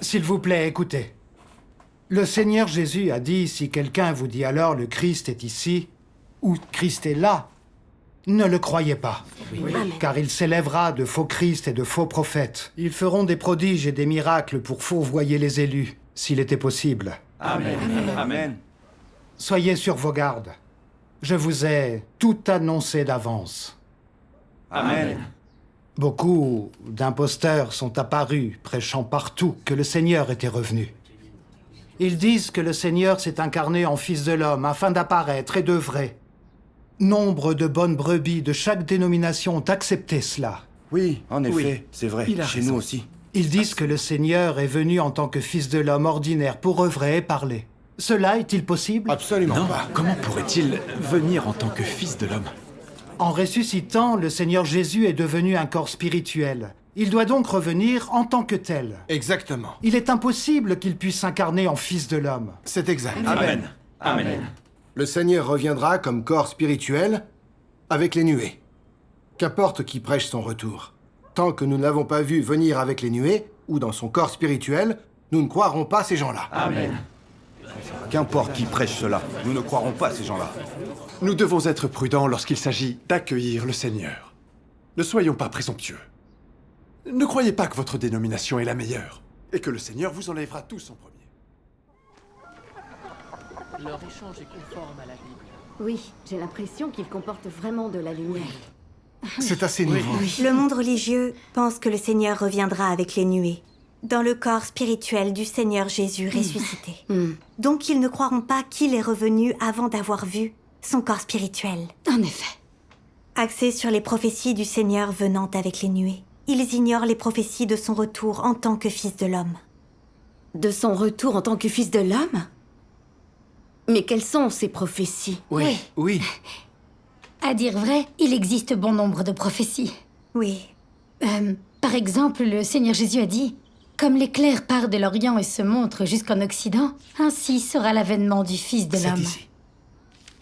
S'il vous plaît, écoutez. Le Seigneur Jésus a dit, si quelqu'un vous dit alors le Christ est ici, ou Christ est là, ne le croyez pas. Oui. Car il s'élèvera de faux Christ et de faux prophètes. Ils feront des prodiges et des miracles pour fourvoyer les élus, s'il était possible. Amen. Amen. Soyez sur vos gardes. Je vous ai tout annoncé d'avance. Amen. Beaucoup d'imposteurs sont apparus, prêchant partout que le Seigneur était revenu. Ils disent que le Seigneur s'est incarné en Fils de l'homme afin d'apparaître et d'œuvrer. Nombre de bonnes brebis de chaque dénomination ont accepté cela. Oui, en effet, Oui. c'est vrai, Il a chez raison. nous aussi. Ils disent que le Seigneur est venu en tant que Fils de l'homme ordinaire pour œuvrer et parler. Cela est-il possible? Absolument Non, pas. comment pourrait-il venir en tant que fils de l'homme? En ressuscitant, le Seigneur Jésus est devenu un corps spirituel. Il doit donc revenir en tant que tel. Exactement. Il est impossible qu'il puisse s'incarner en Fils de l'homme. C'est exact. Amen. Amen. Le Seigneur reviendra comme corps spirituel avec les nuées. Qu'importe qui prêche son retour. Tant que nous ne l'avons pas vu venir avec les nuées, ou dans son corps spirituel, nous ne croirons pas ces gens-là. Amen. Qu'importe qui prêche cela, nous ne croirons pas ces gens-là. Nous devons être prudents lorsqu'il s'agit d'accueillir le Seigneur. Ne soyons pas présomptueux. Ne croyez pas que votre dénomination est la meilleure, et que le Seigneur vous enlèvera tous en premier. Leur échange est conforme à la Bible. Oui, j'ai l'impression qu'il comporte vraiment de la lumière. C'est assez nouveau. Le monde religieux pense que le Seigneur reviendra avec les nuées, dans le corps spirituel du Seigneur Jésus ressuscité. Donc ils ne croiront pas qu'il est revenu avant d'avoir vu son corps spirituel. En effet. Axés sur les prophéties du Seigneur venant avec les nuées, ils ignorent les prophéties de son retour en tant que Fils de l'homme. De son retour en tant que Fils de l'homme? Mais quelles sont ces prophéties? Oui. À dire vrai, il existe bon nombre de prophéties. Oui, Par exemple, le Seigneur Jésus a dit « Comme l'éclair part de l'Orient et se montre jusqu'en Occident, ainsi sera l'avènement du Fils de C'est l'homme. ici. »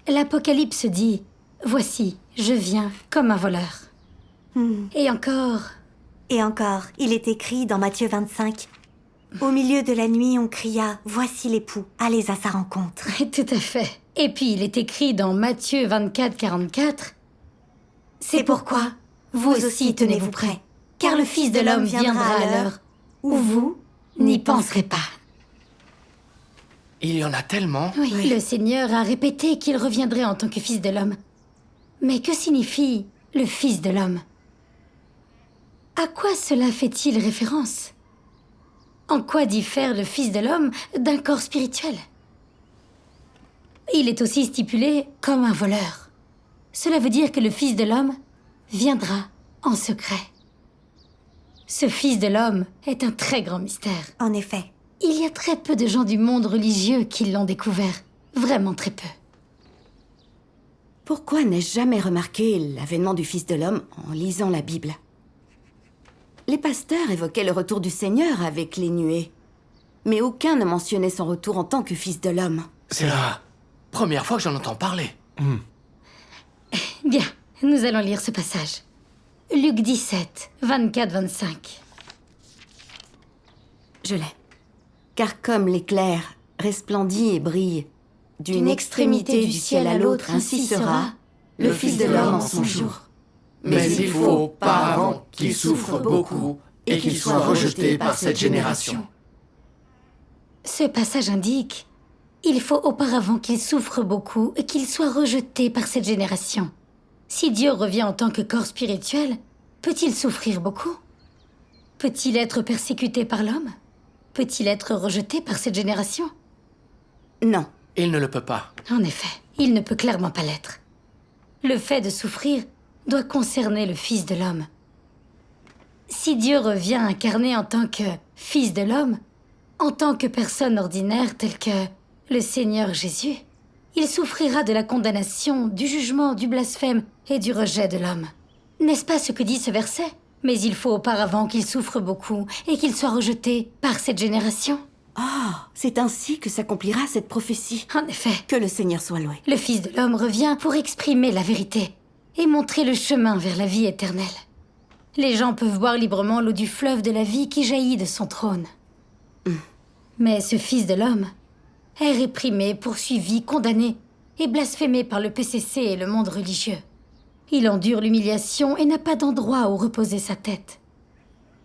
L'Apocalypse dit « Voici, je viens comme un voleur. Et encore, et encore, il est écrit dans Matthieu 25, « Au milieu de la nuit, on cria, voici l'époux, allez à sa rencontre. tout à fait. Et puis il est écrit dans Matthieu 24, 44, « C'est pourquoi vous aussi tenez-vous prêts, car le Fils de l'homme viendra à l'heure où vous n'y penserez pas. » Il y en a tellement. Oui, le Seigneur a répété qu'il reviendrait en tant que Fils de l'homme. Mais que signifie le Fils de l'homme? À quoi cela fait-il référence? En quoi diffère le Fils de l'homme d'un corps spirituel? Il est aussi stipulé comme un voleur. Cela veut dire que le Fils de l'homme viendra en secret. Ce Fils de l'homme est un très grand mystère. En effet, Il y a très peu de gens du monde religieux qui l'ont découvert. Vraiment très peu. Pourquoi n'ai-je jamais remarqué l'avènement du Fils de l'homme en lisant la Bible? Les pasteurs évoquaient le retour du Seigneur avec les nuées. Mais aucun ne mentionnait son retour en tant que Fils de l'homme. C'est la première fois que j'en entends parler. Bien, nous allons lire ce passage. Luc 17, 24-25. Je l'ai. Car comme l'éclair resplendit et brille, d'une extrémité du ciel à l'autre, ainsi sera le Fils de l'homme en son jour. Mais il faut auparavant qu'il souffre beaucoup et qu'il soit rejeté par cette génération. Ce passage indique il faut auparavant qu'il souffre beaucoup et qu'il soit rejeté par cette génération. Si Dieu revient en tant que corps spirituel, peut-il souffrir beaucoup? Peut-il être persécuté par l'homme? Peut-il être rejeté par cette génération? Non. Il ne le peut pas. En effet, il ne peut clairement pas l'être. Le fait de souffrir doit concerner le Fils de l'homme. Si Dieu revient incarné en tant que Fils de l'homme, en tant que personne ordinaire telle que le Seigneur Jésus, il souffrira de la condamnation, du jugement, du blasphème et du rejet de l'homme. N'est-ce pas ce que dit ce verset? Mais il faut auparavant qu'il souffre beaucoup et qu'il soit rejeté par cette génération. Ah, c'est ainsi que s'accomplira cette prophétie. En effet, Que le Seigneur soit loué. le Fils de l'homme revient pour exprimer la vérité et montrer le chemin vers la vie éternelle. Les gens peuvent boire librement l'eau du fleuve de la vie qui jaillit de son trône. Mais ce Fils de l'homme est réprimé, poursuivi, condamné et blasphémé par le PCC et le monde religieux. Il endure l'humiliation et n'a pas d'endroit où reposer sa tête.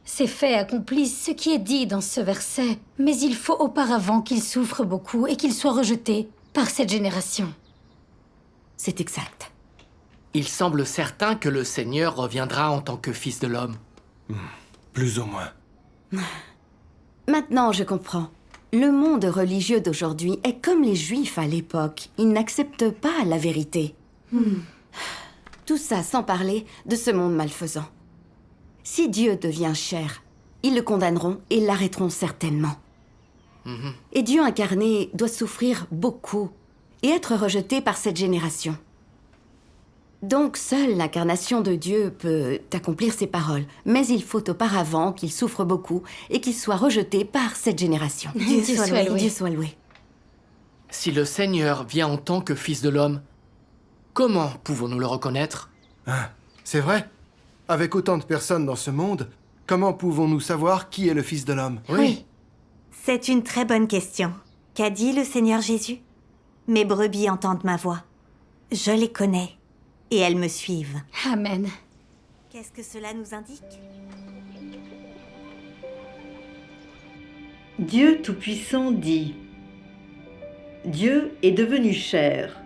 Ces faits accomplissent ce qui est dit dans ce verset, mais il faut auparavant qu'il souffre beaucoup et qu'il soit rejeté par cette génération. C'est exact. Il semble certain que le Seigneur reviendra en tant que Fils de l'homme. Plus ou moins. Maintenant, je comprends. Le monde religieux d'aujourd'hui est comme les Juifs à l'époque. Ils n'acceptent pas la vérité. Tout ça sans parler de ce monde malfaisant. Si Dieu devient chair, ils le condamneront et l'arrêteront certainement. Et Dieu incarné doit souffrir beaucoup et être rejeté par cette génération. Donc seule l'incarnation de Dieu peut accomplir ses paroles, mais il faut auparavant qu'il souffre beaucoup et qu'il soit rejeté par cette génération. Dieu soit loué. Dieu soit loué. Si le Seigneur vient en tant que Fils de l'homme, comment pouvons-nous le reconnaître? C'est vrai? Avec autant de personnes dans ce monde, comment pouvons-nous savoir qui est le Fils de l'homme? Oui. C'est une très bonne question. Qu'a dit le Seigneur Jésus? Mes brebis entendent ma voix. Je les connais et elles me suivent. Amen. Qu'est-ce que cela nous indique? Dieu Tout-Puissant dit: Dieu est devenu chair,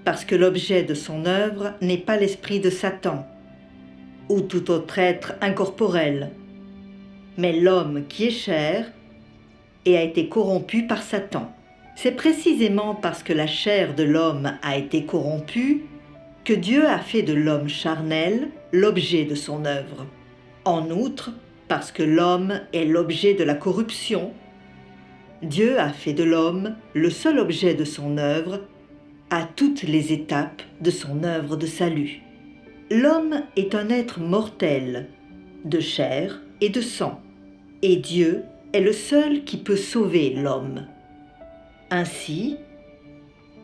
parce que l'objet de son œuvre n'est pas l'esprit de Satan, ou tout autre être incorporel, mais l'homme qui est chair et a été corrompu par Satan. C'est précisément parce que la chair de l'homme a été corrompue que Dieu a fait de l'homme charnel l'objet de son œuvre. En outre, parce que l'homme est l'objet de la corruption, Dieu a fait de l'homme le seul objet de son œuvre à toutes les étapes de son œuvre de salut. L'homme est un être mortel, de chair et de sang, et Dieu est le seul qui peut sauver l'homme. Ainsi,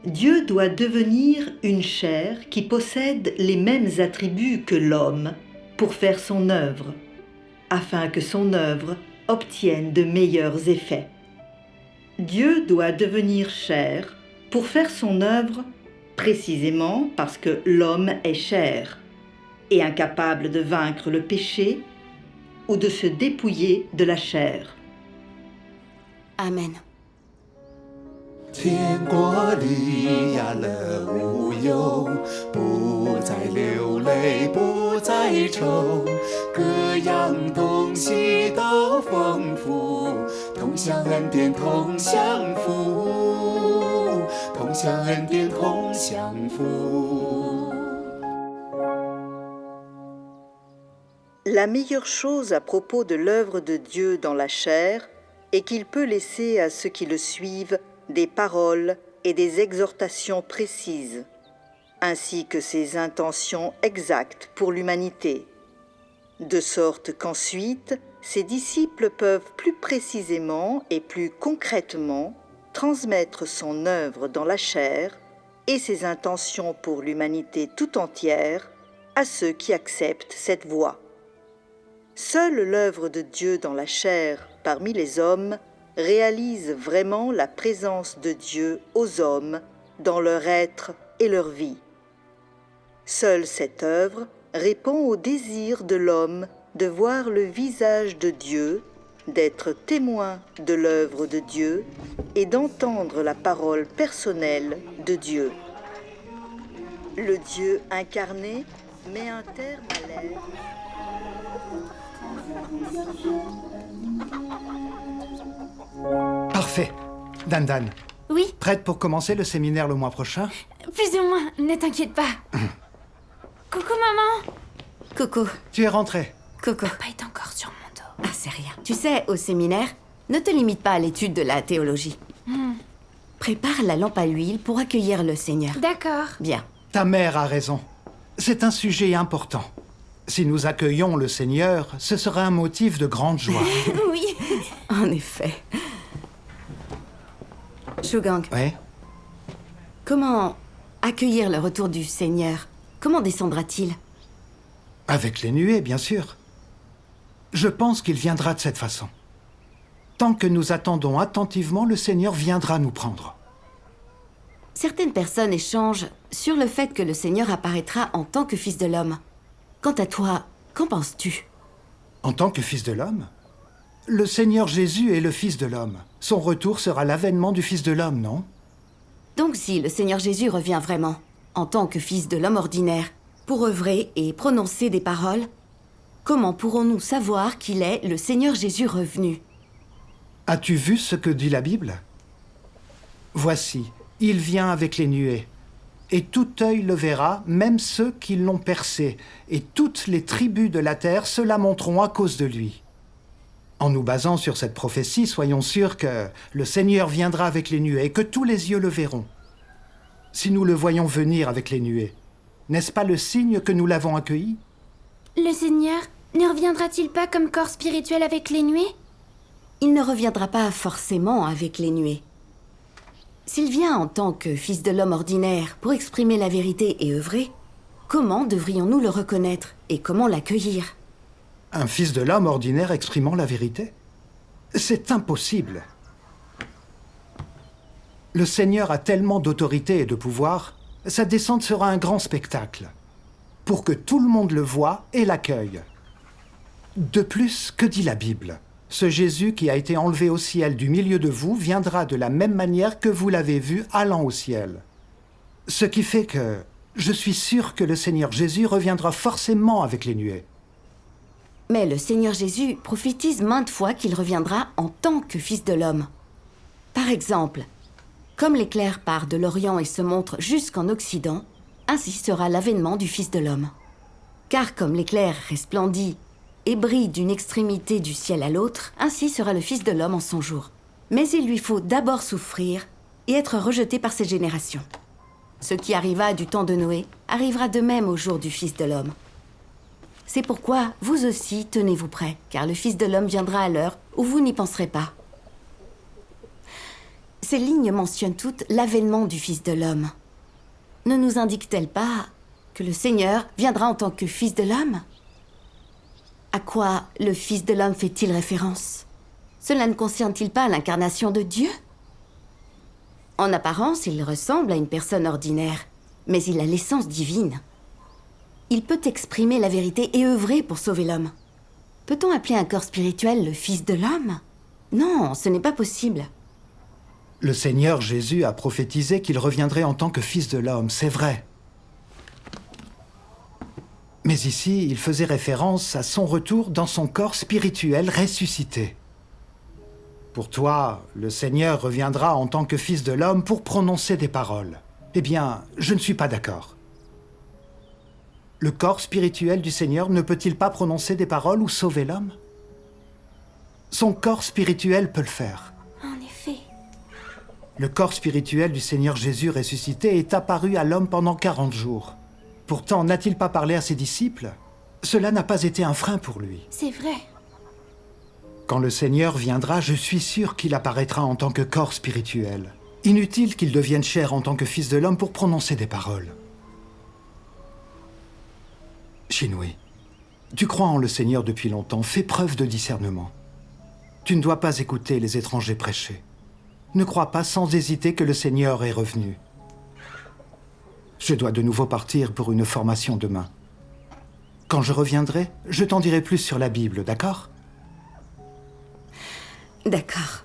Dieu doit devenir une chair qui possède les mêmes attributs que l'homme pour faire son œuvre, afin que son œuvre obtienne de meilleurs effets. Dieu doit devenir chair pour faire son œuvre précisément parce que l'homme est chair et incapable de vaincre le péché ou de se dépouiller de la chair. Amen. 天国里呀乐无忧，不再流泪，不再愁，各样东西都丰富，同享恩典，同享福，同享恩典，同享福。 La meilleure chose à propos de l'œuvre de Dieu dans la chair est qu'il peut laisser à ceux qui le suivent des paroles et des exhortations précises, ainsi que ses intentions exactes pour l'humanité, de sorte qu'ensuite, ses disciples peuvent plus précisément et plus concrètement transmettre son œuvre dans la chair et ses intentions pour l'humanité tout entière à ceux qui acceptent cette voie. Seule l'œuvre de Dieu dans la chair parmi les hommes réalise vraiment la présence de Dieu aux hommes dans leur être et leur vie. Seule cette œuvre répond au désir de l'homme de voir le visage de Dieu, d'être témoin de l'œuvre de Dieu et d'entendre la parole personnelle de Dieu. Le Dieu incarné met un terme à l'ère. Parfait. Dan, Oui, prête pour commencer le séminaire le mois prochain? plus ou moins, ne t'inquiète pas. Coucou maman. Coucou. Tu es rentrée. Coucou. Papa est encore sur mon dos. Ah, c'est rien. Tu sais, au séminaire, ne te limite pas à l'étude de la théologie. Prépare la lampe à huile pour accueillir le Seigneur. D'accord. Bien. Ta mère a raison. C'est un sujet important. Si nous accueillons le Seigneur, ce sera un motif de grande joie. Oui. En effet. Shugang, Ouais. comment accueillir le retour du Seigneur? Comment descendra-t-il? Avec les nuées, bien sûr. Je pense qu'il viendra de cette façon. Tant que nous attendons attentivement, le Seigneur viendra nous prendre. Certaines personnes échangent sur le fait que le Seigneur apparaîtra en tant que Fils de l'homme. Quant à toi, qu'en penses-tu? En tant que Fils de l'homme? Le Seigneur Jésus est le Fils de l'homme. Son retour sera l'avènement du Fils de l'homme, non? Donc si le Seigneur Jésus revient vraiment, en tant que Fils de l'homme ordinaire, pour œuvrer et prononcer des paroles, comment pourrons-nous savoir qu'il est le Seigneur Jésus revenu? As-tu vu ce que dit la Bible? Voici, il vient avec les nuées. Et tout œil le verra, même ceux qui l'ont percé, et toutes les tribus de la terre se lamenteront à cause de lui. En nous basant sur cette prophétie, soyons sûrs que le Seigneur viendra avec les nuées et que tous les yeux le verront. Si nous le voyons venir avec les nuées, n'est-ce pas le signe que nous l'avons accueilli? Le Seigneur ne reviendra-t-il pas comme corps spirituel avec les nuées? Il ne reviendra pas forcément avec les nuées. S'il vient en tant que Fils de l'homme ordinaire pour exprimer la vérité et œuvrer, comment devrions-nous le reconnaître et comment l'accueillir? Un Fils de l'homme ordinaire exprimant la vérité? C'est impossible. Le Seigneur a tellement d'autorité et de pouvoir, sa descente sera un grand spectacle, pour que tout le monde le voie et l'accueille. De plus, que dit la Bible? Ce Jésus qui a été enlevé au ciel du milieu de vous viendra de la même manière que vous l'avez vu allant au ciel. Ce qui fait que je suis sûr que le Seigneur Jésus reviendra forcément avec les nuées. Mais le Seigneur Jésus prophétise maintes fois qu'il reviendra en tant que Fils de l'homme. Par exemple, comme l'éclair part de l'Orient et se montre jusqu'en Occident, ainsi sera l'avènement du Fils de l'homme. Car comme l'éclair resplendit et brille d'une extrémité du ciel à l'autre, ainsi sera le Fils de l'homme en son jour. Mais il lui faut d'abord souffrir et être rejeté par cette génération. Ce qui arriva du temps de Noé arrivera de même au jour du Fils de l'homme. C'est pourquoi vous aussi tenez-vous prêts, car le Fils de l'homme viendra à l'heure où vous n'y penserez pas. Ces lignes mentionnent toutes l'avènement du Fils de l'homme. Ne nous indiquent-elles pas que le Seigneur viendra en tant que Fils de l'homme? À quoi le Fils de l'homme fait-il référence? Cela ne concerne-t-il pas l'incarnation de Dieu? En apparence, il ressemble à une personne ordinaire, mais il a l'essence divine. Il peut exprimer la vérité et œuvrer pour sauver l'homme. Peut-on appeler un corps spirituel le Fils de l'homme? Non, ce n'est pas possible. Le Seigneur Jésus a prophétisé qu'il reviendrait en tant que Fils de l'homme, c'est vrai. Mais ici, il faisait référence à son retour dans son corps spirituel ressuscité. Pour toi, le Seigneur reviendra en tant que Fils de l'homme pour prononcer des paroles. Eh bien, je ne suis pas d'accord. Le corps spirituel du Seigneur ne peut-il pas prononcer des paroles ou sauver l'homme? Son corps spirituel peut le faire. En effet. Le corps spirituel du Seigneur Jésus ressuscité est apparu à l'homme pendant 40 jours. Pourtant, n'a-t-il pas parlé à ses disciples? Cela n'a pas été un frein pour lui. C'est vrai. Quand le Seigneur viendra, je suis sûr qu'il apparaîtra en tant que corps spirituel. Inutile qu'il devienne chair en tant que Fils de l'homme pour prononcer des paroles. Shinui, tu crois en le Seigneur depuis longtemps, fais preuve de discernement. Tu ne dois pas écouter les étrangers prêcher. Ne crois pas sans hésiter que le Seigneur est revenu. Je dois de nouveau partir pour une formation demain. Quand je reviendrai, je t'en dirai plus sur la Bible, d'accord? D'accord.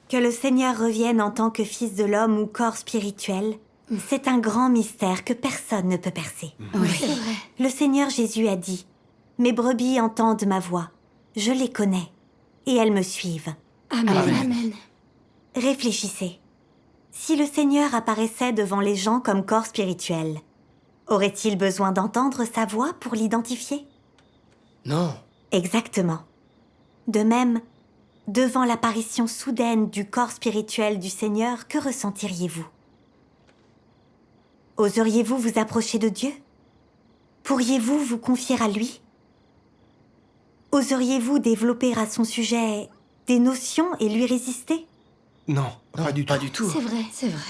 Que le Seigneur revienne en tant que Fils de l'homme ou corps spirituel, c'est un grand mystère que personne ne peut percer. Oui. C'est vrai. Le Seigneur Jésus a dit « Mes brebis entendent ma voix, je les connais, et elles me suivent. Amen. Amen. » Réfléchissez. Si le Seigneur apparaissait devant les gens comme corps spirituel, aurait-il besoin d'entendre sa voix pour l'identifier? Non. Exactement. De même, devant l'apparition soudaine du corps spirituel du Seigneur, que ressentiriez-vous? Oseriez-vous vous approcher de Dieu? Pourriez-vous vous confier à lui? Oseriez-vous développer à son sujet des notions et lui résister? Non, pas du tout. Pas du tout. C'est vrai, c'est vrai.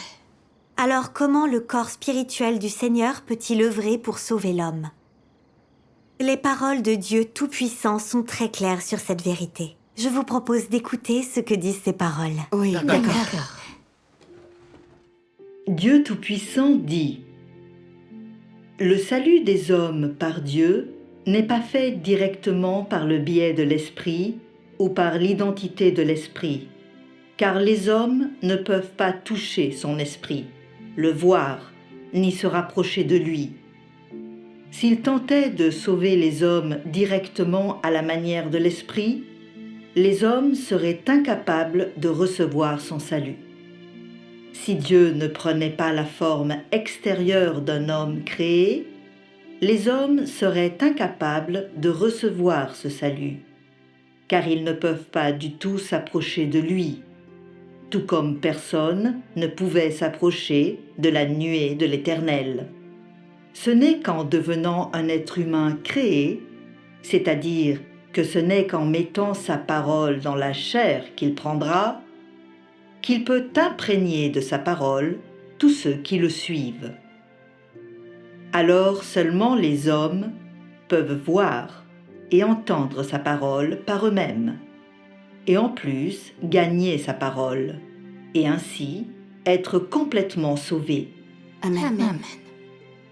Alors comment le corps spirituel du Seigneur peut-il œuvrer pour sauver l'homme? Les paroles de Dieu Tout-Puissant sont très claires sur cette vérité. Je vous propose d'écouter ce que disent ces paroles. Oui, d'accord. Dieu Tout-Puissant dit: Le salut des hommes par Dieu n'est pas fait directement par le biais de l'Esprit ou par l'identité de l'Esprit, car les hommes ne peuvent pas toucher son esprit, le voir, ni se rapprocher de lui. S'il tentait de sauver les hommes directement à la manière de l'Esprit, les hommes seraient incapables de recevoir son salut. Si Dieu ne prenait pas la forme extérieure d'un homme créé, les hommes seraient incapables de recevoir ce salut, car ils ne peuvent pas du tout s'approcher de lui, tout comme personne ne pouvait s'approcher de la nuée de l'Éternel. Ce n'est qu'en devenant un être humain créé, c'est-à-dire que ce n'est qu'en mettant sa parole dans la chair qu'il prendra, qu'il peut imprégner de sa parole tous ceux qui le suivent. Alors seulement les hommes peuvent voir et entendre sa parole par eux-mêmes, et en plus gagner sa parole, et ainsi être complètement sauvés. Amen. Amen.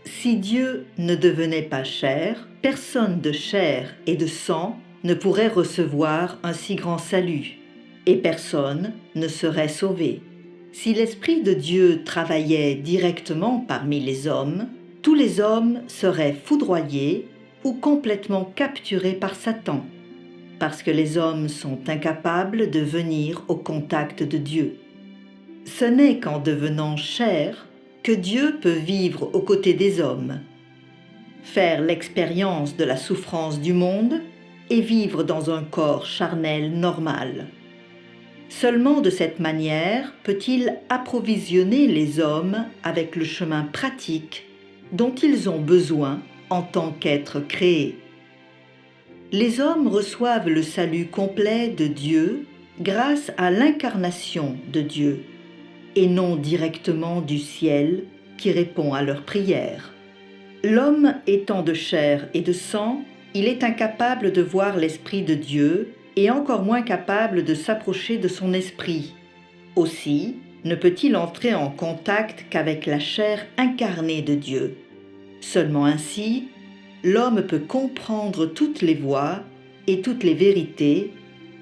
Si Dieu ne devenait pas chair, personne de chair et de sang ne pourrait recevoir un si grand salut, et personne ne serait sauvé. Si l'Esprit de Dieu travaillait directement parmi les hommes, tous les hommes seraient foudroyés ou complètement capturés par Satan, parce que les hommes sont incapables de venir au contact de Dieu. Ce n'est qu'en devenant chair que Dieu peut vivre aux côtés des hommes, faire l'expérience de la souffrance du monde et vivre dans un corps charnel normal. Seulement de cette manière peut-il approvisionner les hommes avec le chemin pratique dont ils ont besoin en tant qu'êtres créés. Les hommes reçoivent le salut complet de Dieu grâce à l'incarnation de Dieu, et non directement du ciel qui répond à leurs prières. L'homme étant de chair et de sang, il est incapable de voir l'Esprit de Dieu et encore moins capable de s'approcher de son esprit. Aussi, ne peut-il entrer en contact qu'avec la chair incarnée de Dieu. Seulement ainsi, l'homme peut comprendre toutes les voies et toutes les vérités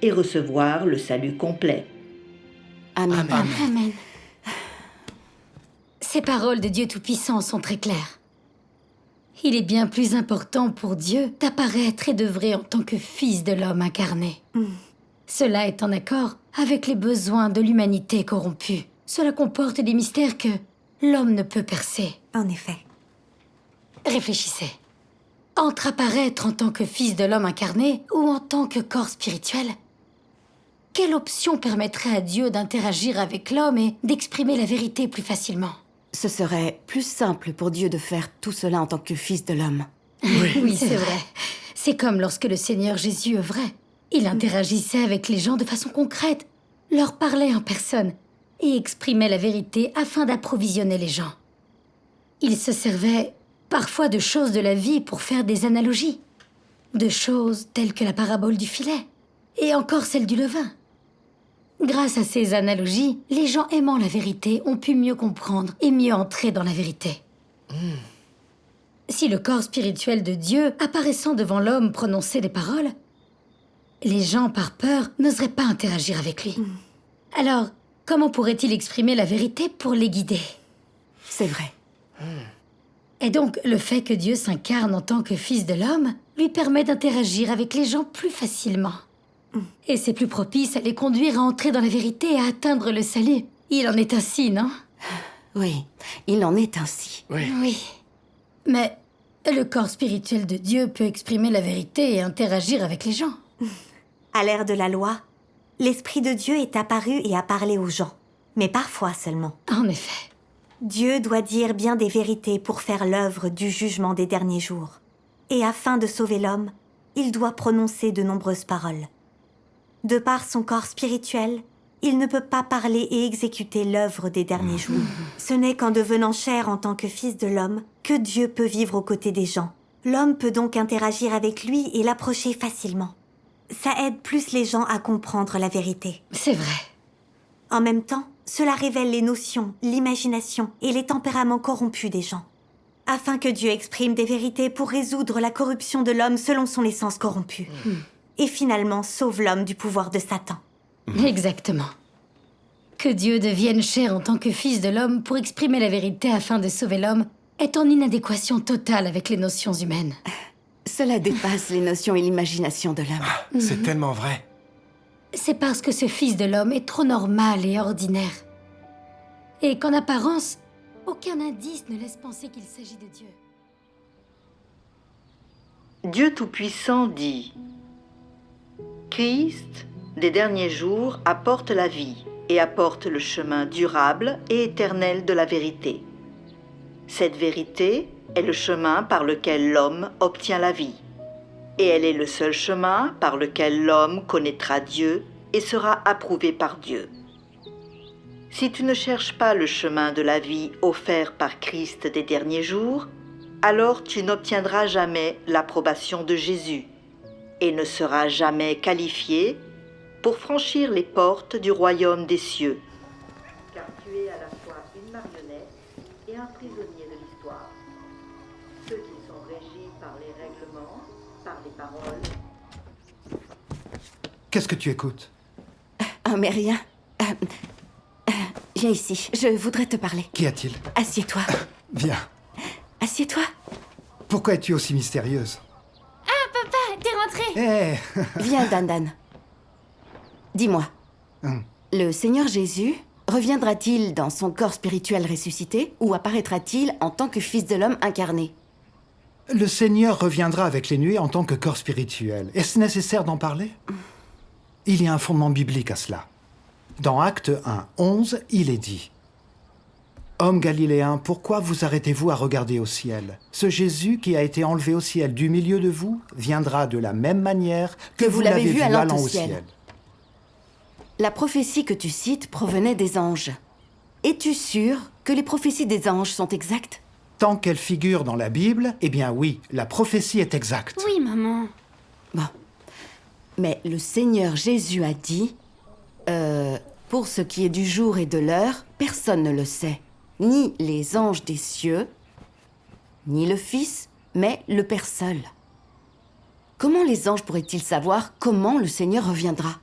et recevoir le salut complet. Amen. Amen. Amen. Ces paroles de Dieu Tout-Puissant sont très claires. Il est bien plus important pour Dieu d'apparaître et d'œuvrer en tant que fils de l'homme incarné. Cela est en accord avec les besoins de l'humanité corrompue. Cela comporte des mystères que l'homme ne peut percer. En effet. Réfléchissez. Entre apparaître en tant que fils de l'homme incarné ou en tant que corps spirituel, quelle option permettrait à Dieu d'interagir avec l'homme et d'exprimer la vérité plus facilement? Ce serait plus simple pour Dieu de faire tout cela en tant que fils de l'homme. Oui, c'est vrai. C'est comme lorsque le Seigneur Jésus œuvrait. Il interagissait avec les gens de façon concrète, leur parlait en personne et exprimait la vérité afin d'approvisionner les gens. Il se servait parfois de choses de la vie pour faire des analogies, de choses telles que la parabole du filet et encore celle du levain. Grâce à ces analogies, les gens aimant la vérité ont pu mieux comprendre et mieux entrer dans la vérité. Si le corps spirituel de Dieu, apparaissant devant l'homme, prononçait des paroles, les gens, par peur, n'oseraient pas interagir avec lui. Alors, comment pourrait-il exprimer la vérité pour les guider? C'est vrai. Et donc, le fait que Dieu s'incarne en tant que fils de l'homme lui permet d'interagir avec les gens plus facilement. Et c'est plus propice à les conduire à entrer dans la vérité et à atteindre le salut. Il en est ainsi, non? Oui, il en est ainsi. Oui. Mais le corps spirituel de Dieu peut exprimer la vérité et interagir avec les gens. À l'ère de la loi, l'Esprit de Dieu est apparu et a parlé aux gens, mais parfois seulement. En effet. Dieu doit dire bien des vérités pour faire l'œuvre du jugement des derniers jours. Et afin de sauver l'homme, il doit prononcer de nombreuses paroles. De par son corps spirituel, il ne peut pas parler et exécuter l'œuvre des derniers jours. Ce n'est qu'en devenant chair en tant que fils de l'homme que Dieu peut vivre aux côtés des gens. L'homme peut donc interagir avec lui et l'approcher facilement. Ça aide plus les gens à comprendre la vérité. C'est vrai. En même temps, cela révèle les notions, l'imagination et les tempéraments corrompus des gens. Afin que Dieu exprime des vérités pour résoudre la corruption de l'homme selon son essence corrompue. Et finalement sauve l'homme du pouvoir de Satan. Exactement. Que Dieu devienne chair en tant que fils de l'homme pour exprimer la vérité afin de sauver l'homme est en inadéquation totale avec les notions humaines. Cela dépasse les notions et l'imagination de l'homme. C'est tellement vrai. C'est parce que ce fils de l'homme est trop normal et ordinaire. Et qu'en apparence, aucun indice ne laisse penser qu'il s'agit de Dieu. Dieu Tout-Puissant dit: Christ, des derniers jours, apporte la vie et apporte le chemin durable et éternel de la vérité. Cette vérité est le chemin par lequel l'homme obtient la vie. Et elle est le seul chemin par lequel l'homme connaîtra Dieu et sera approuvé par Dieu. Si tu ne cherches pas le chemin de la vie offert par Christ des derniers jours, alors tu n'obtiendras jamais l'approbation de Jésus et ne seras jamais qualifié pour franchir les portes du royaume des cieux. Car tu es à la fois une marionnette et un prisonnier de l'histoire. Ceux qui sont régis par les règlements, par les paroles. Qu'est-ce que tu écoutes? Oh, mais rien. Viens ici, je voudrais te parler. Qu'y a-t-il? Assieds-toi. Viens. Assieds-toi. Pourquoi es-tu aussi mystérieuse? Ah, papa, t'es rentré. Hé Viens, Dan. Dis-moi, le Seigneur Jésus reviendra-t-il dans son corps spirituel ressuscité ou apparaîtra-t-il en tant que fils de l'homme incarné? Le Seigneur reviendra avec les nuées en tant que corps spirituel. Est-ce nécessaire d'en parler? Il y a un fondement biblique à cela. Dans Acte 1, 11, il est dit: Hommes galiléens, pourquoi vous arrêtez-vous à regarder au ciel? Ce Jésus qui a été enlevé au ciel du milieu de vous viendra de la même manière que vous l'avez vu allant au ciel. La prophétie que tu cites provenait des anges. Es-tu sûr que les prophéties des anges sont exactes? Tant qu'elles figurent dans la Bible, eh bien oui, la prophétie est exacte. Oui, maman. Bon. Mais le Seigneur Jésus a dit... pour ce qui est du jour et de l'heure, personne ne le sait. Ni les anges des cieux, ni le Fils, mais le Père seul. Comment les anges pourraient-ils savoir comment le Seigneur reviendra?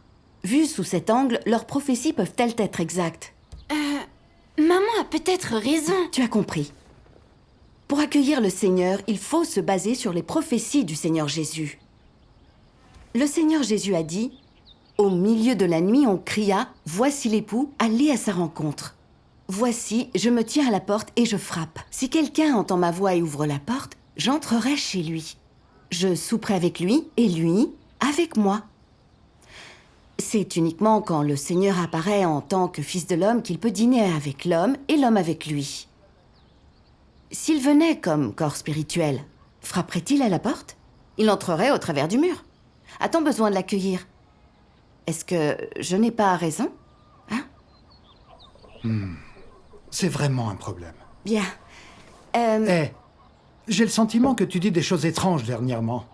Vu sous cet angle, leurs prophéties peuvent-elles être exactes? Maman a peut-être raison. Tu as compris. Pour accueillir le Seigneur, il faut se baser sur les prophéties du Seigneur Jésus. Le Seigneur Jésus a dit: au milieu de la nuit, on cria: voici l'époux, allez à sa rencontre. Voici, je me tiens à la porte et je frappe. Si quelqu'un entend ma voix et ouvre la porte, j'entrerai chez lui. Je souperai avec lui et lui avec moi. C'est uniquement quand le Seigneur apparaît en tant que fils de l'homme qu'il peut dîner avec l'homme et l'homme avec lui. S'il venait comme corps spirituel, frapperait-il à la porte? Il entrerait au travers du mur. A-t-on besoin de l'accueillir? Est-ce que je n'ai pas raison? C'est vraiment un problème. Bien. J'ai le sentiment que tu dis des choses étranges dernièrement.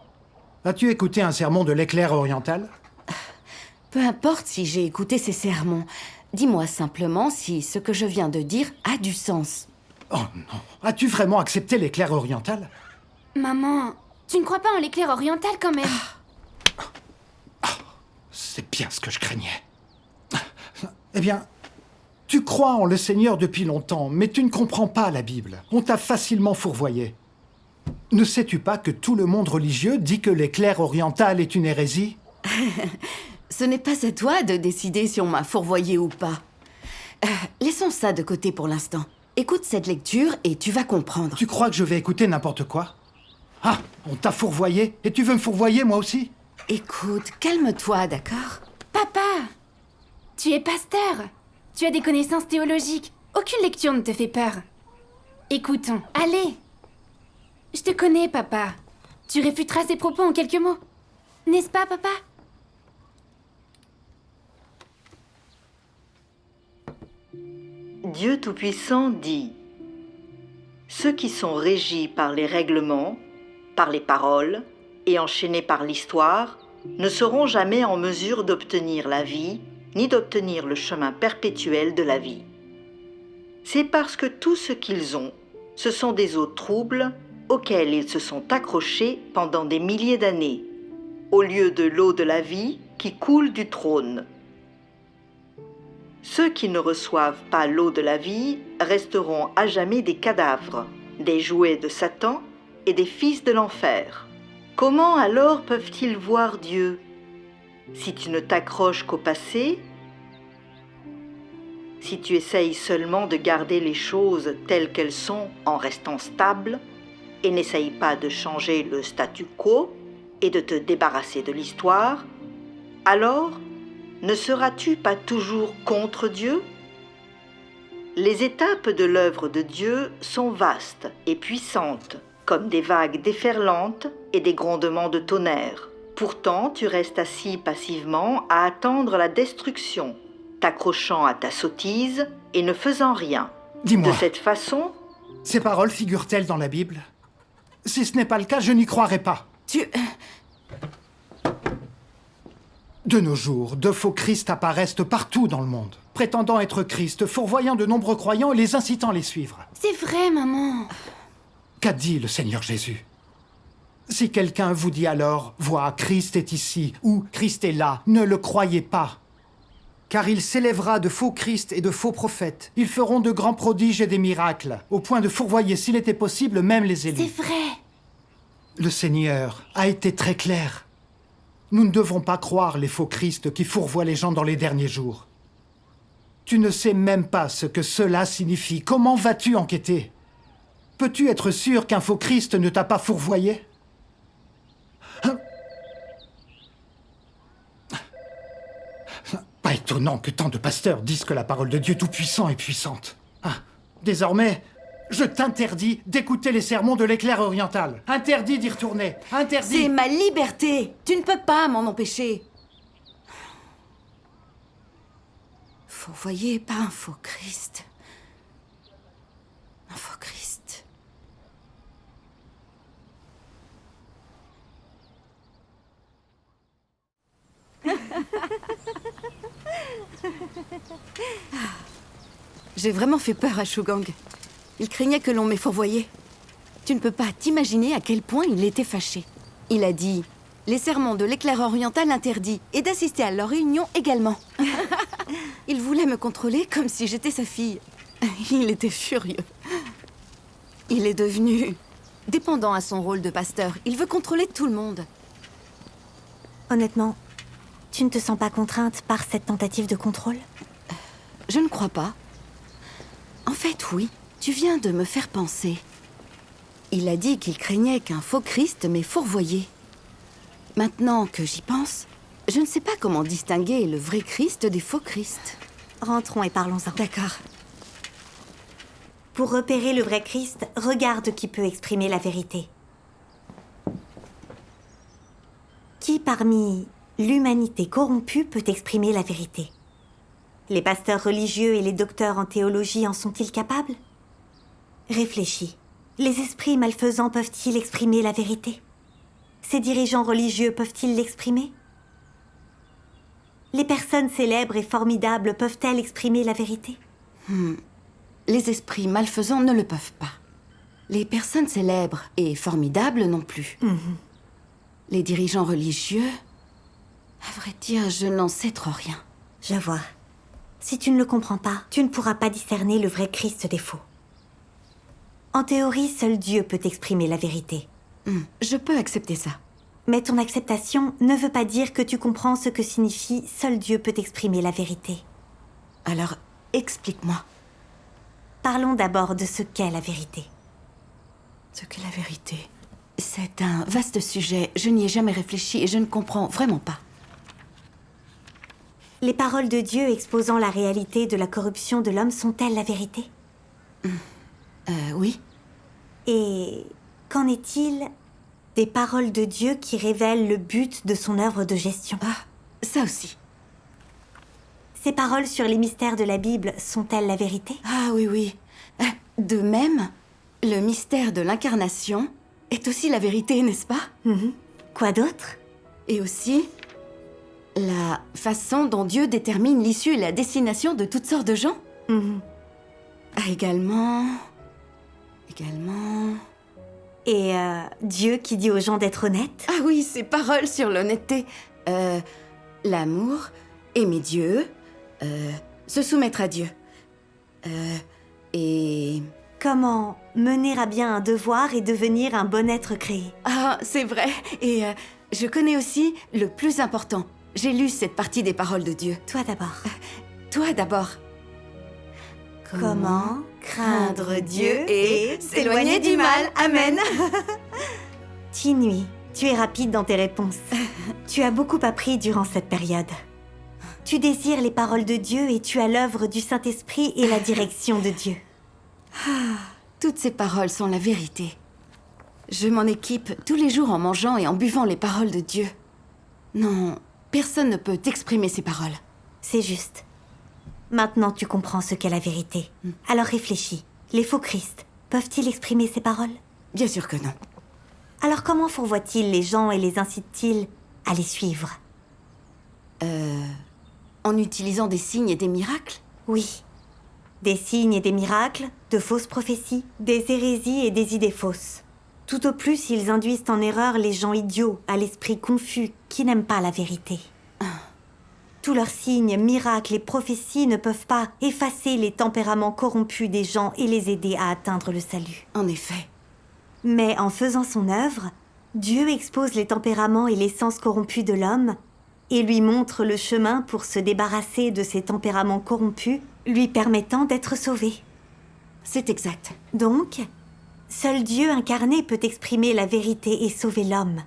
As-tu écouté un sermon de l'éclair oriental? Peu importe si j'ai écouté ces sermons. Dis-moi simplement si ce que je viens de dire a du sens. Oh non. As-tu vraiment accepté l'éclair oriental? Maman, tu ne crois pas en l'éclair oriental quand même? C'est bien ce que je craignais. Eh bien, tu crois en le Seigneur depuis longtemps, mais tu ne comprends pas la Bible. On t'a facilement fourvoyé. Ne sais-tu pas que tout le monde religieux dit que l'éclair oriental est une hérésie? Ce n'est pas à toi de décider si on m'a fourvoyé ou pas. Laissons ça de côté pour l'instant. Écoute cette lecture et tu vas comprendre. Tu crois que je vais écouter n'importe quoi? Ah, on t'a fourvoyé et tu veux me fourvoyer moi aussi? Écoute, calme-toi, d'accord? Papa, tu es pasteur. Tu as des connaissances théologiques. Aucune lecture ne te fait peur. Écoutons, allez. Je te connais, papa. Tu réfuteras ces propos en quelques mots. N'est-ce pas, papa? Dieu Tout-Puissant dit: ceux qui sont régis par les règlements, par les paroles et enchaînés par l'histoire ne seront jamais en mesure d'obtenir la vie, ni d'obtenir le chemin perpétuel de la vie. C'est parce que tout ce qu'ils ont, ce sont des eaux troubles auxquelles ils se sont accrochés pendant des milliers d'années, au lieu de l'eau de la vie qui coule du trône. Ceux qui ne reçoivent pas l'eau de la vie resteront à jamais des cadavres, des jouets de Satan et des fils de l'enfer. Comment alors peuvent-ils voir Dieu? Si tu ne t'accroches qu'au passé, si tu essayes seulement de garder les choses telles qu'elles sont en restant stable, et n'essaye pas de changer le statu quo et de te débarrasser de l'histoire, alors ne seras-tu pas toujours contre Dieu? Les étapes de l'œuvre de Dieu sont vastes et puissantes, comme des vagues déferlantes et des grondements de tonnerre. Pourtant, tu restes assis passivement à attendre la destruction, t'accrochant à ta sottise et ne faisant rien. Dis-moi, de cette façon, ces paroles figurent-elles dans la Bible? Si ce n'est pas le cas, je n'y croirai pas. De nos jours, de faux Christ apparaissent partout dans le monde, prétendant être Christ, fourvoyant de nombreux croyants et les incitant à les suivre. C'est vrai, maman. Qu'a dit le Seigneur Jésus? Si quelqu'un vous dit alors « Vois, Christ est ici » ou « Christ est là », ne le croyez pas. Car il s'élèvera de faux Christ et de faux prophètes. Ils feront de grands prodiges et des miracles, au point de fourvoyer, s'il était possible, même les élus. C'est vrai. Le Seigneur a été très clair. Nous ne devons pas croire les faux Christ qui fourvoient les gens dans les derniers jours. Tu ne sais même pas ce que cela signifie. Comment vas-tu enquêter? Peux-tu être sûr qu'un faux Christ ne t'a pas fourvoyé? Pas étonnant que tant de pasteurs disent que la parole de Dieu Tout-Puissant est puissante. Désormais, je t'interdis d'écouter les sermons de l'éclair oriental. Interdit d'y retourner. Interdit. C'est ma liberté. Tu ne peux pas m'en empêcher. Fourvoyé, pas un faux Christ. Un faux Christ. J'ai vraiment fait peur à Shugang. Il craignait que l'on m'ait fourvoyé. Tu ne peux pas t'imaginer à quel point il était fâché. Il a dit « Les sermons de l'éclair oriental interdits et d'assister à leur réunion également. » Il voulait me contrôler comme si j'étais sa fille. Il était furieux. Il est devenu dépendant à son rôle de pasteur. Il veut contrôler tout le monde. Honnêtement, tu ne te sens pas contrainte par cette tentative de contrôle? Je ne crois pas. En fait, oui. Tu viens de me faire penser. Il a dit qu'il craignait qu'un faux Christ m'ait fourvoyé. Maintenant que j'y pense, je ne sais pas comment distinguer le vrai Christ des faux Christ. Rentrons et parlons-en. D'accord. Pour repérer le vrai Christ, regarde qui peut exprimer la vérité. Qui parmi l'humanité corrompue peut exprimer la vérité? Les pasteurs religieux et les docteurs en théologie en sont-ils capables? Réfléchis. Les esprits malfaisants peuvent-ils exprimer la vérité? Ces dirigeants religieux peuvent-ils l'exprimer? Les personnes célèbres et formidables peuvent-elles exprimer la vérité? Les esprits malfaisants ne le peuvent pas. Les personnes célèbres et formidables non plus. Les dirigeants religieux... À vrai dire, je n'en sais trop rien. Je vois. Si tu ne le comprends pas, tu ne pourras pas discerner le vrai Christ des faux. En théorie, seul Dieu peut exprimer la vérité. Je peux accepter ça. Mais ton acceptation ne veut pas dire que tu comprends ce que signifie « seul Dieu peut exprimer la vérité ». Alors, explique-moi. Parlons d'abord de ce qu'est la vérité. Ce qu'est la vérité. C'est un vaste sujet. Je n'y ai jamais réfléchi et je ne comprends vraiment pas. Les paroles de Dieu exposant la réalité de la corruption de l'homme sont-elles la vérité? Oui. Et qu'en est-il des paroles de Dieu qui révèlent le but de son œuvre de gestion? Ça aussi. Ces paroles sur les mystères de la Bible sont-elles la vérité? Ah oui, oui. De même, le mystère de l'incarnation est aussi la vérité, n'est-ce pas? Quoi d'autre? Et aussi, la façon dont Dieu détermine l'issue et la destination de toutes sortes de gens. Également... Et Dieu qui dit aux gens d'être honnêtes? Ah oui, ces paroles sur l'honnêteté. L'amour, aimer Dieu, se soumettre à Dieu. Et... Comment mener à bien un devoir et devenir un bon être créé? Ah, c'est vrai. Et je connais aussi le plus important. J'ai lu cette partie des paroles de Dieu. Toi d'abord. Toi d'abord. Comment craindre Dieu et s'éloigner du mal. Amen. Chin-Hui, tu es rapide dans tes réponses. Tu as beaucoup appris durant cette période. Tu désires les paroles de Dieu et tu as l'œuvre du Saint-Esprit et la direction de Dieu. Toutes ces paroles sont la vérité. Je m'en équipe tous les jours en mangeant et en buvant les paroles de Dieu. Non, personne ne peut exprimer ces paroles. C'est juste. Maintenant, tu comprends ce qu'est la vérité. Alors réfléchis. Les faux Christ peuvent-ils exprimer ces paroles? Bien sûr que non. Alors comment fourvoient-ils les gens et les incitent-ils à les suivre? En utilisant des signes et des miracles? Oui. Des signes et des miracles, de fausses prophéties, des hérésies et des idées fausses. Tout au plus, ils induisent en erreur les gens idiots, à l'esprit confus, qui n'aiment pas la vérité. Tous leurs signes, miracles et prophéties ne peuvent pas effacer les tempéraments corrompus des gens et les aider à atteindre le salut. En effet. Mais en faisant son œuvre, Dieu expose les tempéraments et les sens corrompus de l'homme et lui montre le chemin pour se débarrasser de ces tempéraments corrompus, lui permettant d'être sauvé. C'est exact. Donc, seul Dieu incarné peut exprimer la vérité et sauver l'homme.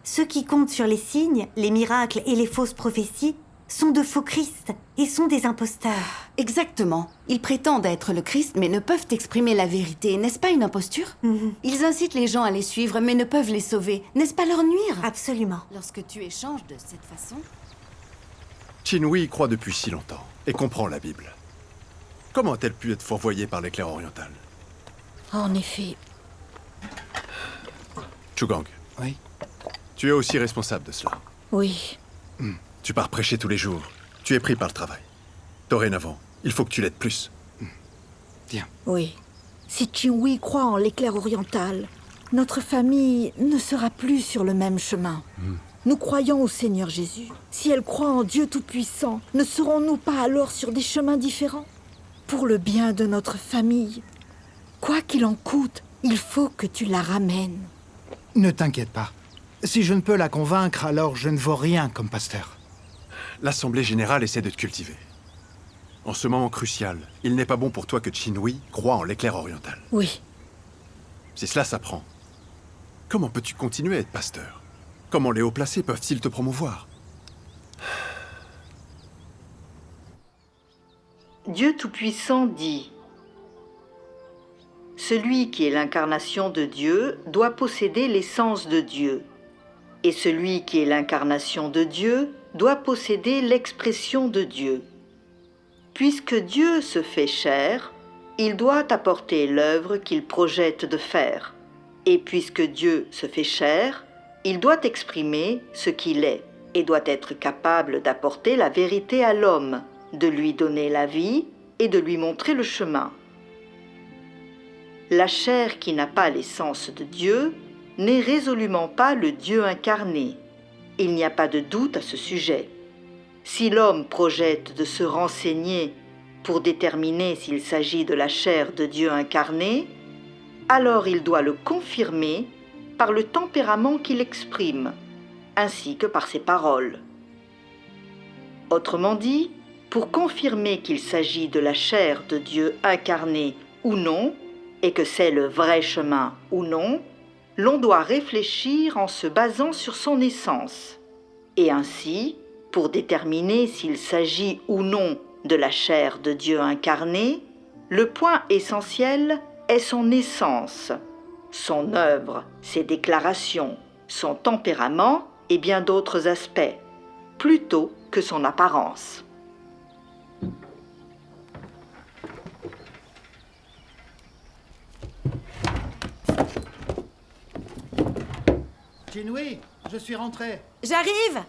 Ceux qui comptent sur les signes, les miracles et les fausses prophéties sont de faux Christ et sont des imposteurs. Exactement. Ils prétendent être le Christ, mais ne peuvent exprimer la vérité. N'est-ce pas une imposture? Ils incitent les gens à les suivre, mais ne peuvent les sauver. N'est-ce pas leur nuire? Absolument. Lorsque tu échanges de cette façon... Chin-Hui y croit depuis si longtemps et comprend la Bible. Comment a-t-elle pu être fourvoyée par l'éclair oriental? En effet. Chugang. Oui. Tu es aussi responsable de cela. Oui. Tu pars prêcher tous les jours. Tu es pris par le travail. Dorénavant, il faut que tu l'aides plus. Tiens. Oui. Si Chin-Hui croit en l'éclair oriental, notre famille ne sera plus sur le même chemin. Nous croyons au Seigneur Jésus. Si elle croit en Dieu Tout-Puissant, ne serons-nous pas alors sur des chemins différents? Pour le bien de notre famille, quoi qu'il en coûte, il faut que tu la ramènes. Ne t'inquiète pas. Si je ne peux la convaincre, alors je ne vaux rien comme pasteur. L'Assemblée générale essaie de te cultiver. En ce moment crucial, il n'est pas bon pour toi que Chin-Hui croie en l'éclair oriental. Oui. Si cela s'apprend, comment peux-tu continuer à être pasteur? Comment les hauts placés peuvent-ils te promouvoir? Dieu Tout-Puissant dit: celui qui est l'incarnation de Dieu doit posséder l'essence de Dieu. Et celui qui est l'incarnation de Dieu doit posséder l'expression de Dieu. Puisque Dieu se fait chair, il doit apporter l'œuvre qu'il projette de faire. Et puisque Dieu se fait chair, il doit exprimer ce qu'il est et doit être capable d'apporter la vérité à l'homme, de lui donner la vie et de lui montrer le chemin. La chair qui n'a pas l'essence de Dieu n'est résolument pas le Dieu incarné. Il n'y a pas de doute à ce sujet. Si l'homme projette de se renseigner pour déterminer s'il s'agit de la chair de Dieu incarné, alors il doit le confirmer par le tempérament qu'il exprime, ainsi que par ses paroles. Autrement dit, pour confirmer qu'il s'agit de la chair de Dieu incarné ou non, et que c'est le vrai chemin ou non, l'on doit réfléchir en se basant sur son essence. Et ainsi, pour déterminer s'il s'agit ou non de la chair de Dieu incarné, le point essentiel est son essence, son œuvre, ses déclarations, son tempérament et bien d'autres aspects, plutôt que son apparence. Chinui, je suis rentré. J'arrive!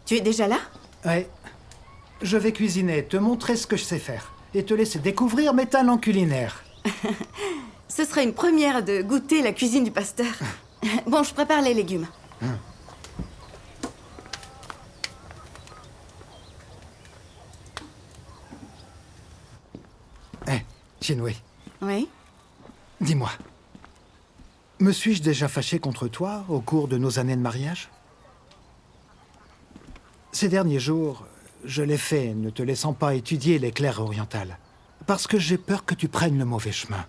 Tu es déjà là? Ouais. Je vais cuisiner, te montrer ce que je sais faire. Et te laisser découvrir mes talents culinaires. Ce serait une première de goûter la cuisine du pasteur. Bon, je prépare les légumes. Chinui. Oui? Dis-moi. Me suis-je déjà fâché contre toi au cours de nos années de mariage? Ces derniers jours, je l'ai fait, ne te laissant pas étudier l'éclair oriental. Parce que j'ai peur que tu prennes le mauvais chemin.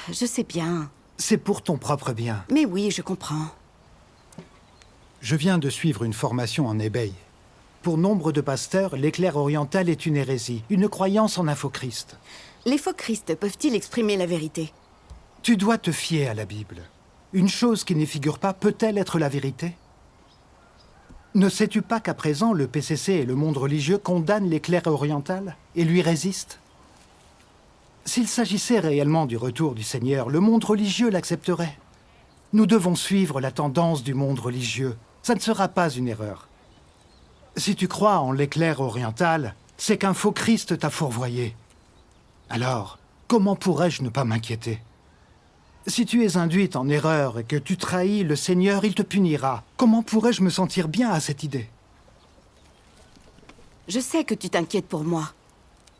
Je sais bien. C'est pour ton propre bien. Mais oui, je comprends. Je viens de suivre une formation en éveil. Pour nombre de pasteurs, l'éclair oriental est une hérésie, une croyance en un faux Christ. Les faux Christ peuvent-ils exprimer la vérité? Tu dois te fier à la Bible. Une chose qui n'y figure pas peut-elle être la vérité? Ne sais-tu pas qu'à présent, le PCC et le monde religieux condamnent l'éclair oriental et lui résistent? S'il s'agissait réellement du retour du Seigneur, le monde religieux l'accepterait. Nous devons suivre la tendance du monde religieux. Ça ne sera pas une erreur. Si tu crois en l'éclair oriental, c'est qu'un faux Christ t'a fourvoyé. Alors, comment pourrais-je ne pas m'inquiéter? Si tu es induite en erreur et que tu trahis le Seigneur, il te punira. Comment pourrais-je me sentir bien à cette idée? Je sais que tu t'inquiètes pour moi,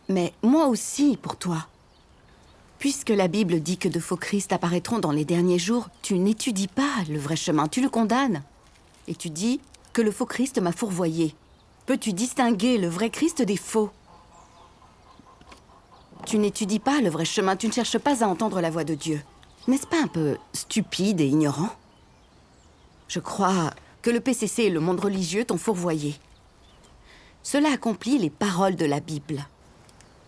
mais moi aussi pour toi. Puisque la Bible dit que de faux Christ apparaîtront dans les derniers jours, tu n'étudies pas le vrai chemin, tu le condamnes. Et tu dis que le faux Christ m'a fourvoyé. Peux-tu distinguer le vrai Christ des faux? Tu n'étudies pas le vrai chemin, tu ne cherches pas à entendre la voix de Dieu. N'est-ce pas un peu stupide et ignorant? Je crois que le PCC et le monde religieux t'ont fourvoyé. Cela accomplit les paroles de la Bible.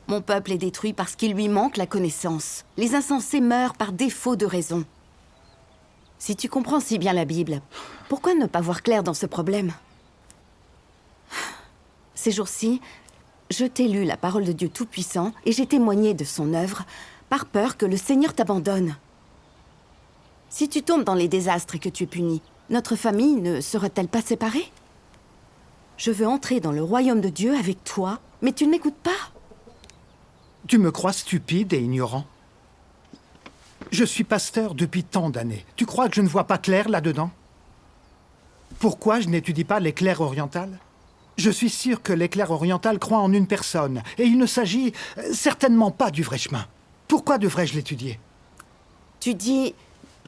Mon peuple est détruit parce qu'il lui manque la connaissance. Les insensés meurent par défaut de raison. Si tu comprends si bien la Bible, pourquoi ne pas voir clair dans ce problème? Ces jours-ci, je t'ai lu la parole de Dieu Tout-Puissant et j'ai témoigné de son œuvre par peur que le Seigneur t'abandonne. Si tu tombes dans les désastres et que tu es puni, notre famille ne sera-t-elle pas séparée? Je veux entrer dans le royaume de Dieu avec toi, mais tu ne m'écoutes pas. Tu me crois stupide et ignorant? Je suis pasteur depuis tant d'années. Tu crois que je ne vois pas clair là-dedans? Pourquoi je n'étudie pas l'éclair oriental? Je suis sûr que l'éclair oriental croit en une personne, et il ne s'agit certainement pas du vrai chemin. Pourquoi devrais-je l'étudier? Tu dis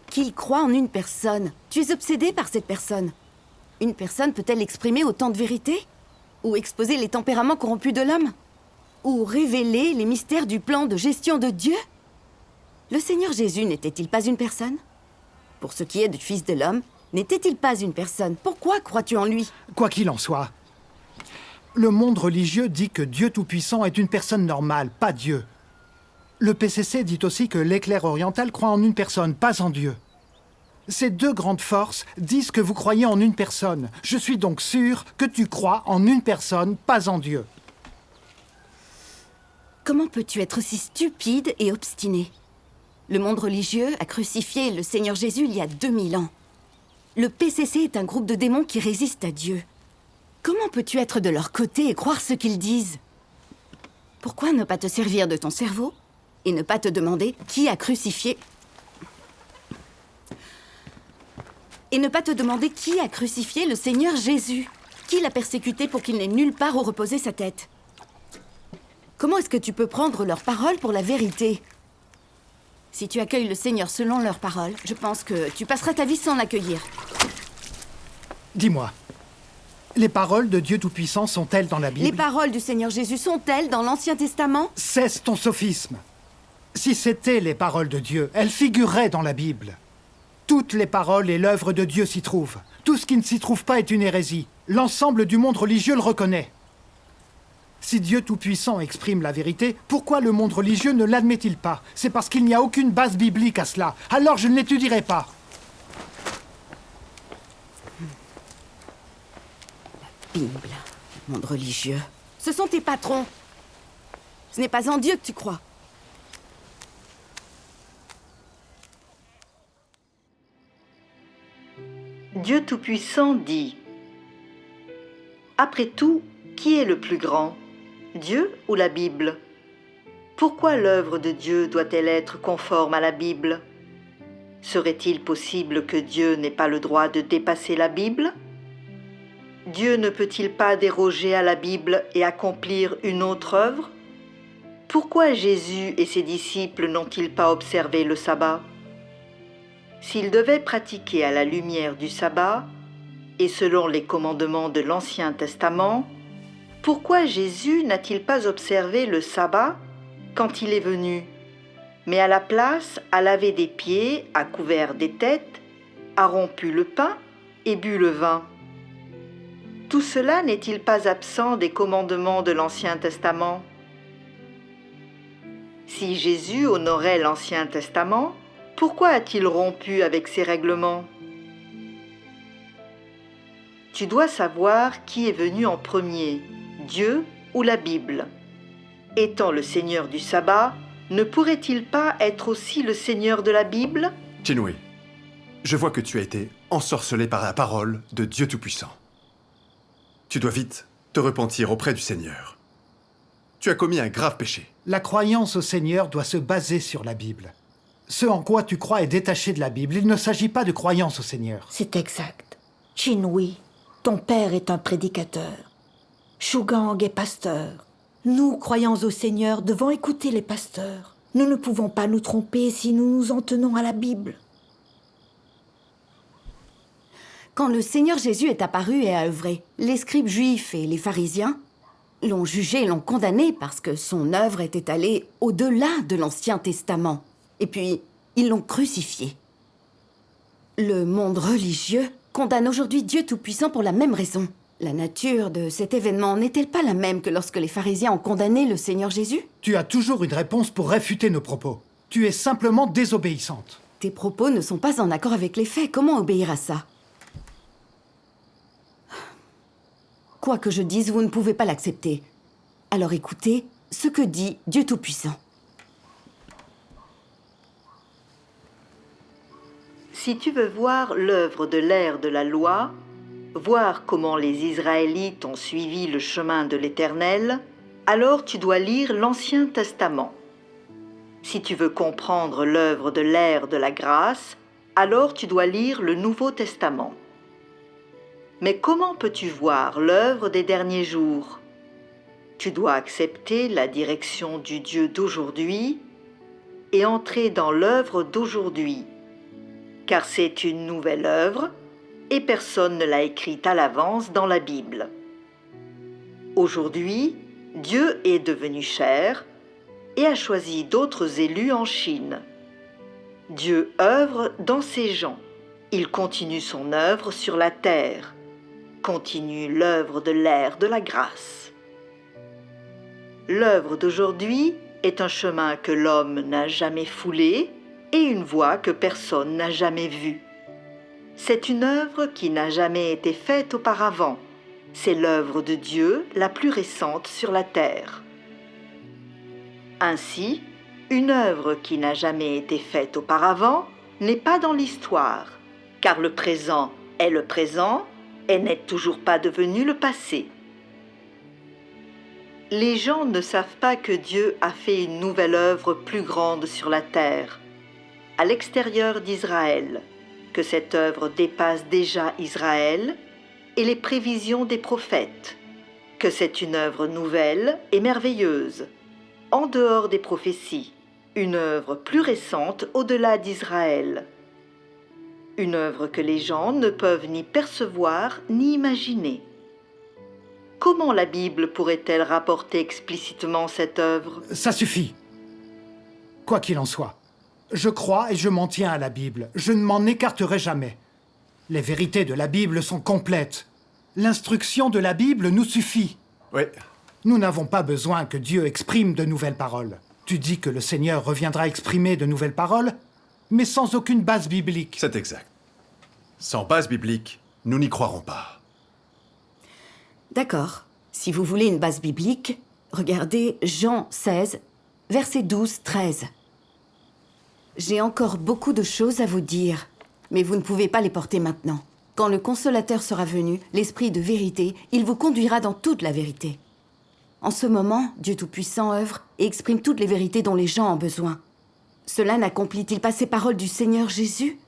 qu'il croit en une personne. Tu es obsédé par cette personne. Une personne peut-elle exprimer autant de vérité? Ou exposer les tempéraments corrompus de l'homme? Ou révéler les mystères du plan de gestion de Dieu? Le Seigneur Jésus n'était-il pas une personne? Pour ce qui est du Fils de l'homme, n'était-il pas une personne? Pourquoi crois-tu en lui? Quoi qu'il en soit, le monde religieux dit que Dieu Tout-Puissant est une personne normale, pas Dieu. Le PCC dit aussi que l'éclair oriental croit en une personne, pas en Dieu. Ces deux grandes forces disent que vous croyez en une personne. Je suis donc sûr que tu crois en une personne, pas en Dieu. Comment peux-tu être aussi stupide et obstiné? Le monde religieux a crucifié le Seigneur Jésus il y a 2000 ans. Le PCC est un groupe de démons qui résistent à Dieu. Comment peux-tu être de leur côté et croire ce qu'ils disent? Pourquoi ne pas te servir de ton cerveau et ne pas te demander qui a crucifié... Et ne pas te demander qui a crucifié le Seigneur Jésus? Qui l'a persécuté pour qu'il n'ait nulle part où reposer sa tête? Comment est-ce que tu peux prendre leurs paroles pour la vérité? Si tu accueilles le Seigneur selon leurs paroles, je pense que tu passeras ta vie sans l'accueillir. Dis-moi, les paroles de Dieu Tout-Puissant sont-elles dans la Bible? Les paroles du Seigneur Jésus sont-elles dans l'Ancien Testament? Cesse ton sophisme. Si c'étaient les paroles de Dieu, elles figureraient dans la Bible. Toutes les paroles et l'œuvre de Dieu s'y trouvent. Tout ce qui ne s'y trouve pas est une hérésie. L'ensemble du monde religieux le reconnaît. Si Dieu Tout-Puissant exprime la vérité, pourquoi le monde religieux ne l'admet-il pas? C'est parce qu'il n'y a aucune base biblique à cela. Alors je ne l'étudierai pas. La Bible, le monde religieux, Ce sont tes patrons. Ce n'est pas en Dieu que tu crois. Dieu Tout-Puissant dit: Après tout, qui est le plus grand, Dieu ou la Bible? Pourquoi l'œuvre de Dieu doit-elle être conforme à la Bible? Serait-il possible que Dieu n'ait pas le droit de dépasser la Bible? Dieu ne peut-il pas déroger à la Bible et accomplir une autre œuvre? Pourquoi Jésus et ses disciples n'ont-ils pas observé le sabbat? S'ils devaient pratiquer à la lumière du sabbat et selon les commandements de l'Ancien Testament, pourquoi Jésus n'a-t-il pas observé le sabbat quand il est venu, mais à la place a lavé des pieds, a couvert des têtes, a rompu le pain et bu le vin? Tout cela n'est-il pas absent des commandements de l'Ancien Testament? Si Jésus honorait l'Ancien Testament, pourquoi a-t-il rompu avec ses règlements? Tu dois savoir qui est venu en premier, Dieu ou la Bible. Étant le Seigneur du sabbat, ne pourrait-il pas être aussi le Seigneur de la Bible? Jinwei, je vois que tu as été ensorcelé par la parole de Dieu Tout-Puissant. Tu dois vite te repentir auprès du Seigneur. Tu as commis un grave péché. La croyance au Seigneur doit se baser sur la Bible. Ce en quoi tu crois est détaché de la Bible. Il ne s'agit pas de croyance au Seigneur. C'est exact. Jinwei, ton père est un prédicateur. Shugang est pasteur. Nous, croyants au Seigneur, devons écouter les pasteurs. Nous ne pouvons pas nous tromper si nous nous en tenons à la Bible. Quand le Seigneur Jésus est apparu et a œuvré, les scribes juifs et les pharisiens l'ont jugé et l'ont condamné parce que son œuvre était allée au-delà de l'Ancien Testament. Et puis, ils l'ont crucifié. Le monde religieux condamne aujourd'hui Dieu Tout-Puissant pour la même raison. La nature de cet événement n'est-elle pas la même que lorsque les pharisiens ont condamné le Seigneur Jésus? Tu as toujours une réponse pour réfuter nos propos. Tu es simplement désobéissante. Tes propos ne sont pas en accord avec les faits. Comment obéir à ça? Quoi que je dise, vous ne pouvez pas l'accepter. Alors écoutez ce que dit Dieu Tout-Puissant. Si tu veux voir l'œuvre de l'ère de la loi, voir comment les Israélites ont suivi le chemin de l'Éternel, alors tu dois lire l'Ancien Testament. Si tu veux comprendre l'œuvre de l'ère de la grâce, alors tu dois lire le Nouveau Testament. Mais comment peux-tu voir l'œuvre des derniers jours? Tu dois accepter la direction du Dieu d'aujourd'hui et entrer dans l'œuvre d'aujourd'hui, car c'est une nouvelle œuvre et personne ne l'a écrite à l'avance dans la Bible. Aujourd'hui, Dieu est devenu chair et a choisi d'autres élus en Chine. Dieu œuvre dans ces gens. Il continue son œuvre sur la terre, continue l'œuvre de l'ère de la grâce. L'œuvre d'aujourd'hui est un chemin que l'homme n'a jamais foulé et une voie que personne n'a jamais vue. C'est une œuvre qui n'a jamais été faite auparavant. C'est l'œuvre de Dieu la plus récente sur la terre. Ainsi, une œuvre qui n'a jamais été faite auparavant n'est pas dans l'histoire, car le présent est le présent et n'est toujours pas devenu le passé. Les gens ne savent pas que Dieu a fait une nouvelle œuvre plus grande sur la terre, à l'extérieur d'Israël, que cette œuvre dépasse déjà Israël et les prévisions des prophètes, que c'est une œuvre nouvelle et merveilleuse, en dehors des prophéties, une œuvre plus récente au-delà d'Israël, une œuvre que les gens ne peuvent ni percevoir ni imaginer. Comment la Bible pourrait-elle rapporter explicitement cette œuvre? Ça suffit. Quoi qu'il en soit, je crois et je m'en tiens à la Bible. Je ne m'en écarterai jamais. Les vérités de la Bible sont complètes. L'instruction de la Bible nous suffit. Oui. Nous n'avons pas besoin que Dieu exprime de nouvelles paroles. Tu dis que le Seigneur reviendra exprimer de nouvelles paroles, mais sans aucune base biblique. C'est exact. Sans base biblique, nous n'y croirons pas. D'accord. Si vous voulez une base biblique, regardez Jean 16, versets 12-13. J'ai encore beaucoup de choses à vous dire, mais vous ne pouvez pas les porter maintenant. Quand le Consolateur sera venu, l'Esprit de vérité, il vous conduira dans toute la vérité. En ce moment, Dieu Tout-Puissant œuvre et exprime toutes les vérités dont les gens ont besoin. Cela n'accomplit-il pas ces paroles du Seigneur Jésus?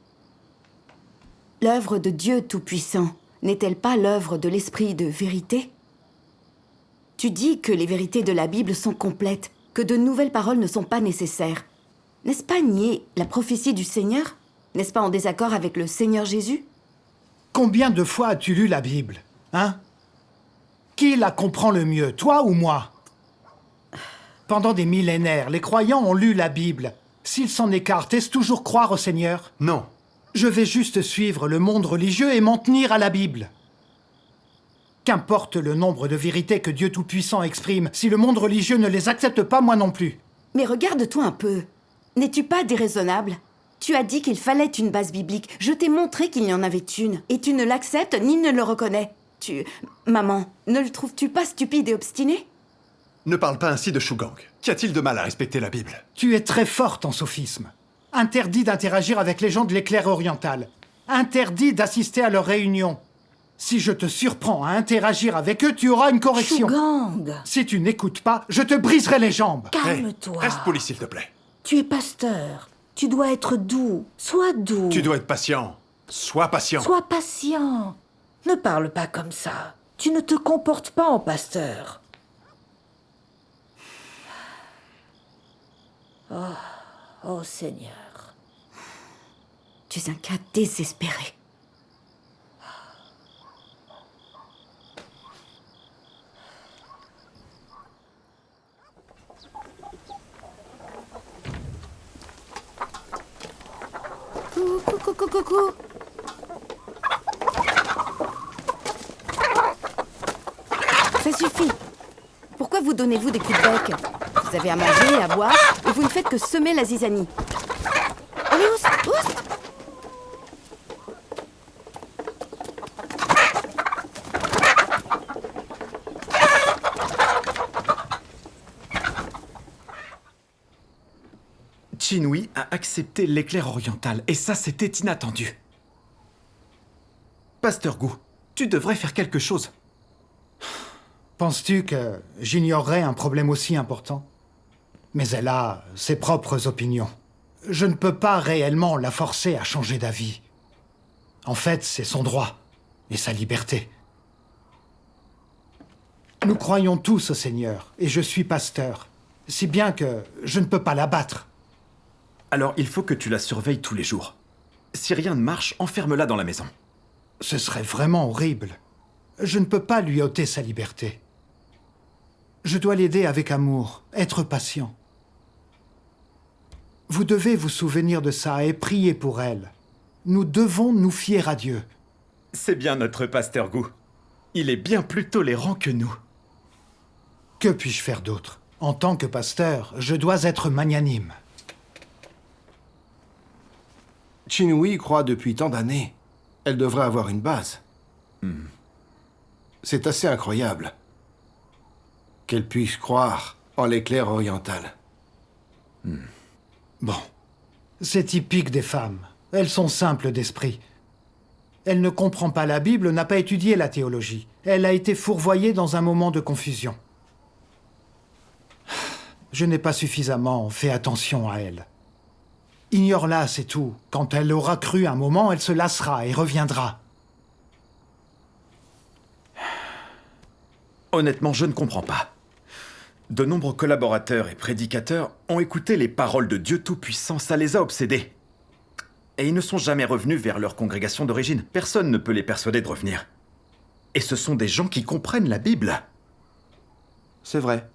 L'œuvre de Dieu Tout-Puissant n'est-elle pas l'œuvre de l'Esprit de vérité? Tu dis que les vérités de la Bible sont complètes, que de nouvelles paroles ne sont pas nécessaires. N'est-ce pas nier la prophétie du Seigneur? N'est-ce pas en désaccord avec le Seigneur Jésus? Combien de fois as-tu lu la Bible, hein? Qui la comprend le mieux, toi ou moi? Pendant des millénaires, les croyants ont lu la Bible. S'ils s'en écartent, est-ce toujours croire au Seigneur? Non. Je vais juste suivre le monde religieux et m'en tenir à la Bible. Qu'importe le nombre de vérités que Dieu Tout-Puissant exprime, si le monde religieux ne les accepte pas, moi non plus. Mais regarde-toi un peu. N'es-tu pas déraisonnable? Tu as dit qu'il fallait une base biblique. Je t'ai montré qu'il y en avait une. Et tu ne l'acceptes ni ne le reconnais. Maman, ne le trouves-tu pas stupide et obstiné? Ne parle pas ainsi de Shugang. Qu'y a-t-il de mal à respecter la Bible? Tu es très forte en sophisme. Interdit d'interagir avec les gens de l'éclair oriental. Interdit d'assister à leurs réunions. Si je te surprends à interagir avec eux, tu auras une correction. Shugang! Si tu n'écoutes pas, je te briserai les jambes. Calme-toi. Hey, reste poli, s'il te plaît. Tu es pasteur. Tu dois être doux. Sois doux. Tu dois être patient. Sois patient. Sois patient. Ne parle pas comme ça. Tu ne te comportes pas en pasteur. Oh Seigneur. Tu es un cas désespéré. Coucou. Ça suffit. Pourquoi vous donnez-vous des coups de bec? Vous avez à manger, à boire, et vous ne faites que semer la zizanie. Allez, oust. Qinhui a accepté l'éclair oriental, et ça, c'était inattendu. Pasteur Gu, tu devrais faire quelque chose. Penses-tu que j'ignorerais un problème aussi important? Mais elle a ses propres opinions. Je ne peux pas réellement la forcer à changer d'avis. En fait, c'est son droit et sa liberté. Nous croyons tous au Seigneur, et je suis pasteur, si bien que je ne peux pas la battre. Alors il faut que tu la surveilles tous les jours. Si rien ne marche, enferme-la dans la maison. Ce serait vraiment horrible. Je ne peux pas lui ôter sa liberté. Je dois l'aider avec amour, être patient. Vous devez vous souvenir de ça et prier pour elle. Nous devons nous fier à Dieu. C'est bien notre pasteur Gu. Il est bien plus tolérant que nous. Que puis-je faire d'autre? En tant que pasteur, je dois être magnanime. Qinhui croit depuis tant d'années. Elle devrait avoir une base. C'est assez incroyable qu'elle puisse croire en l'éclair oriental. Bon, c'est typique des femmes. Elles sont simples d'esprit. Elle ne comprend pas la Bible, n'a pas étudié la théologie. Elle a été fourvoyée dans un moment de confusion. Je n'ai pas suffisamment fait attention à elle. Ignore-la, c'est tout. Quand elle aura cru un moment, elle se lassera et reviendra. Honnêtement, je ne comprends pas. De nombreux collaborateurs et prédicateurs ont écouté les paroles de Dieu Tout-Puissant, ça les a obsédés. Et ils ne sont jamais revenus vers leur congrégation d'origine. Personne ne peut les persuader de revenir. Et ce sont des gens qui comprennent la Bible. C'est vrai.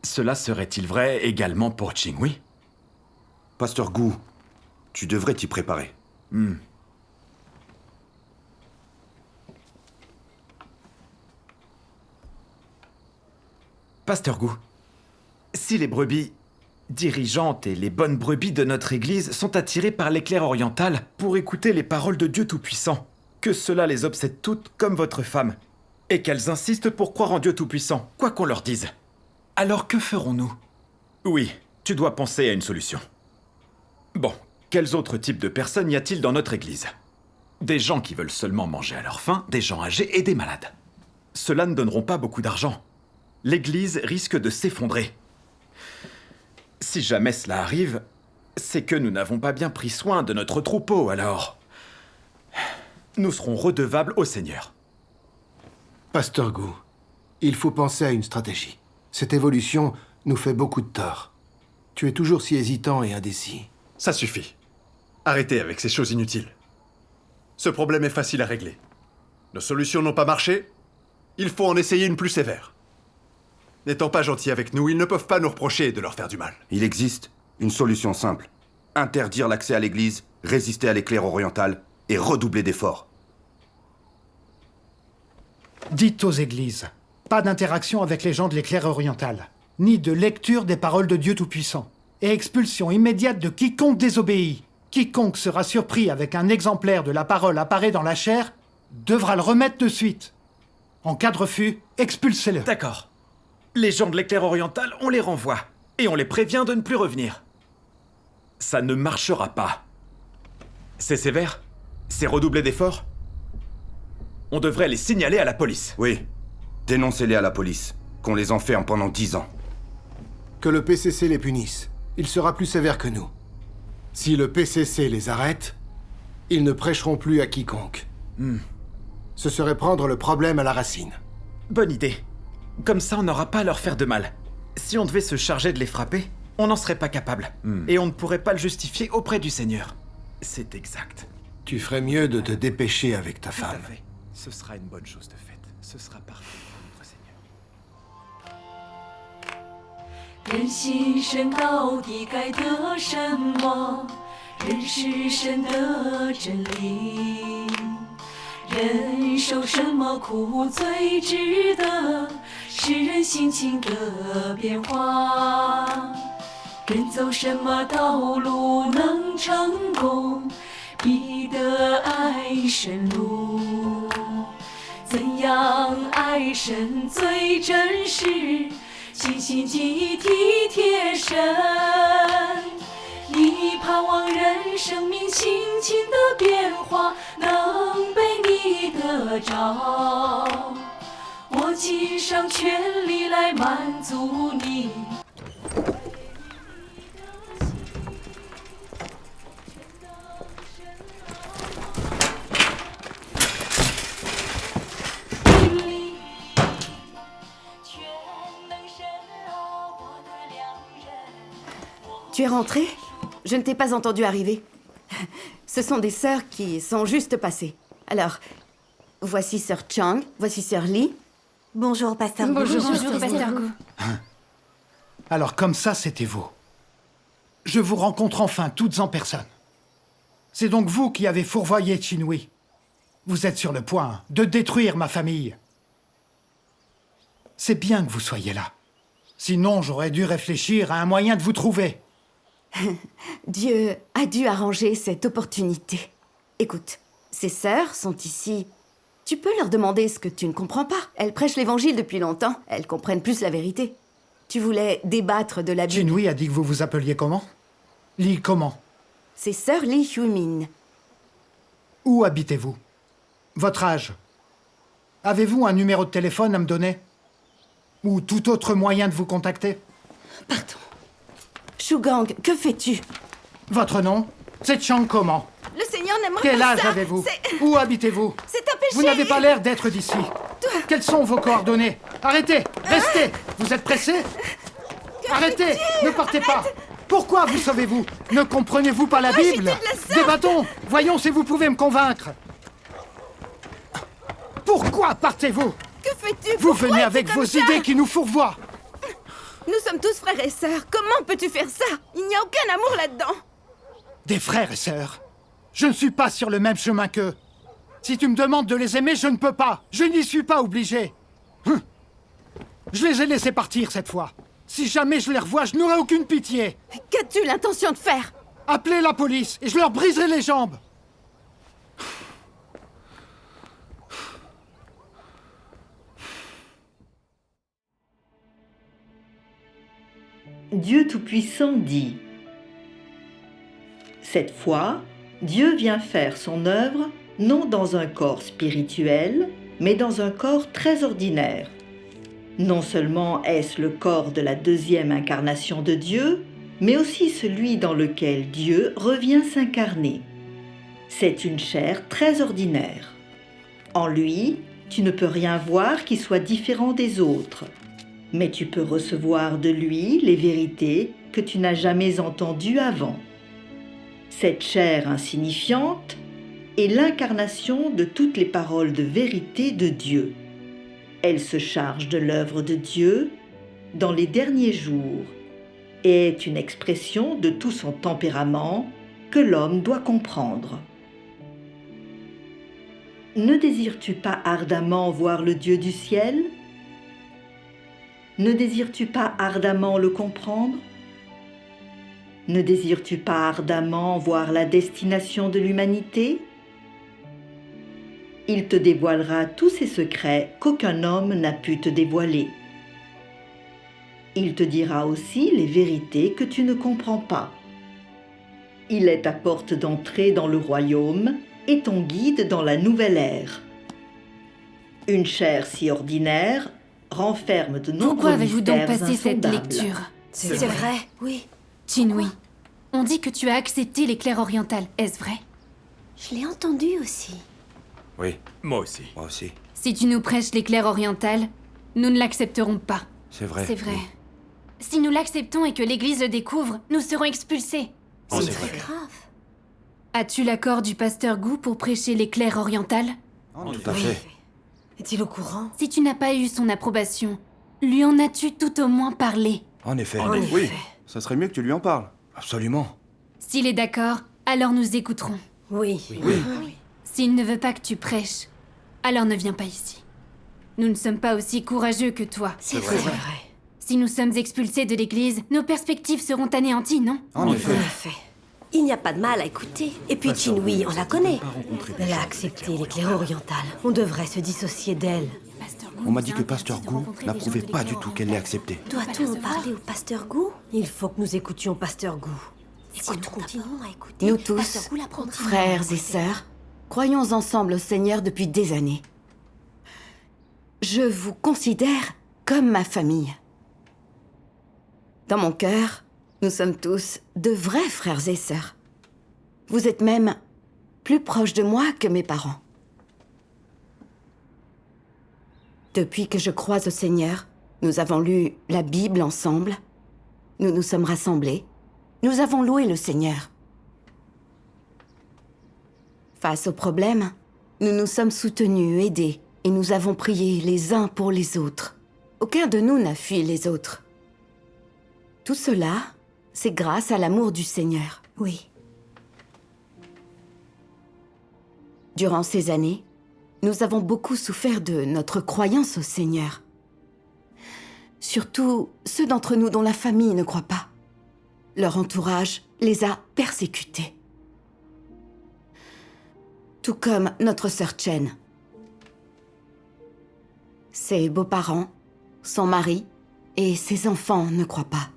Cela serait-il vrai également pour Qinhui? Pasteur Gu, tu devrais t'y préparer. Pasteur Gu, si les brebis dirigeantes et les bonnes brebis de notre Église sont attirées par l'éclair oriental pour écouter les paroles de Dieu Tout-Puissant, que cela les obsède toutes comme votre femme, Et qu'elles insistent pour croire en Dieu Tout-Puissant, quoi qu'on leur dise. Alors que ferons-nous? Oui, tu dois penser à une solution. Bon, quels autres types de personnes y a-t-il dans notre église? Des gens qui veulent seulement manger à leur faim, des gens âgés et des malades. Ceux-là ne donneront pas beaucoup d'argent. L'église risque de s'effondrer. Si jamais cela arrive, c'est que nous n'avons pas bien pris soin de notre troupeau, alors... Nous serons redevables au Seigneur. Pasteur Gu, il faut penser à une stratégie. Cette évolution nous fait beaucoup de tort. Tu es toujours si hésitant et indécis. Ça suffit. Arrêtez avec ces choses inutiles. Ce problème est facile à régler. Nos solutions n'ont pas marché. Il faut en essayer une plus sévère. N'étant pas gentils avec nous, ils ne peuvent pas nous reprocher de leur faire du mal. Il existe une solution simple. Interdire l'accès à l'église, résister à l'éclair oriental et redoubler d'efforts. Dites aux églises, pas d'interaction avec les gens de l'éclair oriental, ni de lecture des paroles de Dieu Tout-Puissant, et expulsion immédiate de quiconque désobéit. Quiconque sera surpris avec un exemplaire de la parole apparaît dans la chair devra le remettre de suite. En cas de refus, expulsez-le. D'accord. Les gens de l'éclair oriental, on les renvoie. Et on les prévient de ne plus revenir. Ça ne marchera pas. C'est sévère? C'est redoubler d'efforts? On devrait les signaler à la police. Oui. Dénoncez-les à la police. Qu'on les enferme pendant 10 ans. Que le PCC les punisse. Il sera plus sévère que nous. Si le PCC les arrête, ils ne prêcheront plus à quiconque. Ce serait prendre le problème à la racine. Bonne idée. Comme ça, on n'aura pas à leur faire de mal. Si on devait se charger de les frapper, on n'en serait pas capable. Et on ne pourrait pas le justifier auprès du Seigneur. C'est exact. Tu ferais mieux de te dépêcher avec ta Tout femme. à fait. Ce sera une bonne chose de faite. Ce sera parfait pour notre Seigneur. 人心神到底该得什么？人是神的真理。人受什么苦最值得？使人心情的变化。人走什么道路能成功？必得爱神路。怎样爱神最真实？尽心尽意体贴神，你盼望人生命心情的变化能被你得着，我尽上全力来满足你。Tu es rentrée? Je ne t'ai pas entendu arriver. Ce sont des sœurs qui sont juste passées. Alors, voici sœur Chang, voici sœur Lee. Bonjour, pasteur Gu. Bonjour, pasteur Gu. Alors comme ça, c'était vous. Je vous rencontre enfin toutes en personne. C'est donc vous qui avez fourvoyé Chinui. Vous êtes sur le point de détruire ma famille. C'est bien que vous soyez là. Sinon, j'aurais dû réfléchir à un moyen de vous trouver. Dieu a dû arranger cette opportunité. Écoute, ces sœurs sont ici. Tu peux leur demander ce que tu ne comprends pas. Elles prêchent l'évangile depuis longtemps. Elles comprennent plus la vérité. Tu voulais débattre de la Bible. Chinui a dit que vous vous appeliez comment? Lee comment? C'est sœur Lee Huimin. Où habitez-vous? Votre âge? Avez-vous un numéro de téléphone à me donner? Ou tout autre moyen de vous contacter? Pardon. Shugang, que fais-tu? Votre nom? C'est Chang comment? Le Seigneur n'aimerait Quel pas âge ça. avez-vous? Où habitez-vous? C'est un péché. Vous n'avez pas l'air d'être d'ici. Quelles sont vos coordonnées? Arrêtez! Restez! Vous êtes pressé? Arrêtez! Ne partez pas! Pourquoi vous sauvez-vous? Ne comprenez-vous pas la Bible? Débattons! Voyons si vous pouvez me convaincre. Pourquoi partez-vous? Que fais-tu? Vous venez avec vos idées qui nous fourvoient. Nous sommes tous frères et sœurs. Comment peux-tu faire ça? Il n'y a aucun amour là-dedans. Des frères et sœurs. Je ne suis pas sur le même chemin qu'eux. Si tu me demandes de les aimer, je ne peux pas. Je n'y suis pas obligé. Je les ai laissés partir cette fois. Si jamais je les revois, je n'aurai aucune pitié. Qu'as-tu l'intention de faire? Appelez la police et je leur briserai les jambes. Dieu Tout-Puissant dit: cette fois, Dieu vient faire son œuvre non dans un corps spirituel, mais dans un corps très ordinaire. Non seulement est-ce le corps de la deuxième incarnation de Dieu, mais aussi celui dans lequel Dieu revient s'incarner. C'est une chair très ordinaire. En lui, tu ne peux rien voir qui soit différent des autres, mais tu peux recevoir de lui les vérités que tu n'as jamais entendues avant. Cette chair insignifiante est l'incarnation de toutes les paroles de vérité de Dieu. Elle se charge de l'œuvre de Dieu dans les derniers jours et est une expression de tout son tempérament que l'homme doit comprendre. Ne désires-tu pas ardemment voir le Dieu du ciel? Ne désires-tu pas ardemment le comprendre? Ne désires-tu pas ardemment voir la destination de l'humanité? Il te dévoilera tous ces secrets qu'aucun homme n'a pu te dévoiler. Il te dira aussi les vérités que tu ne comprends pas. Il est ta porte d'entrée dans le royaume et ton guide dans la nouvelle ère. Une chair si ordinaire renferme de nombreux Pourquoi avez-vous donc mystères passé cette insondables. lecture? C'est vrai, oui. Chinui, on dit que tu as accepté l'éclair oriental, est-ce vrai? Je l'ai entendu aussi. Oui, Moi aussi. moi aussi. Si tu nous prêches l'éclair oriental, nous ne l'accepterons pas. C'est vrai. C'est vrai. oui. Si nous l'acceptons et que l'Église le découvre, nous serons expulsés. Oh, c'est très vrai. grave. As-tu l'accord du pasteur Gu pour prêcher l'éclair oriental? Tout à fait. Est-il au courant? Si tu n'as pas eu son approbation, lui en as-tu tout au moins parlé? En effet. Oui. Ça serait mieux que tu lui en parles. Absolument. S'il est d'accord, alors nous écouterons. Oui. S'il ne veut pas que tu prêches, alors ne viens pas ici. Nous ne sommes pas aussi courageux que toi. C'est vrai. Si nous sommes expulsés de l'église, nos perspectives seront anéanties, non? En effet. Il n'y a pas de mal à écouter. Et puis Chinui, on la connaît. Elle a accepté l'éclair oriental. On devrait se dissocier d'elle. On m'a dit que Pasteur Gu n'approuvait pas du tout qu'elle l'ait accepté. Doit-on en parler au pasteur Gu? Il faut que nous écoutions pasteur Gu. Continuons à écouter. Nous tous, Pasteur Gu l'apprendra. frères et sœurs, croyons ensemble au Seigneur depuis des années. Je vous considère comme ma famille. Dans mon cœur, nous sommes tous de vrais frères et sœurs. Vous êtes même plus proches de moi que mes parents. Depuis que je crois au Seigneur, nous avons lu la Bible ensemble. Nous nous sommes rassemblés. Nous avons loué le Seigneur. Face aux problèmes, nous nous sommes soutenus, aidés, et nous avons prié les uns pour les autres. Aucun de nous n'a fui les autres. Tout cela, c'est grâce à l'amour du Seigneur. Oui. Durant ces années, nous avons beaucoup souffert de notre croyance au Seigneur. Surtout ceux d'entre nous dont la famille ne croit pas. Leur entourage les a persécutés. Tout comme notre sœur Chen. Ses beaux-parents, son mari et ses enfants ne croient pas.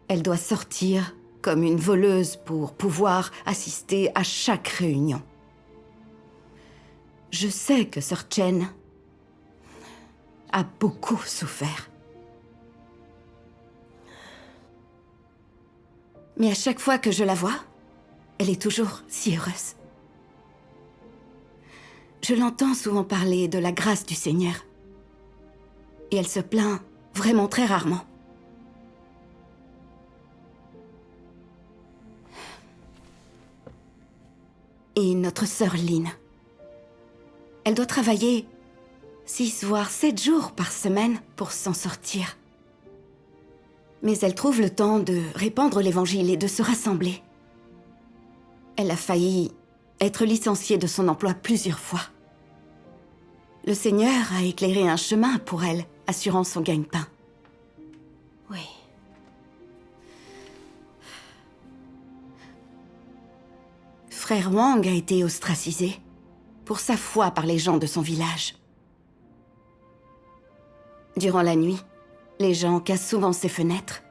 Elle doit sortir comme une voleuse pour pouvoir assister à chaque réunion. Je sais que sœur Chen a beaucoup souffert. Mais à chaque fois que je la vois, elle est toujours si heureuse. Je l'entends souvent parler de la grâce du Seigneur. Et elle se plaint vraiment très rarement. Et notre sœur Lynn. Elle doit travailler 6 voire 7 jours par semaine pour s'en sortir. Mais elle trouve le temps de répandre l'évangile et de se rassembler. Elle a failli être licenciée de son emploi plusieurs fois. Le Seigneur a éclairé un chemin pour elle, assurant son gagne-pain. Oui. Frère Wang a été ostracisé pour sa foi par les gens de son village. Durant la nuit, Les gens cassent souvent ses fenêtres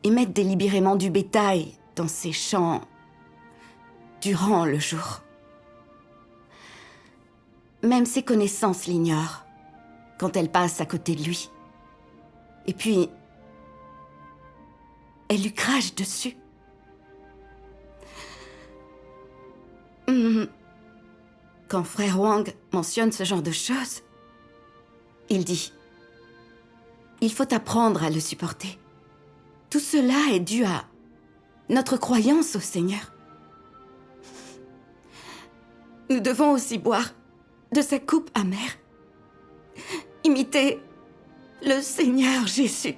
et mettent délibérément du bétail dans ses champs durant le jour. Même ses connaissances l'ignorent quand elles passent à côté de lui. Et puis, elle lui crache dessus. Quand frère Wang mentionne ce genre de choses, il dit « Il faut apprendre à le supporter. Tout cela est dû à notre croyance au Seigneur. Nous devons aussi boire de sa coupe amère. Imiter le Seigneur Jésus. »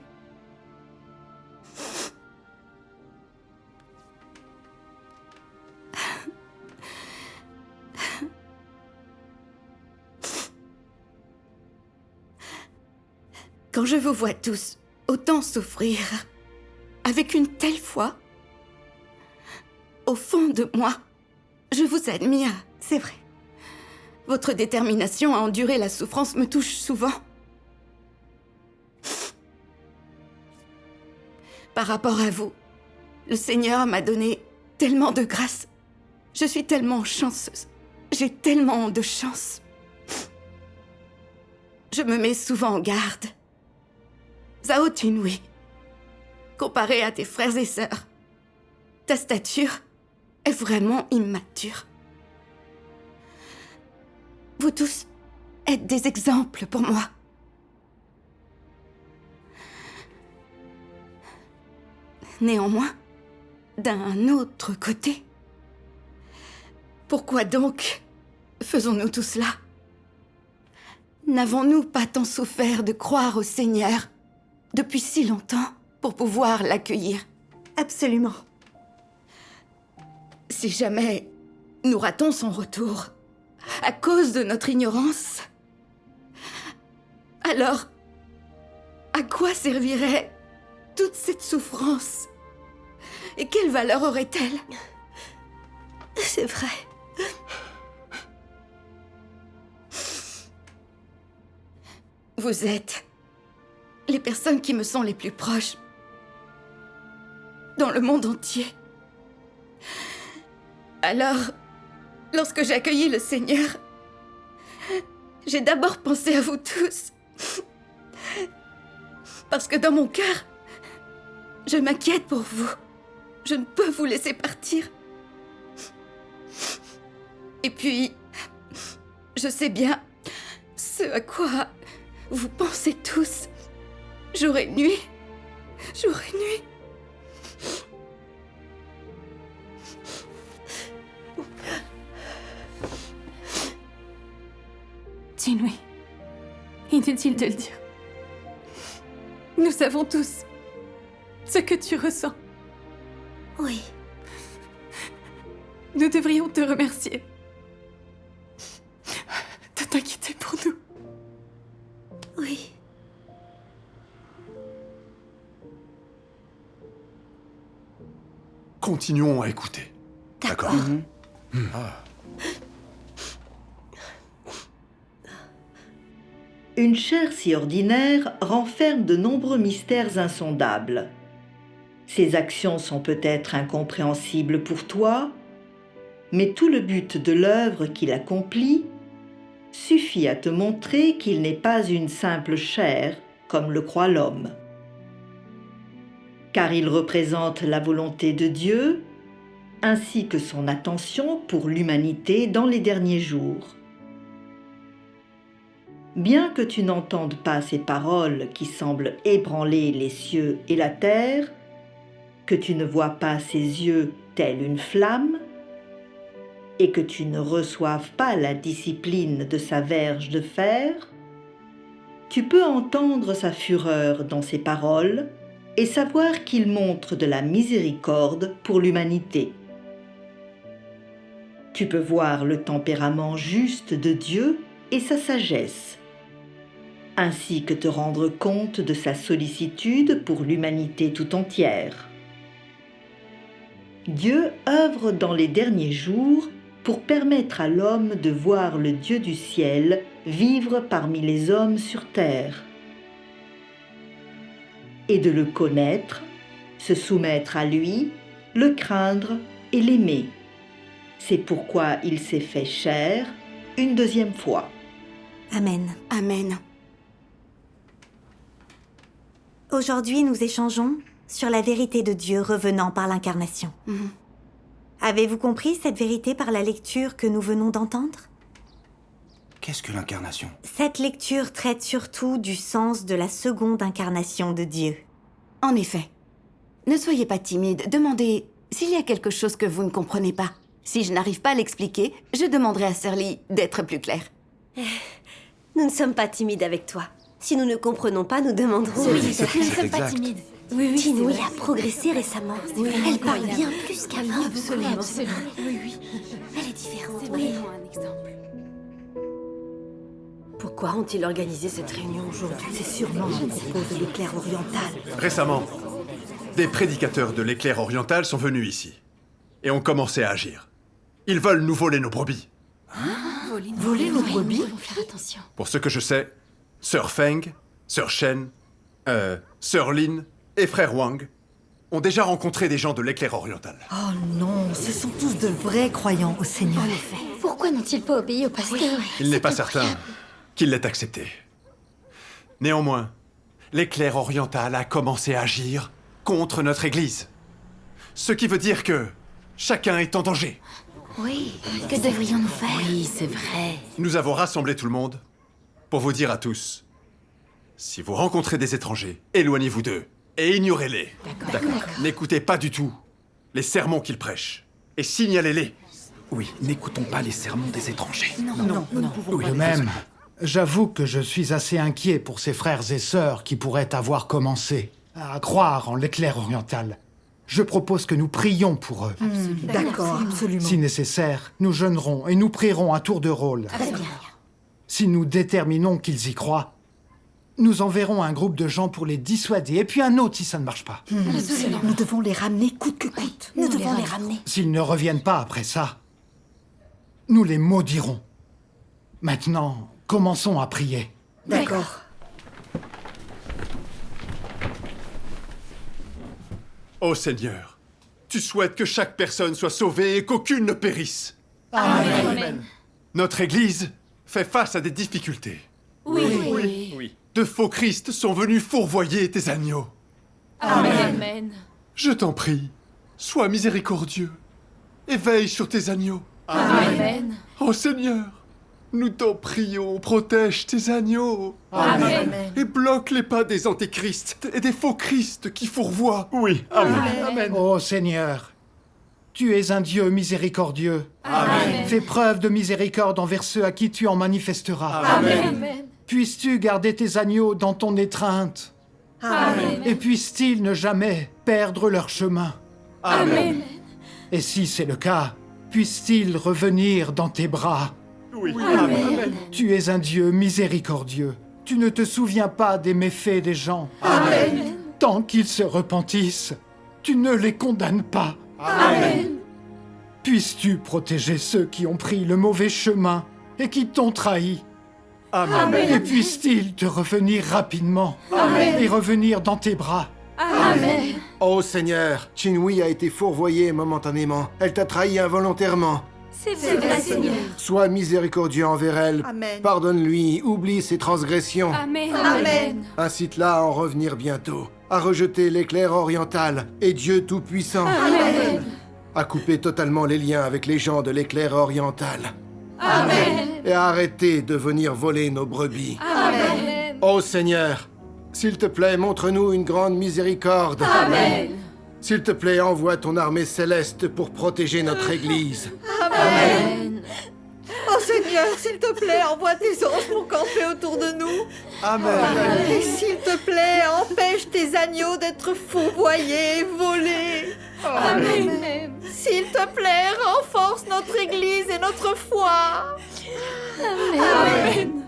Quand je vous vois tous autant souffrir, avec une telle foi, au fond de moi, je vous admire, c'est vrai. Votre détermination à endurer la souffrance me touche souvent. Par rapport à vous, le Seigneur m'a donné tellement de grâce. Je suis tellement chanceuse. J'ai tellement de chance. Je me mets souvent en garde. Zhao Qinhui, comparé à tes frères et sœurs, ta stature est vraiment immature. Vous tous êtes des exemples pour moi. Néanmoins, d'un autre côté, pourquoi donc faisons-nous tout cela? N'avons-nous pas tant souffert de croire au Seigneur depuis si longtemps pour pouvoir l'accueillir? Absolument. Si jamais nous ratons son retour à cause de notre ignorance, alors à quoi servirait toute cette souffrance? Et quelle valeur aurait-elle? C'est vrai. Vous êtes les personnes qui me sont les plus proches dans le monde entier. Alors, lorsque j'ai accueilli le Seigneur, j'ai d'abord pensé à vous tous. Parce que dans mon cœur, je m'inquiète pour vous. Je ne peux vous laisser partir. Et puis, je sais bien ce à quoi vous pensez tous, jour et nuit, jour et nuit. Qinhui, inutile de le dire. Nous savons tous ce que tu ressens. Oui. Nous devrions te remercier de t'inquiéter pour nous. Oui. Continuons à écouter. D'accord. Une chair si ordinaire renferme de nombreux mystères insondables. Ses actions sont peut-être incompréhensibles pour toi, mais tout le but de l'œuvre qu'il accomplit suffit à te montrer qu'il n'est pas une simple chair, comme le croit l'homme. Car il représente la volonté de Dieu, ainsi que son attention pour l'humanité dans les derniers jours. Bien que tu n'entendes pas ces paroles qui semblent ébranler les cieux et la terre, que tu ne vois pas ses yeux tels une flamme, et que tu ne reçoives pas la discipline de sa verge de fer, tu peux entendre sa fureur dans ses paroles et savoir qu'il montre de la miséricorde pour l'humanité. Tu peux voir le tempérament juste de Dieu et sa sagesse, ainsi que te rendre compte de sa sollicitude pour l'humanité tout entière. Dieu œuvre dans les derniers jours pour permettre à l'homme de voir le Dieu du ciel vivre parmi les hommes sur terre. et de le connaître, se soumettre à lui, le craindre et l'aimer. C'est pourquoi il s'est fait chair une deuxième fois. Amen. Amen. Aujourd'hui, nous échangeons sur la vérité de Dieu revenant par l'incarnation. Avez-vous compris cette vérité par la lecture que nous venons d'entendre? Qu'est-ce que l'incarnation? Cette lecture traite surtout du sens de la seconde incarnation de Dieu. En effet. Ne soyez pas timide, demandez s'il y a quelque chose que vous ne comprenez pas. Si je n'arrive pas à l'expliquer, je demanderai à Sir Lee d'être plus clair. Nous ne sommes pas timides avec toi. Si nous ne comprenons pas, nous demanderons. Nous ne sommes pas timides. Oui, Tinouille a progressé récemment. Elle parle bien plus qu'avant. Absolument. Oui. Elle est différente. C'est vraiment un exemple. Pourquoi ont-ils organisé cette réunion aujourd'hui? C'est sûrement à propos de l'éclair oriental. Récemment, des prédicateurs de l'éclair oriental sont venus ici et ont commencé à agir. Ils veulent nous voler nos brebis. Voler nos brebis? Nous devons faire attention. Pour ce que je sais, Sœur Feng, Sœur Shen, Sœur Lin et Frère Wang ont déjà rencontré des gens de l'éclair oriental. Oh non, ce sont tous de vrais croyants au Seigneur. En effet. Pourquoi n'ont-ils pas obéi au pasteur? Il n'est pas certain qu'il l'ait accepté. Néanmoins, l'éclair oriental a commencé à agir contre notre Église. Ce qui veut dire que chacun est en danger. Oui, que devrions-nous faire? Oui, c'est vrai. Nous avons rassemblé tout le monde pour vous dire à tous, si vous rencontrez des étrangers, éloignez-vous d'eux et ignorez-les. D'accord. N'écoutez pas du tout les sermons qu'ils prêchent et signalez-les. Oui, n'écoutons pas les sermons des étrangers. Non. De même, j'avoue que je suis assez inquiet pour ces frères et sœurs qui pourraient avoir commencé à croire en l'éclair oriental. Je propose que nous prions pour eux. D'accord, absolument. Si nécessaire, nous jeûnerons et nous prierons à tour de rôle. Très bien. Si nous déterminons qu'ils y croient, nous enverrons un groupe de gens pour les dissuader, et puis un autre si ça ne marche pas. Nous devons les ramener coûte que coûte. Nous devons les ramener. S'ils ne reviennent pas après ça, nous les maudirons. Maintenant, commençons à prier. D'accord. Ô Seigneur, tu souhaites que chaque personne soit sauvée et qu'aucune ne périsse. Amen. Notre Église fait face à des difficultés. Oui. De faux Christ sont venus fourvoyer tes agneaux. Amen. Je t'en prie, sois miséricordieux et veille sur tes agneaux. Amen. Ô Seigneur, nous t'en prions, protège tes agneaux. Amen. Et bloque les pas des antéchrists et des faux Christ qui fourvoient. Oui, Amen. Ô Seigneur, tu es un Dieu miséricordieux. Amen. Fais preuve de miséricorde envers ceux à qui tu en manifesteras. Amen. Puisses-tu garder tes agneaux dans ton étreinte. Amen. Et puissent-ils ne jamais perdre leur chemin. Amen. Et si c'est le cas, puissent-ils revenir dans tes bras. Oui. Amen. Tu es un Dieu miséricordieux. Tu ne te souviens pas des méfaits des gens. Amen. Tant qu'ils se repentissent, tu ne les condamnes pas. Amen. Puisses-tu protéger ceux qui ont pris le mauvais chemin et qui t'ont trahi. Amen. Et puissent-ils te revenir rapidement et revenir dans tes bras. Amen. Ô Seigneur, Chinwi a été fourvoyée momentanément. Elle t'a trahi involontairement. C'est vrai, Seigneur. Sois miséricordieux envers elle. Amen. Pardonne-lui, oublie ses transgressions. Amen. Incite-la à en revenir bientôt, à rejeter l'éclair oriental et Dieu Tout-Puissant, Amen. à couper totalement les liens avec les gens de l'éclair oriental Amen. et à arrêter de venir voler nos brebis. Amen. Ô Seigneur, s'il te plaît, montre-nous une grande miséricorde. Amen. S'il te plaît, envoie ton armée céleste pour protéger notre Église. Amen. Oh Seigneur, s'il te plaît, envoie tes anges pour camper autour de nous. Amen. Et s'il te plaît, empêche tes agneaux d'être fourvoyés et volés. Amen. S'il te plaît, renforce notre Église et notre foi. Amen.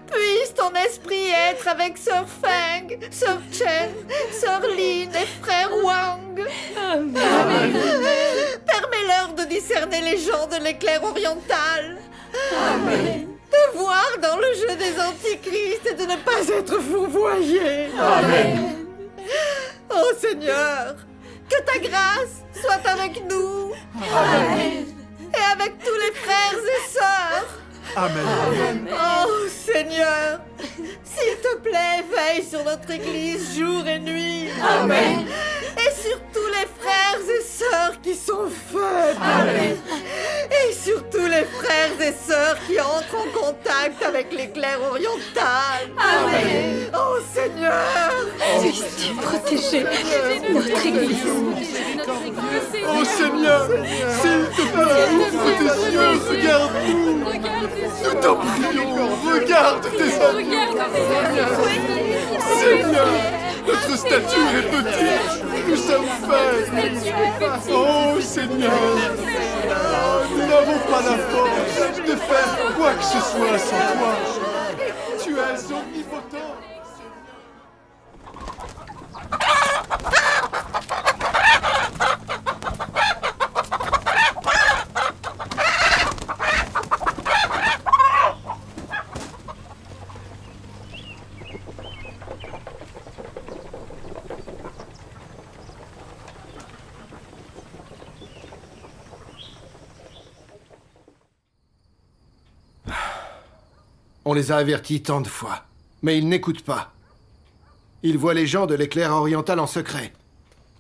Puisse ton esprit être avec Sœur Feng, Sœur Chen, Sœur Lin et Frère Wang. Amen. Permets-leur de discerner les gens de l'éclair oriental. Amen. De voir dans le jeu des antichrists et de ne pas être fourvoyés. Amen. Oh Seigneur, que ta grâce soit avec nous. Amen. Et avec tous les frères et sœurs. Amen. Oh Seigneur, s'il te plaît, veille sur notre Église jour et nuit. Amen. Et sur tous les frères et sœurs qui sont faibles. Amen. Et sur tous les frères et sœurs qui entrent en contact avec l'éclair oriental. Amen. Oh Seigneur. Puisses-tu protéger notre Église. Oh Seigneur, s'il te plaît, ouvre tes yeux, regarde-nous. Nous t'en prions, regarde tes enfants. Seigneur, notre stature est petite, nous sommes faibles. Oh Seigneur, nous n'avons pas la force de faire quoi que ce soit sans toi. Tu es omnipotent. On les a avertis tant de fois, mais ils n'écoutent pas. Ils voient les gens de l'éclair oriental en secret.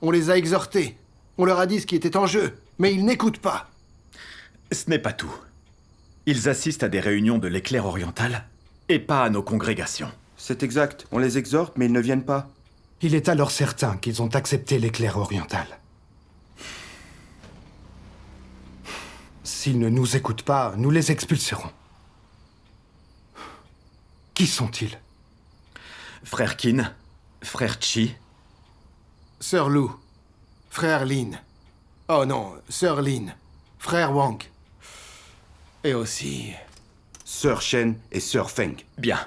On les a exhortés, on leur a dit ce qui était en jeu, mais ils n'écoutent pas. Ce n'est pas tout. Ils assistent à des réunions de l'éclair oriental et pas à nos congrégations. C'est exact, on les exhorte, mais ils ne viennent pas. Il est alors certain qu'ils ont accepté l'éclair oriental. S'ils ne nous écoutent pas, nous les expulserons. Qui sont-ils? Frère Kin, frère Chi. Sœur Lou, frère Lin. Oh non, sœur Lin, frère Wang. Et aussi... Sœur Shen et sœur Feng. Bien.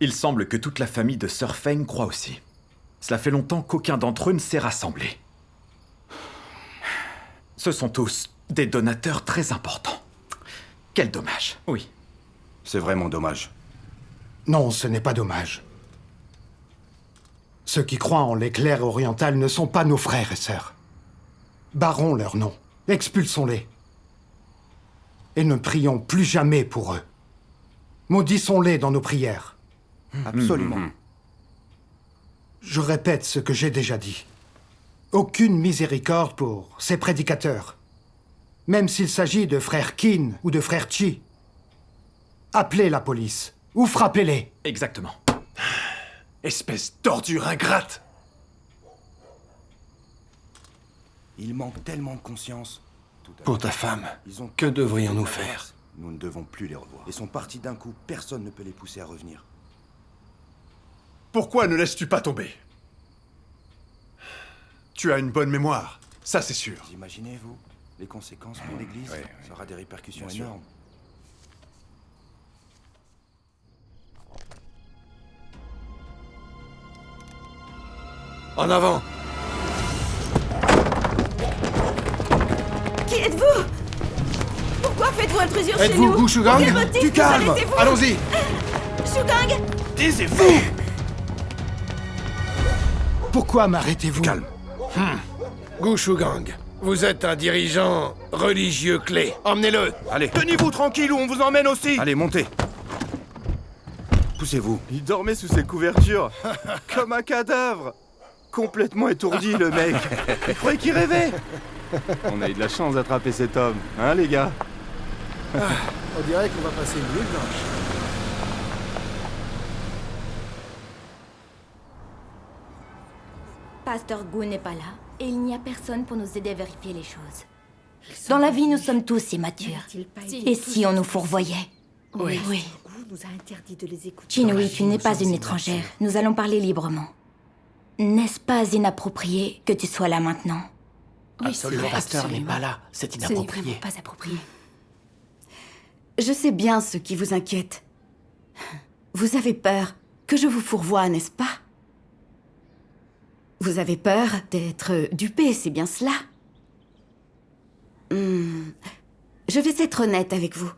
Il semble que toute la famille de sœur Feng croit aussi. Cela fait longtemps qu'aucun d'entre eux ne s'est rassemblé. Ce sont tous des donateurs très importants. Quel dommage. Oui. C'est vraiment dommage. Non, ce n'est pas dommage. Ceux qui croient en l'éclair oriental ne sont pas nos frères et sœurs. Barrons leur nom, expulsons-les. Et ne prions plus jamais pour eux. Maudissons-les dans nos prières. Absolument. Je répète ce que j'ai déjà dit. Aucune miséricorde pour ces prédicateurs. Même s'il s'agit de frère Kin ou de frère Chi. Appelez la police. Ou frappez-les. Exactement. Espèce d'ordure ingrate. Il manque tellement de conscience. Pour ta femme, que devrions-nous faire? Nous ne devons plus les revoir. Ils sont partis d'un coup, personne ne peut les pousser à revenir. Pourquoi ne laisses-tu pas tomber? Tu as une bonne mémoire, ça c'est sûr. Vous imaginez, vous, les conséquences pour l'Église? Ça aura des répercussions énormes. En avant! Qui êtes-vous? Pourquoi faites-vous intrusion chez Êtes-vous nous? Gu Shugang? Quel motif Du vous calme! arrêtez-vous? Allons-y! Shugang! Taisez-vous! Pourquoi m'arrêtez-vous? Calme. Gu Shugang, vous êtes un dirigeant religieux clé. Emmenez-le! Allez. Tenez-vous tranquille ou on vous emmène aussi! Allez, montez. Poussez-vous. Il dormait sous ses couvertures, comme un cadavre. Complètement étourdi, le mec. Il croyait qu'il rêvait. On a eu de la chance d'attraper cet homme, hein, les gars? On dirait qu'on va passer une nuit blanche. Pasteur Gu n'est pas là, et il n'y a personne pour nous aider à vérifier les choses. Dans la vie, nous sommes tous immatures. Et si on nous fourvoyait? Oui. nous a interdit de les écouter. Chinui, tu n'es pas une étrangère. Nous allons parler librement. N'est-ce pas inapproprié que tu sois là maintenant? Oui, Le pasteur n'est pas là, c'est Ce n'est inapproprié. vraiment pas approprié. Je sais bien ce qui vous inquiète. Vous avez peur que je vous fourvoie, n'est-ce pas? Vous avez peur d'être dupé, c'est bien cela? Je vais être honnête avec vous.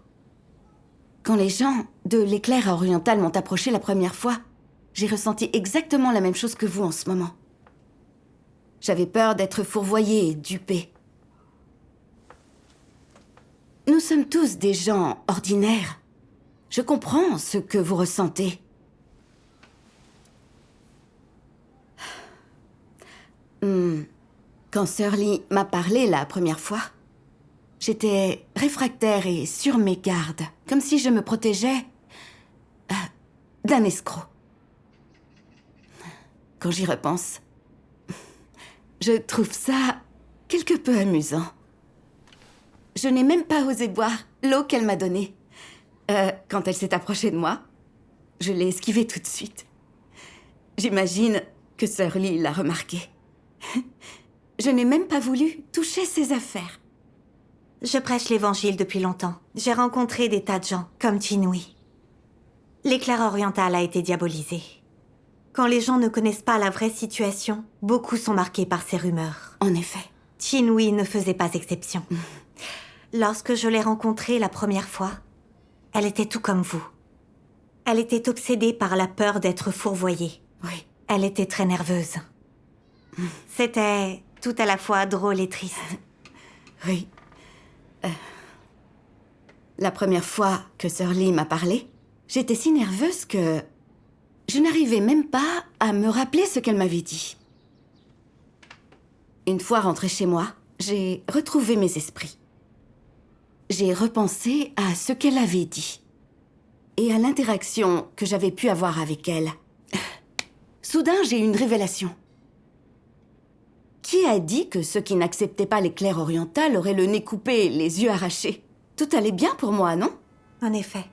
Quand les gens de l'éclair oriental m'ont approché la première fois, j'ai ressenti exactement la même chose que vous en ce moment. J'avais peur d'être fourvoyée et dupée. Nous sommes tous des gens ordinaires. Je comprends ce que vous ressentez. Quand Sir Lee m'a parlé la première fois, j'étais réfractaire et sur mes gardes, comme si je me protégeais d'un escroc. Quand j'y repense, je trouve ça quelque peu amusant. Je n'ai même pas osé boire l'eau qu'elle m'a donnée. Quand elle s'est approchée de moi, je l'ai esquivée tout de suite. J'imagine que Sir Lee l'a remarqué. Je n'ai même pas voulu toucher ses affaires. Je prêche l'évangile depuis longtemps. J'ai rencontré des tas de gens, comme Chinui. L'éclair oriental a été diabolisé. Quand les gens ne connaissent pas la vraie situation, beaucoup sont marqués par ces rumeurs. En effet. Chinui ne faisait pas exception. Lorsque je l'ai rencontrée la première fois, elle était tout comme vous. Elle était obsédée par la peur d'être fourvoyée. Oui. Elle était très nerveuse. C'était tout à la fois drôle et triste. Oui. La première fois que Sir Lee m'a parlé, j'étais si nerveuse que je n'arrivais même pas à me rappeler ce qu'elle m'avait dit. Une fois rentrée chez moi, j'ai retrouvé mes esprits. J'ai repensé à ce qu'elle avait dit et à l'interaction que j'avais pu avoir avec elle. Soudain, j'ai eu une révélation. Qui a dit que ceux qui n'acceptaient pas l'éclair oriental auraient le nez coupé et les yeux arrachés? Tout allait bien pour moi, non? En effet.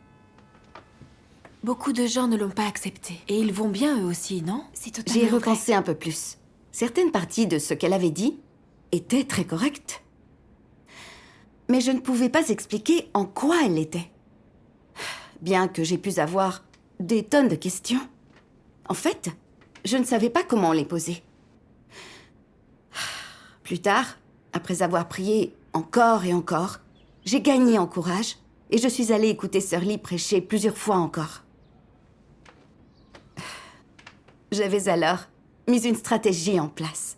Beaucoup de gens ne l'ont pas accepté. Et ils vont bien eux aussi, non? C'est totalement J'y ai repensé un peu plus. Certaines parties de ce qu'elle avait dit étaient très correctes. Mais je ne pouvais pas expliquer en quoi elle l'était. Bien que j'ai pu avoir des tonnes de questions. En fait, je ne savais pas comment les poser. Plus tard, après avoir prié encore et encore, j'ai gagné en courage et je suis allée écouter Sir Lee prêcher plusieurs fois encore. J'avais alors mis une stratégie en place.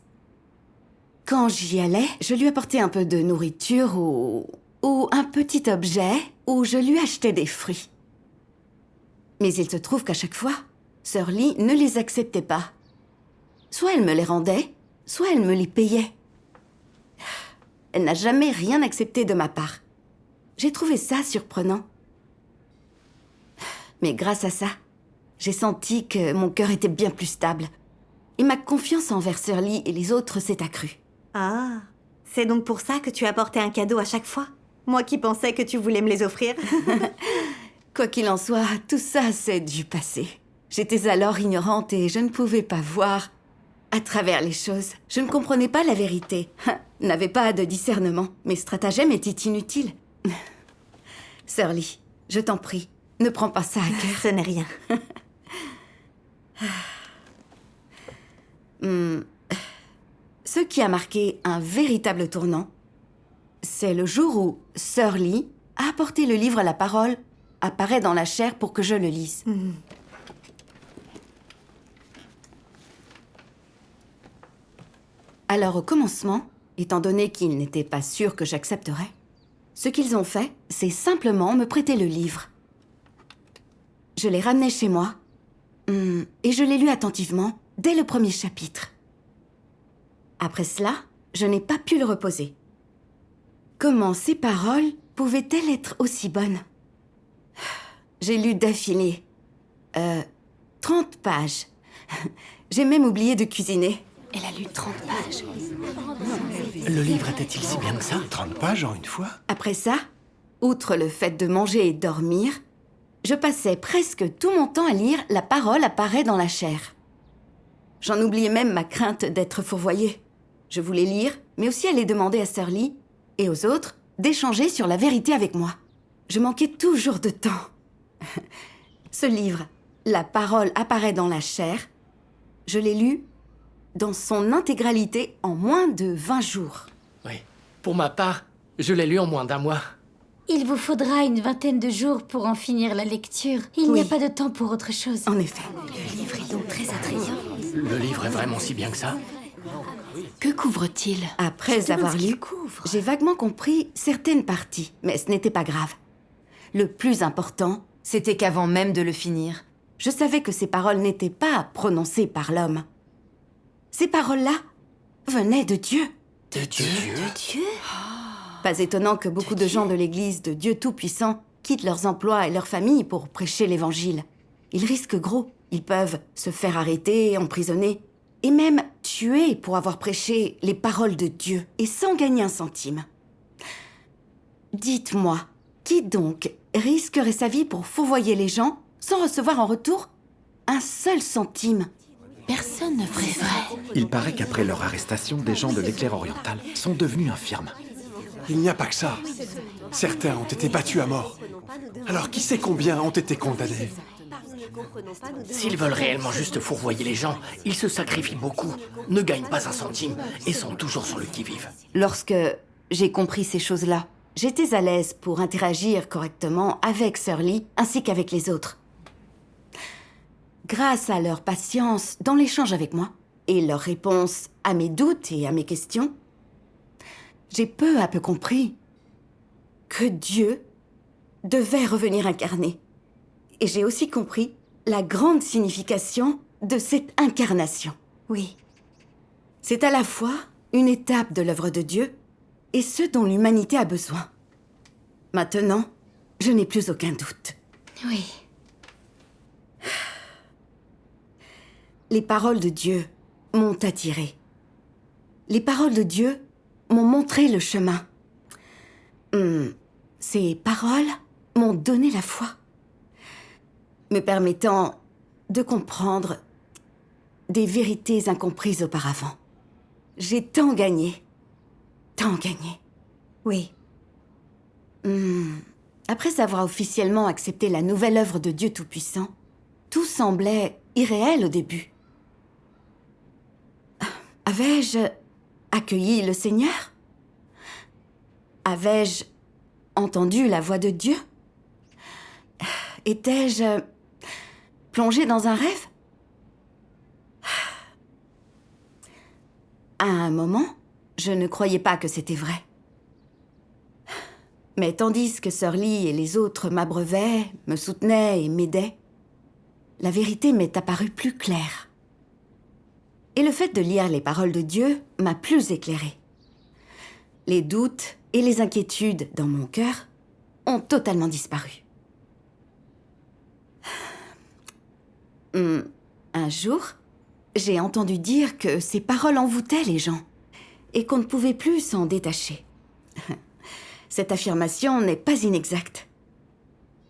Quand j'y allais, je lui apportais un peu de nourriture ou un petit objet, ou je lui achetais des fruits. Mais il se trouve qu'à chaque fois, Sir Lee ne les acceptait pas. Soit elle me les rendait, soit elle me les payait. Elle n'a jamais rien accepté de ma part. J'ai trouvé ça surprenant. Mais grâce à ça, j'ai senti que mon cœur était bien plus stable. Et ma confiance envers Sir Lee et les autres s'est accrue. Ah, c'est donc pour ça que tu apportais un cadeau à chaque fois? Moi qui pensais que tu voulais me les offrir. Quoi qu'il en soit, tout ça, c'est du passé. J'étais alors ignorante et je ne pouvais pas voir à travers les choses. Je ne comprenais pas la vérité. N'avais pas de discernement. Mes stratagèmes étaient inutiles. Sir Lee, je t'en prie, ne prends pas ça à cœur. Ce n'est rien. Ce qui a marqué un véritable tournant, c'est le jour où Sir Lee a apporté le livre La Parole apparaît dans la chair pour que je le lise. Alors au commencement, étant donné qu'ils n'étaient pas sûrs que j'accepterais, ce qu'ils ont fait, c'est simplement me prêter le livre. Je l'ai ramené chez moi et je l'ai lu attentivement dès le premier chapitre. Après cela, je n'ai pas pu le reposer. Comment ces paroles pouvaient-elles être aussi bonnes? J'ai lu d'affilée 30 pages. J'ai même oublié de cuisiner. Elle a lu 30 pages. Le livre était-il si bien que ça? 30 pages en une fois? Après ça, outre le fait de manger et dormir, je passais presque tout mon temps à lire La Parole apparaît dans la chair. J'en oubliais même ma crainte d'être fourvoyée. Je voulais lire, mais aussi aller demander à Sir Lee et aux autres d'échanger sur la vérité avec moi. Je manquais toujours de temps. Ce livre, La Parole apparaît dans la chair, je l'ai lu dans son intégralité en moins de 20 jours. Oui. Pour ma part, je l'ai lu en moins d'un mois. Il vous faudra une vingtaine de jours pour en finir la lecture. Il n'y a pas de temps pour autre chose. En effet. Le livre est donc très attrayant. Le livre est vraiment si bien que ça? Que couvre-t-il? Après avoir lu, j'ai vaguement compris certaines parties, mais ce n'était pas grave. Le plus important, c'était qu'avant même de le finir, je savais que ces paroles n'étaient pas prononcées par l'homme. Ces paroles-là venaient de Dieu. De Dieu? Pas étonnant que beaucoup de gens de l'Église de Dieu Tout-Puissant quittent leurs emplois et leurs familles pour prêcher l'Évangile. Ils risquent gros. Ils peuvent se faire arrêter, emprisonner, et même tuer pour avoir prêché les paroles de Dieu, et sans gagner un centime. Dites-moi, qui donc risquerait sa vie pour fourvoyer les gens sans recevoir en retour un seul centime? Personne ne ferait ça. Il paraît qu'après leur arrestation, des gens de l'éclair oriental sont devenus infirmes. Il n'y a pas que ça. Certains ont été battus à mort. Alors qui sait combien ont été condamnés? S'ils veulent réellement juste fourvoyer les gens, ils se sacrifient beaucoup, ne gagnent pas un centime et sont toujours sur le qui-vive. Lorsque j'ai compris ces choses-là, j'étais à l'aise pour interagir correctement avec Sir Lee ainsi qu'avec les autres. Grâce à leur patience dans l'échange avec moi et leur réponse à mes doutes et à mes questions, j'ai peu à peu compris que Dieu devait revenir incarné. Et j'ai aussi compris la grande signification de cette incarnation. Oui. C'est à la fois une étape de l'œuvre de Dieu et ce dont l'humanité a besoin. Maintenant, je n'ai plus aucun doute. Oui. Les paroles de Dieu m'ont attiré. Les paroles de Dieu m'ont montré le chemin. Ces paroles m'ont donné la foi, me permettant de comprendre des vérités incomprises auparavant. J'ai tant gagné. Tant gagné. Oui. Après avoir officiellement accepté la nouvelle œuvre de Dieu Tout-Puissant, tout semblait irréel au début. Avais-je accueilli le Seigneur? Avais-je entendu la voix de Dieu? Étais-je plongée dans un rêve? À un moment, je ne croyais pas que c'était vrai. Mais tandis que Sir Lee et les autres m'abreuvaient, me soutenaient et m'aidaient, la vérité m'est apparue plus claire. Et le fait de lire les paroles de Dieu m'a plus éclairée. Les doutes et les inquiétudes dans mon cœur ont totalement disparu. Un jour, j'ai entendu dire que ces paroles envoûtaient les gens et qu'on ne pouvait plus s'en détacher. Cette affirmation n'est pas inexacte.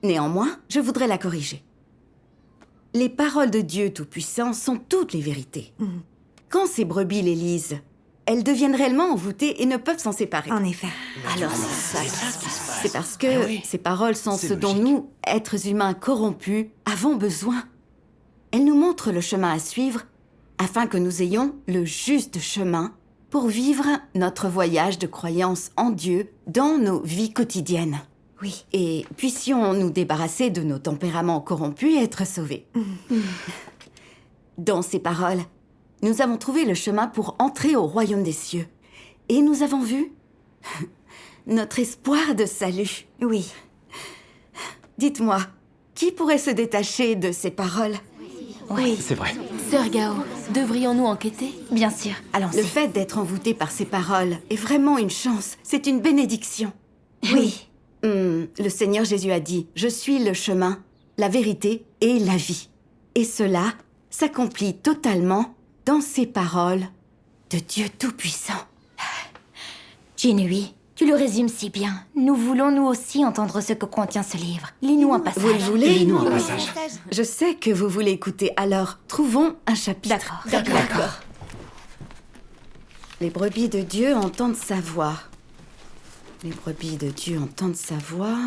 Néanmoins, je voudrais la corriger. Les paroles de Dieu Tout-Puissant sont toutes les vérités. Quand ces brebis les lisent, elles deviennent réellement envoûtées et ne peuvent s'en séparer. En effet. Alors c'est parce que ces paroles sont ce dont nous, êtres humains corrompus, avons besoin. Elles nous montrent le chemin à suivre afin que nous ayons le juste chemin pour vivre notre voyage de croyance en Dieu dans nos vies quotidiennes. Oui. Et puissions nous débarrasser de nos tempéraments corrompus et être sauvés. Dans ces paroles, nous avons trouvé le chemin pour entrer au royaume des cieux. Et nous avons vu notre espoir de salut. Oui. Dites-moi, qui pourrait se détacher de ces paroles? Oui. C'est vrai. Sœur Gao, devrions-nous enquêter? Bien sûr, allons-y. Le fait d'être envoûté par ces paroles est vraiment une chance. C'est une bénédiction. Oui. Le Seigneur Jésus a dit « Je suis le chemin, la vérité et la vie ». Et cela s'accomplit totalement dans ces paroles de Dieu Tout-Puissant. Jinhui, tu le résumes si bien. Nous voulons nous aussi entendre ce que contient ce livre. Lis-nous un passage. Vous le voulez? Lis-nous un passage. Je sais que vous voulez écouter, alors trouvons un chapitre. D'accord. Les brebis de Dieu entendent sa voix. Les brebis de Dieu entendent sa voix.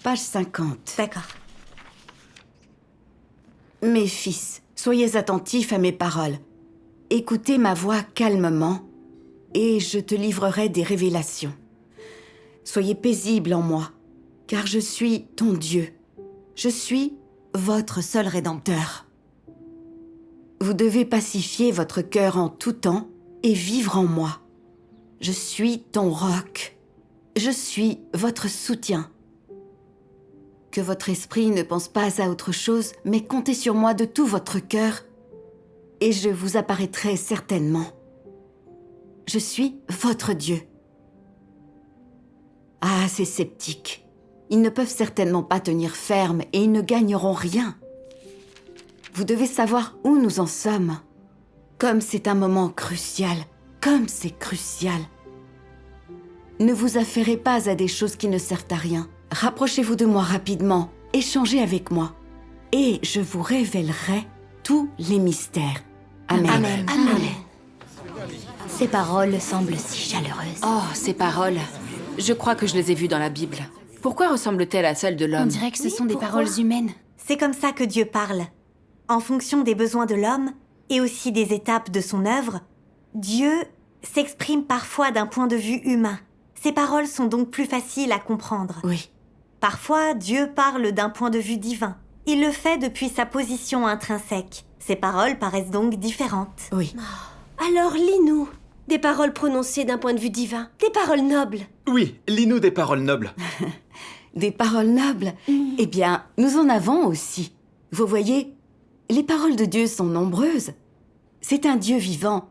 Page 50. D'accord. Mes fils, soyez attentifs à mes paroles. Écoutez ma voix calmement, et je te livrerai des révélations. Soyez paisibles en moi, car je suis ton Dieu. Je suis votre seul Rédempteur. Vous devez pacifier votre cœur en tout temps et vivre en moi. Je suis ton roc. Je suis votre soutien. Que votre esprit ne pense pas à autre chose, mais comptez sur moi de tout votre cœur, et je vous apparaîtrai certainement. Je suis votre Dieu. Ah, ces sceptiques. Ils ne peuvent certainement pas tenir ferme et ils ne gagneront rien. Vous devez savoir où nous en sommes. Comme c'est un moment crucial, comme c'est crucial. Ne vous affairez pas à des choses qui ne servent à rien. Rapprochez-vous de moi rapidement, échangez avec moi, et je vous révélerai tous les mystères. Amen. Amen. Amen. Ces paroles semblent si chaleureuses. Oh, ces paroles. Je crois que je les ai vues dans la Bible. Pourquoi ressemblent-elles à celles de l'homme? On dirait que ce sont des paroles humaines. C'est comme ça que Dieu parle. En fonction des besoins de l'homme et aussi des étapes de son œuvre, Dieu s'exprime parfois d'un point de vue humain. Ces paroles sont donc plus faciles à comprendre. Oui. Parfois, Dieu parle d'un point de vue divin. Il le fait depuis sa position intrinsèque. Ces paroles paraissent donc différentes. Oui. Alors lis-nous des paroles prononcées d'un point de vue divin, des paroles nobles. Oui, lis-nous des paroles nobles. Des paroles nobles? Eh bien, nous en avons aussi. Vous voyez, les paroles de Dieu sont nombreuses. C'est un Dieu vivant.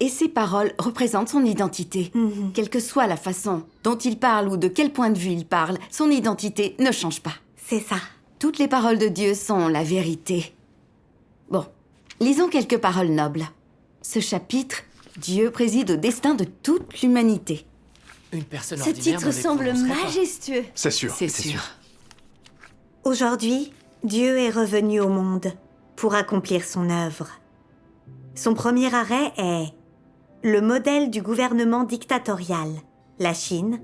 Et ces paroles représentent son identité. Quelle que soit la façon dont il parle ou de quel point de vue il parle, son identité ne change pas. C'est ça. Toutes les paroles de Dieu sont la vérité. Bon, lisons quelques paroles nobles. Ce chapitre, Dieu préside au destin de toute l'humanité. Une personne Ce ordinaire titre ne les semble prononcerait pas. majestueux. C'est sûr. C'est sûr. Aujourd'hui, Dieu est revenu au monde pour accomplir son œuvre. Son premier arrêt est le modèle du gouvernement dictatorial, la Chine,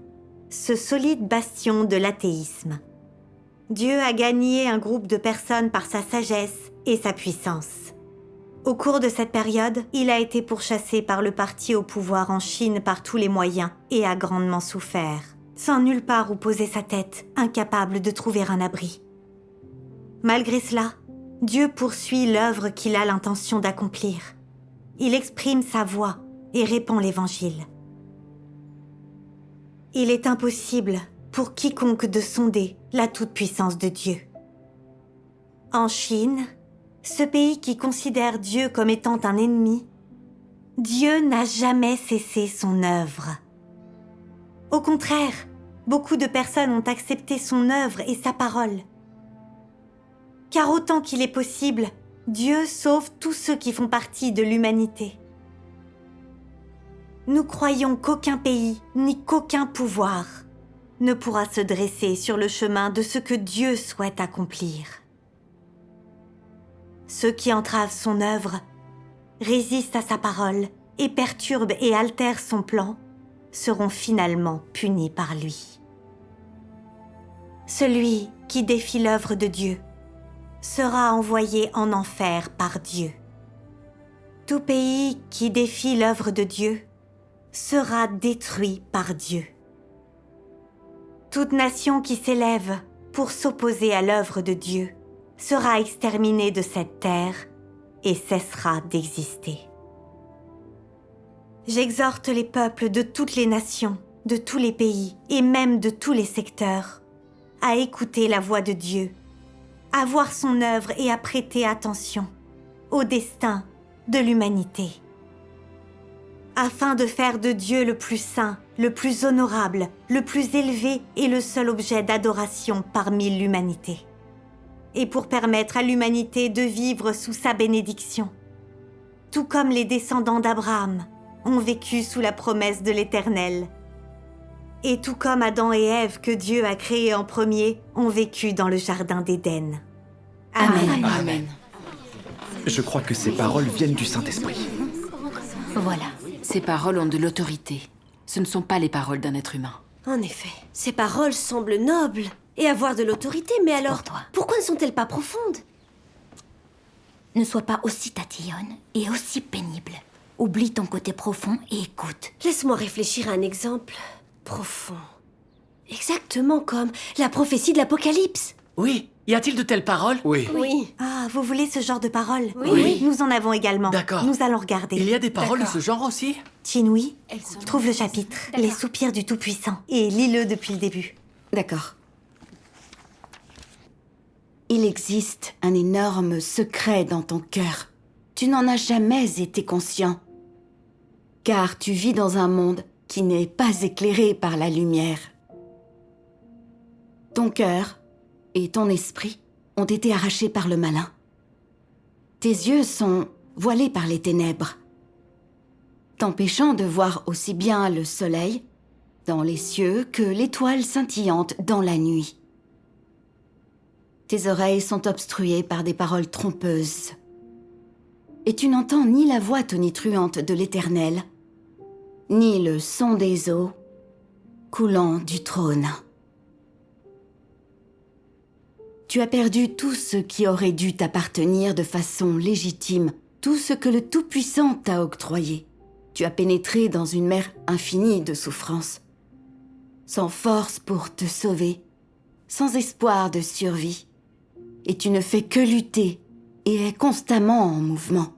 ce solide bastion de l'athéisme. Dieu a gagné un groupe de personnes par sa sagesse et sa puissance. Au cours de cette période, il a été pourchassé par le parti au pouvoir en Chine par tous les moyens et a grandement souffert, sans nulle part où poser sa tête, incapable de trouver un abri. Malgré cela, Dieu poursuit l'œuvre qu'il a l'intention d'accomplir. Il exprime sa voix et répand l'Évangile. Il est impossible pour quiconque de sonder la toute-puissance de Dieu. En Chine, ce pays qui considère Dieu comme étant un ennemi, Dieu n'a jamais cessé son œuvre. Au contraire, beaucoup de personnes ont accepté son œuvre et sa parole. Car autant qu'il est possible, Dieu sauve tous ceux qui font partie de l'humanité. Nous croyons qu'aucun pays, ni qu'aucun pouvoir, ne pourra se dresser sur le chemin de ce que Dieu souhaite accomplir. Ceux qui entravent son œuvre, résistent à sa parole et perturbent et altèrent son plan, seront finalement punis par lui. Celui qui défie l'œuvre de Dieu sera envoyé en enfer par Dieu. Tout pays qui défie l'œuvre de Dieu sera détruit par Dieu. Toute nation qui s'élève pour s'opposer à l'œuvre de Dieu sera exterminée de cette terre et cessera d'exister. J'exhorte les peuples de toutes les nations, de tous les pays et même de tous les secteurs à écouter la voix de Dieu, à voir son œuvre et à prêter attention au destin de l'humanité, afin de faire de Dieu le plus saint, le plus honorable, le plus élevé et le seul objet d'adoration parmi l'humanité, et pour permettre à l'humanité de vivre sous sa bénédiction, tout comme les descendants d'Abraham ont vécu sous la promesse de l'Éternel, et tout comme Adam et Ève que Dieu a créés en premier ont vécu dans le jardin d'Éden. Amen. Amen. Je crois que ces paroles viennent du Saint-Esprit. Voilà. Ces paroles ont de l'autorité. Ce ne sont pas les paroles d'un être humain. En effet, ces paroles semblent nobles et avoir de l'autorité, mais alors, pourquoi ne sont-elles pas profondes? Ne sois pas aussi tatillonne et aussi pénible. Oublie ton côté profond et écoute. Laisse-moi réfléchir à un exemple profond. Exactement comme la prophétie de l'Apocalypse. Oui, Y a-t-il de telles paroles? Oui. Oui. Ah, vous voulez ce genre de paroles? Oui. Nous en avons également. D'accord. Nous allons regarder. Il y a des paroles de ce genre aussi? Chinui, trouve le chapitre, Les soupirs du Tout-Puissant, et lis-le depuis le début. D'accord. Il existe un énorme secret dans ton cœur. Tu n'en as jamais été conscient. Car tu vis dans un monde qui n'est pas éclairé par la lumière. Ton cœur et ton esprit ont été arrachés par le malin. Tes yeux sont voilés par les ténèbres, t'empêchant de voir aussi bien le soleil dans les cieux que l'étoile scintillante dans la nuit. Tes oreilles sont obstruées par des paroles trompeuses. Et tu n'entends ni la voix tonitruante de l'Éternel, ni le son des eaux coulant du trône. Tu as perdu tout ce qui aurait dû t'appartenir de façon légitime, tout ce que le Tout-Puissant t'a octroyé. Tu as pénétré dans une mer infinie de souffrances, sans force pour te sauver, sans espoir de survie. Et tu ne fais que lutter et es constamment en mouvement.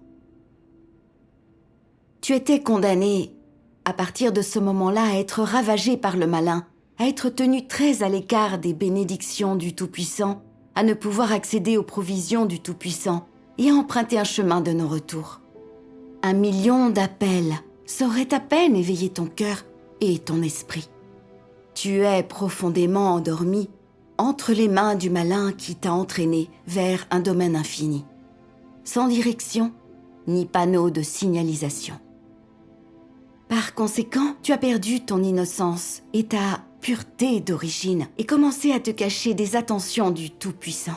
Tu étais condamné, à partir de ce moment-là, à être ravagé par le malin, à être tenu très à l'écart des bénédictions du Tout-Puissant, à ne pouvoir accéder aux provisions du Tout-Puissant et à emprunter un chemin de non-retour. 1 million d'appels sauraient à peine éveiller ton cœur et ton esprit. Tu es profondément endormi entre les mains du malin qui t'a entraîné vers un domaine infini, sans direction ni panneau de signalisation. Par conséquent, tu as perdu ton innocence et ta pureté d'origine et commencé à te cacher des attentions du Tout-Puissant.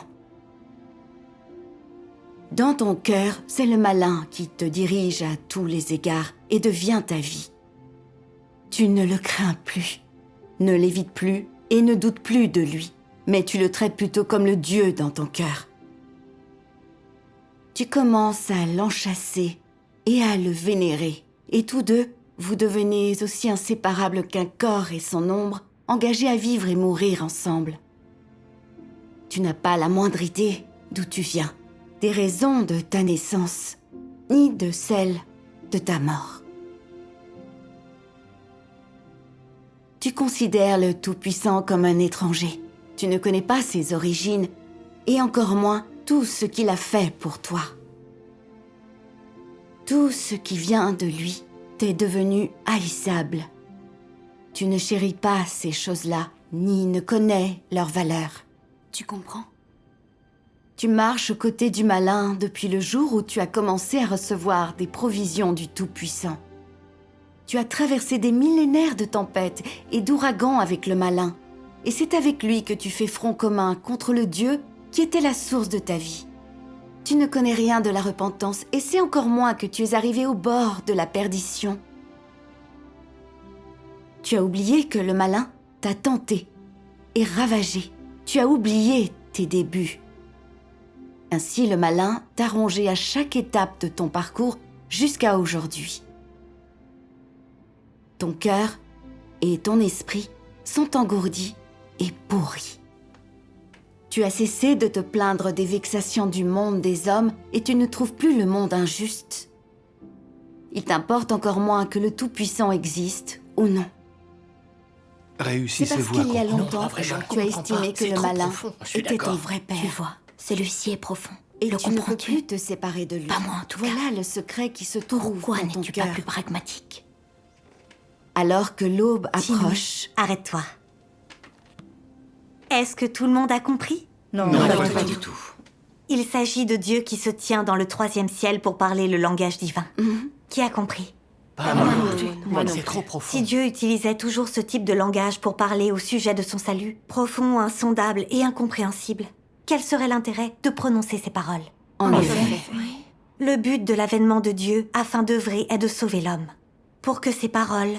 Dans ton cœur, c'est le malin qui te dirige à tous les égards et devient ta vie. Tu ne le crains plus, ne l'évites plus et ne doutes plus de lui, mais tu le traites plutôt comme le Dieu dans ton cœur. Tu commences à l'enchasser et à le vénérer, et tous deux, vous devenez aussi inséparables qu'un corps et son ombre, engagés à vivre et mourir ensemble. Tu n'as pas la moindre idée d'où tu viens, des raisons de ta naissance, ni de celles de ta mort. Tu considères le Tout-Puissant comme un étranger. Tu ne connais pas ses origines, et encore moins tout ce qu'il a fait pour toi. Tout ce qui vient de lui t'est devenu haïssable. Tu ne chéris pas ces choses-là, ni ne connais leur valeur. Tu comprends? Tu marches aux côtés du malin depuis le jour où tu as commencé à recevoir des provisions du Tout-Puissant. Tu as traversé des millénaires de tempêtes et d'ouragans avec le malin, et c'est avec lui que tu fais front commun contre le Dieu qui était la source de ta vie. Tu ne connais rien de la repentance et c'est encore moins que tu es arrivé au bord de la perdition. Tu as oublié que le malin t'a tenté et ravagé. Tu as oublié tes débuts. Ainsi, le malin t'a rongé à chaque étape de ton parcours jusqu'à aujourd'hui. Ton cœur et ton esprit sont engourdis et pourris. Tu as cessé de te plaindre des vexations du monde des hommes et tu ne trouves plus le monde injuste. Il t'importe encore moins que le Tout-Puissant existe ou non. C'est parce Réussissez-vous à qu'il y a comprendre? longtemps que tu as estimé que le malin était ton vrai père. Tu vois, celui-ci est profond. Et Le tu ne peux comprends-tu? plus te séparer de lui. Pas moi en tout cas. Voilà le secret qui se trouve Pourquoi dans ton n'es-tu pas cœur. plus pragmatique? Alors que l'aube Chinui, approche... arrête-toi. Est-ce que tout le monde a compris? Non, pas du tout. Il s'agit de Dieu qui se tient dans le 3e ciel pour parler le langage divin. Qui a compris? Moi, c'est trop profond. Si Dieu utilisait toujours ce type de langage pour parler au sujet de son salut, profond, insondable et incompréhensible, quel serait l'intérêt de prononcer ces paroles? En effet. Le but de l'avènement de Dieu afin d'œuvrer est de sauver l'homme, pour que ces paroles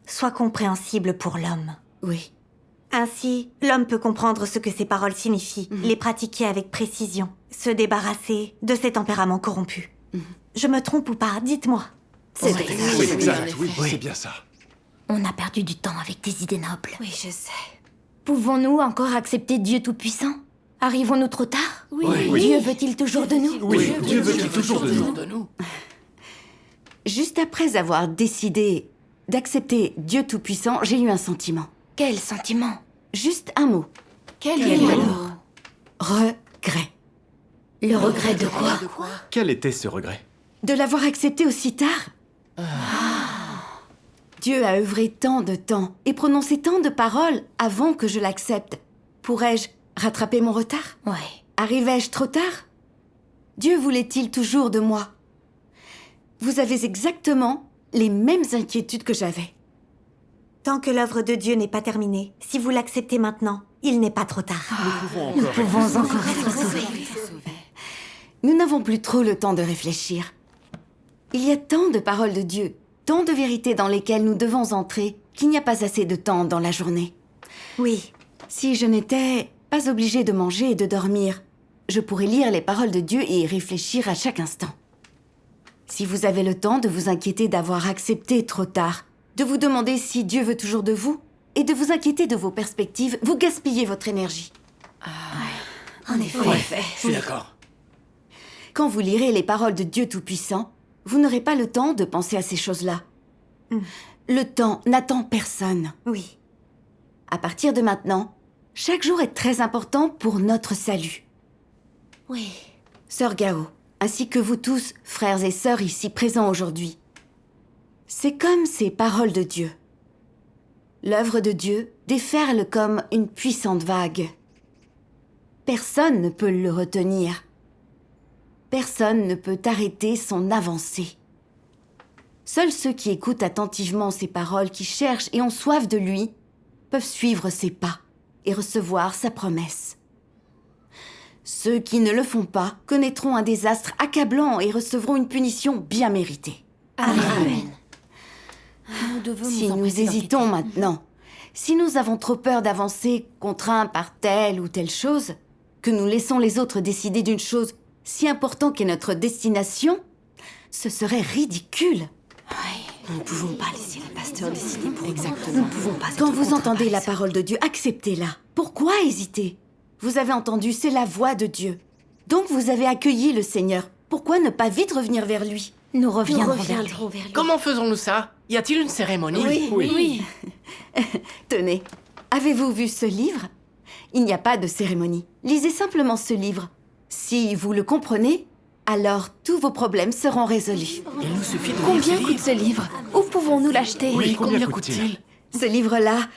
soient compréhensibles pour l'homme. Oui. Ainsi, l'homme peut comprendre ce que ces paroles signifient, les pratiquer avec précision, se débarrasser de ses tempéraments corrompus. Je me trompe ou pas? Dites-moi. Oui, exact, oui, c'est bien ça. On a perdu du temps avec des idées nobles. Oui, je sais. Pouvons-nous encore accepter Dieu Tout-Puissant? Arrivons-nous trop tard? Oui. Dieu veut-il toujours de nous? Oui, Dieu veut-il toujours de nous? Juste après avoir décidé d'accepter Dieu Tout-Puissant, j'ai eu un sentiment. Quel sentiment? Juste un mot. Quel alors? Regret. Le regret de quoi? Quel était ce regret? De l'avoir accepté aussi tard. Dieu a œuvré tant de temps et prononcé tant de paroles avant que je l'accepte. Pourrais-je rattraper mon retard? Ouais. Arrivais-je trop tard? Dieu voulait-il toujours de moi? Vous avez exactement les mêmes inquiétudes que j'avais. Tant que l'œuvre de Dieu n'est pas terminée, si vous l'acceptez maintenant, il n'est pas trop tard. Nous pouvons encore être sauvés. Nous n'avons plus trop le temps de réfléchir. Il y a tant de paroles de Dieu, tant de vérités dans lesquelles nous devons entrer, qu'il n'y a pas assez de temps dans la journée. Oui. Si je n'étais pas obligée de manger et de dormir, je pourrais lire les paroles de Dieu et y réfléchir à chaque instant. Si vous avez le temps de vous inquiéter d'avoir accepté trop tard, de vous demander si Dieu veut toujours de vous, et de vous inquiéter de vos perspectives, vous gaspillez votre énergie. En effet. Je suis d'accord. Quand vous lirez les paroles de Dieu Tout-Puissant, vous n'aurez pas le temps de penser à ces choses-là. Le temps n'attend personne. Oui. À partir de maintenant, chaque jour est très important pour notre salut. Oui. Sœur Gao, ainsi que vous tous, frères et sœurs ici présents aujourd'hui, c'est comme ces paroles de Dieu. L'œuvre de Dieu déferle comme une puissante vague. Personne ne peut le retenir. Personne ne peut arrêter son avancée. Seuls ceux qui écoutent attentivement ces paroles, qui cherchent et ont soif de lui, peuvent suivre ses pas et recevoir sa promesse. Ceux qui ne le font pas connaîtront un désastre accablant et recevront une punition bien méritée. Amen. Si nous hésitons maintenant, si nous avons trop peur d'avancer, contraints par telle ou telle chose, que nous laissons les autres décider d'une chose si importante qu'est notre destination, ce serait ridicule. Nous ne pouvons pas laisser les pasteurs décider pour nous. Exactement. Nous ne pouvons pas. Quand vous entendez la parole de Dieu, acceptez-la. Pourquoi hésiter? Vous avez entendu, c'est la voix de Dieu. Donc vous avez accueilli le Seigneur. Pourquoi ne pas vite revenir vers lui? Nous reviendrons vers lui. Comment faisons-nous ça? Y a-t-il une cérémonie? Oui. Tenez, avez-vous vu ce livre? Il n'y a pas de cérémonie. Lisez simplement ce livre. Si vous le comprenez, alors tous vos problèmes seront résolus. Il nous suffit de Combien lire coûte ce livre? Où pouvons-nous l'acheter? Oui, combien coûte-t-il? Ce livre-là...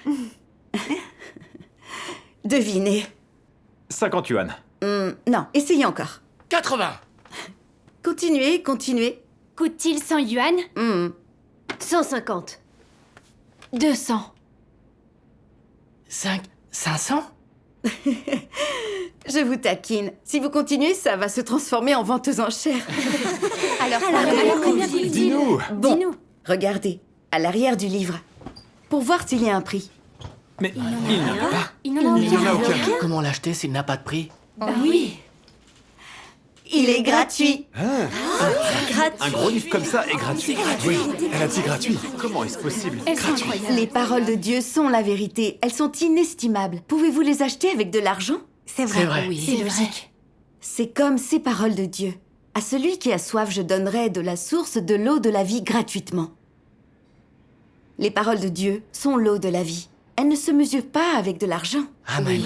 Devinez. 50 yuan. Non, essayez encore. 80. Continuez. Coûte-t-il 100 yuan? 150. 200. 500? Je vous taquine. Si vous continuez, ça va se transformer en vente aux enchères. Alors, combien coûte-t-il? Dis-nous. Bon, Dis-nous. regardez, à l'arrière du livre, pour voir s'il y a un prix. Mais il n'y en a pas. Il n'en a aucun. Comment l'acheter s'il n'a pas de prix? Oui. Il est gratuit. Un gros livre comme ça est gratuit. Oui, elle a dit gratuit. Comment est-ce possible? Elles sont incroyables. Les paroles de Dieu sont la vérité. Elles sont inestimables. Pouvez-vous les acheter avec de l'argent? C'est vrai. C'est vrai. Oui, C'est logique. C'est comme ces paroles de Dieu. À celui qui a soif, je donnerai de la source de l'eau de la vie gratuitement. Les paroles de Dieu sont l'eau de la vie. Elles ne se mesurent pas avec de l'argent. Amen.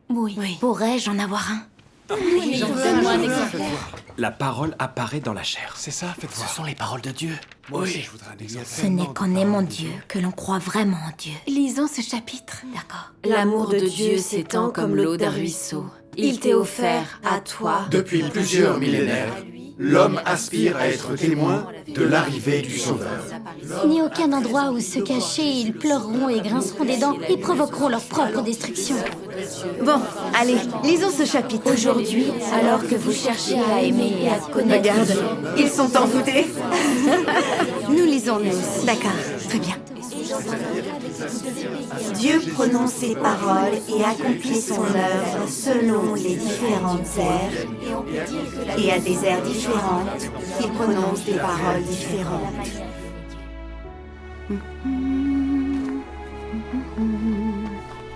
Oui. Pourrais-je en avoir un? Donne-moi un exemplaire. La parole apparaît dans la chair. C'est ça, faites Ce voir. sont les paroles de Dieu. Moi aussi, je voudrais un exemplaire. Ce n'est qu'en aimant Dieu que l'on croit vraiment en Dieu. Lisons ce chapitre. D'accord. L'amour de Dieu s'étend comme l'eau d'un ruisseau. Il t'est offert à toi. Depuis plusieurs millénaires, l'homme aspire à être témoin de l'arrivée du Sauveur. Il n'y a aucun endroit où se cacher, ils pleureront et grinceront des dents et provoqueront leur propre destruction. Bon, allez, lisons ce chapitre. Aujourd'hui, alors que vous cherchez à aimer et à connaître Regarde, Dieu, ils sont envoûtés. Nous lisons nous aussi. D'accord, très bien. Dieu prononce ses paroles et accomplit son œuvre selon les différentes ères. Et à des ères différentes, il prononce des paroles différentes.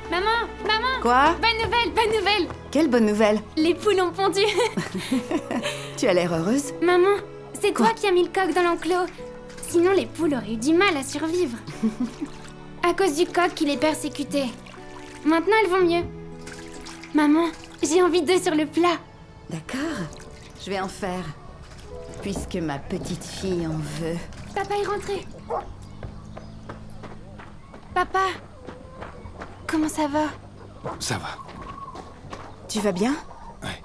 Maman, maman. Quoi? Bonne nouvelle, bonne nouvelle. Quelle bonne nouvelle! Les poules ont pondu. Tu as l'air heureuse? Maman, c'est toi qui as mis le coq dans l'enclos. Sinon, les poules auraient eu du mal à survivre. À cause du coq qui les persécutait. Maintenant, elles vont mieux. Maman, j'ai envie d'œufs sur le plat. D'accord, je vais en faire. Puisque ma petite fille en veut. Papa est rentré. Papa, comment ça va? Ça va. Tu vas bien? Ouais.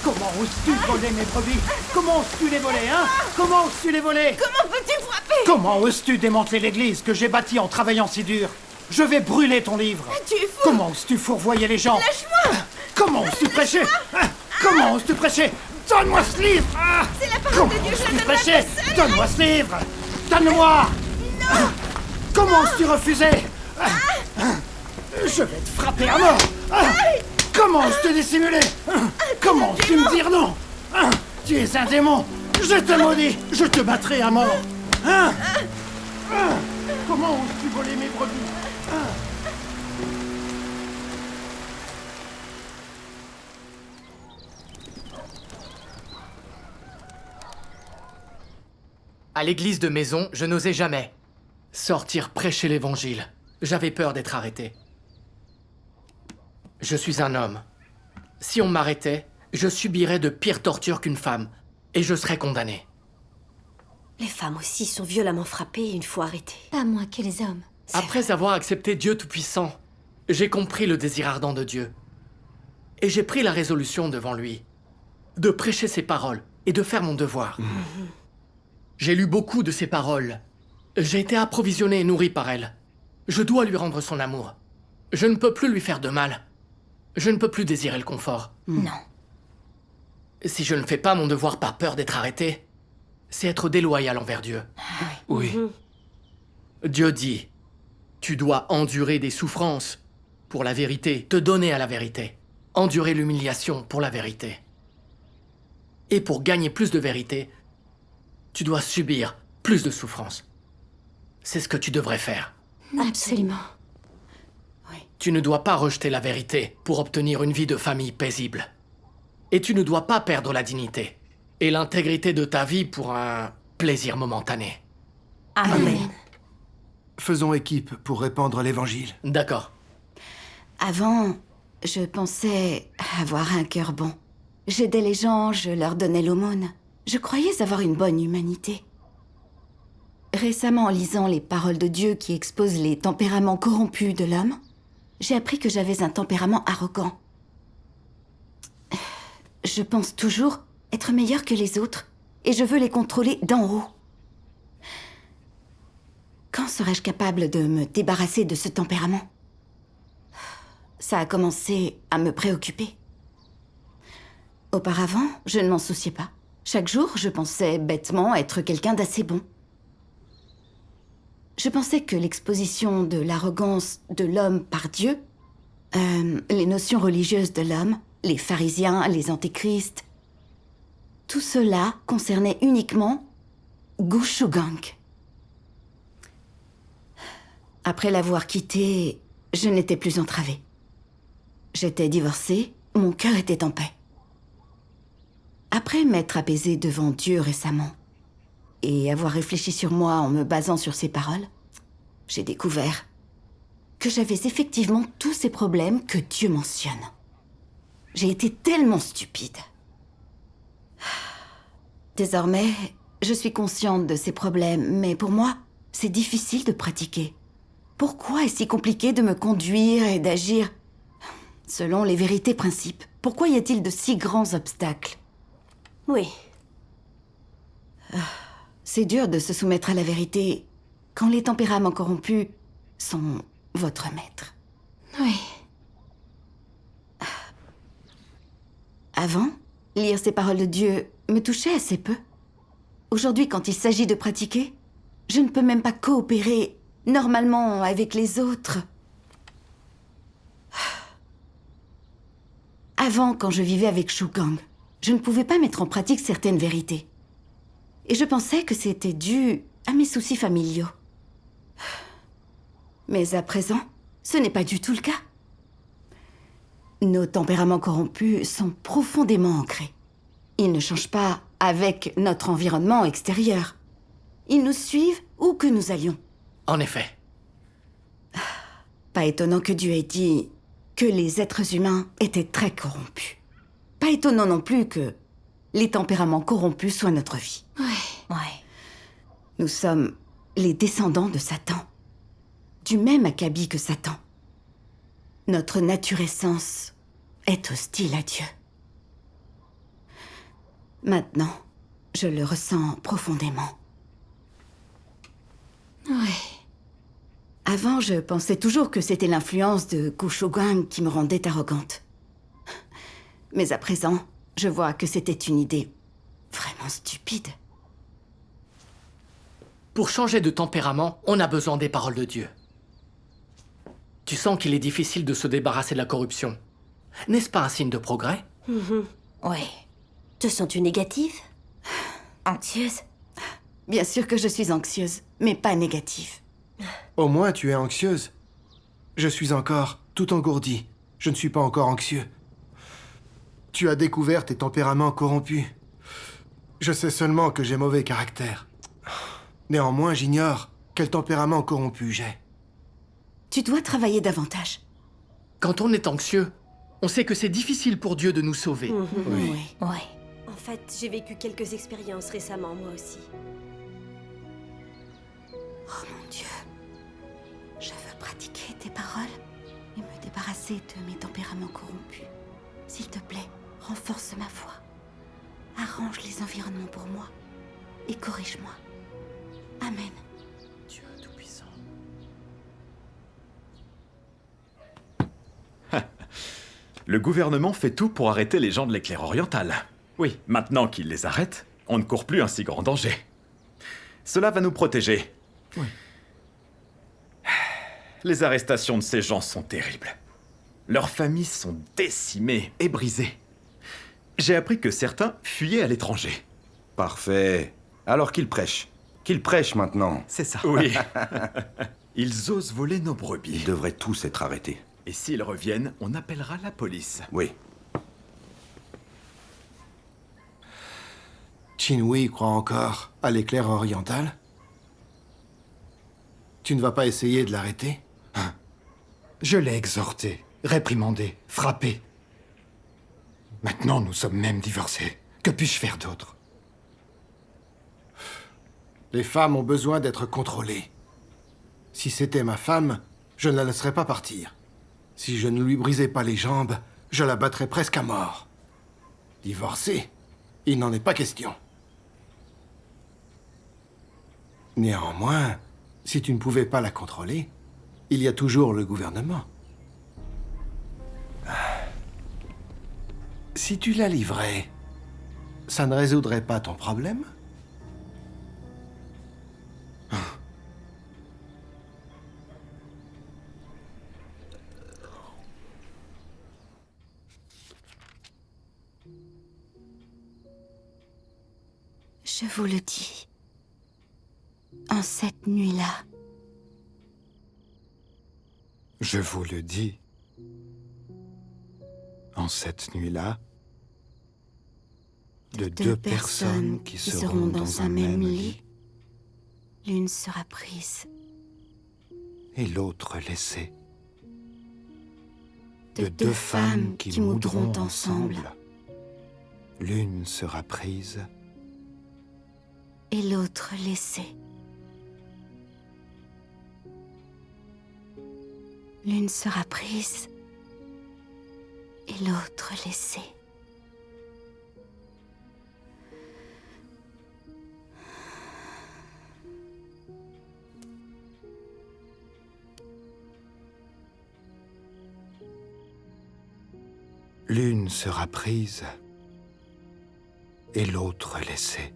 Comment oses-tu voler mes brebis? Comment oses-tu les voler, hein? Comment oses-tu les voler? Comment peux-tu frapper? Comment oses-tu démanteler l'église que j'ai bâtie en travaillant si dur? Je vais brûler ton livre. Tu es fou! Comment oses-tu fourvoyer les gens? Lâche-moi! Comment oses-tu prêcher? Comment oses-tu prêcher? Donne-moi ce livre! C'est la parole de Dieu, je la donnerai prêcher? à personne. Donne-moi ce livre! Donne-le-moi! Comment oses-tu refuser? Je vais te frapper à mort! Comment oses-tu dissimuler? Comment oses-tu me dire non? Tu es un démon! Je te maudis! Je te battrai à mort! Comment oses-tu voler mes brebis? À l'église de maison, je n'osais jamais sortir prêcher l'évangile. J'avais peur d'être arrêté. Je suis un homme. Si on m'arrêtait, je subirais de pires tortures qu'une femme, et je serais condamné. Les femmes aussi sont violemment frappées une fois arrêtées. Pas moins que les hommes. Après avoir accepté Dieu Tout-Puissant, j'ai compris le désir ardent de Dieu. Et j'ai pris la résolution devant lui de prêcher ses paroles et de faire mon devoir. J'ai lu beaucoup de ses paroles. J'ai été approvisionné et nourri par elles. Je dois lui rendre son amour. Je ne peux plus lui faire de mal. Je ne peux plus désirer le confort. Non. Si je ne fais pas mon devoir par peur d'être arrêté, c'est être déloyal envers Dieu. Oui. Dieu dit, tu dois endurer des souffrances pour la vérité, te donner à la vérité, endurer l'humiliation pour la vérité. Et pour gagner plus de vérité, tu dois subir plus de souffrances. C'est ce que tu devrais faire. Absolument. Tu ne dois pas rejeter la vérité pour obtenir une vie de famille paisible. Et tu ne dois pas perdre la dignité et l'intégrité de ta vie pour un plaisir momentané. Amen. Faisons équipe pour répandre l'évangile. D'accord. Avant, je pensais avoir un cœur bon. J'aidais les gens, je leur donnais l'aumône. Je croyais avoir une bonne humanité. Récemment, en lisant les paroles de Dieu qui exposent les tempéraments corrompus de l'homme, j'ai appris que j'avais un tempérament arrogant. Je pense toujours être meilleur que les autres, et je veux les contrôler d'en haut. Quand serais-je capable de me débarrasser de ce tempérament? Ça a commencé à me préoccuper. Auparavant, je ne m'en souciais pas. Chaque jour, je pensais bêtement être quelqu'un d'assez bon. Je pensais que l'exposition de l'arrogance de l'homme par Dieu, les notions religieuses de l'homme, les pharisiens, les antéchrists, tout cela concernait uniquement Gu Shugang. Après l'avoir quitté, je n'étais plus entravée. J'étais divorcée, mon cœur était en paix. Après m'être apaisée devant Dieu récemment, et avoir réfléchi sur moi en me basant sur ses paroles, j'ai découvert que j'avais effectivement tous ces problèmes que Dieu mentionne. J'ai été tellement stupide. Désormais, je suis consciente de ces problèmes, mais pour moi, c'est difficile de pratiquer. Pourquoi est-ce si compliqué de me conduire et d'agir selon les vérités principes? Pourquoi y a-t-il de si grands obstacles? Oui. C'est dur de se soumettre à la vérité quand les tempéraments corrompus sont votre maître. Oui. Avant, lire ces paroles de Dieu me touchait assez peu. Aujourd'hui, quand il s'agit de pratiquer, je ne peux même pas coopérer normalement avec les autres. Avant, quand je vivais avec Shugang, je ne pouvais pas mettre en pratique certaines vérités. Et je pensais que c'était dû à mes soucis familiaux. Mais à présent, ce n'est pas du tout le cas. Nos tempéraments corrompus sont profondément ancrés. Ils ne changent pas avec notre environnement extérieur. Ils nous suivent où que nous allions. En effet. Pas étonnant que Dieu ait dit que les êtres humains étaient très corrompus. Pas étonnant non plus que les tempéraments corrompus soient notre vie. Ouais. Nous sommes les descendants de Satan. Du même acabit que Satan. Notre nature essence est hostile à Dieu. Maintenant, je le ressens profondément. Ouais. Avant, je pensais toujours que c'était l'influence de Kushogang qui me rendait arrogante. Mais à présent, je vois que c'était une idée vraiment stupide. Pour changer de tempérament, on a besoin des paroles de Dieu. Tu sens qu'il est difficile de se débarrasser de la corruption. N'est-ce pas un signe de progrès? Ouais. Te sens-tu négative? Anxieuse? Bien sûr que je suis anxieuse, mais pas négative. Au moins, tu es anxieuse. Je suis encore tout engourdi. Je ne suis pas encore anxieux. Tu as découvert tes tempéraments corrompus. Je sais seulement que j'ai mauvais caractère. Néanmoins, j'ignore quel tempérament corrompu j'ai. Tu dois travailler davantage. Quand on est anxieux, on sait que c'est difficile pour Dieu de nous sauver. Oui. Ouais. En fait, j'ai vécu quelques expériences récemment, moi aussi. Oh mon Dieu. Je veux pratiquer tes paroles et me débarrasser de mes tempéraments corrompus. S'il te plaît, renforce ma foi. Arrange les environnements pour moi et corrige-moi. Amen. Dieu Tout-Puissant. Le gouvernement fait tout pour arrêter les gens de l'éclair oriental. Oui, maintenant qu'il les arrête, on ne court plus un si grand danger. Cela va nous protéger. Oui. Les arrestations de ces gens sont terribles. Leurs familles sont décimées et brisées. J'ai appris que certains fuyaient à l'étranger. Parfait. Alors qu'ils prêchent. Qu'ils prêchent maintenant. C'est ça. Oui. Ils osent voler nos brebis. Ils devraient tous être arrêtés. Et s'ils reviennent, on appellera la police. Oui. Qin-Hui croit encore à l'éclair oriental? Tu ne vas pas essayer de l'arrêter? Je l'ai exhorté, réprimandé, frappé. Maintenant, nous sommes même divorcés. Que puis-je faire d'autre? Les femmes ont besoin d'être contrôlées. Si c'était ma femme, je ne la laisserais pas partir. Si je ne lui brisais pas les jambes, je la battrais presque à mort. Divorcer? Il n'en est pas question. Néanmoins, si tu ne pouvais pas la contrôler, il y a toujours le gouvernement. Si tu la livrais, ça ne résoudrait pas ton problème? Je vous le dis, en cette nuit-là, Je vous le dis. En cette nuit-là, de deux personnes qui seront dans un même lit, l'une sera prise, et l'autre laissée. de deux femmes qui moudront ensemble, L'une sera prise, et l'autre laissée. L'une sera prise, et l'autre laissée. l'une sera prise, et l'autre laissée.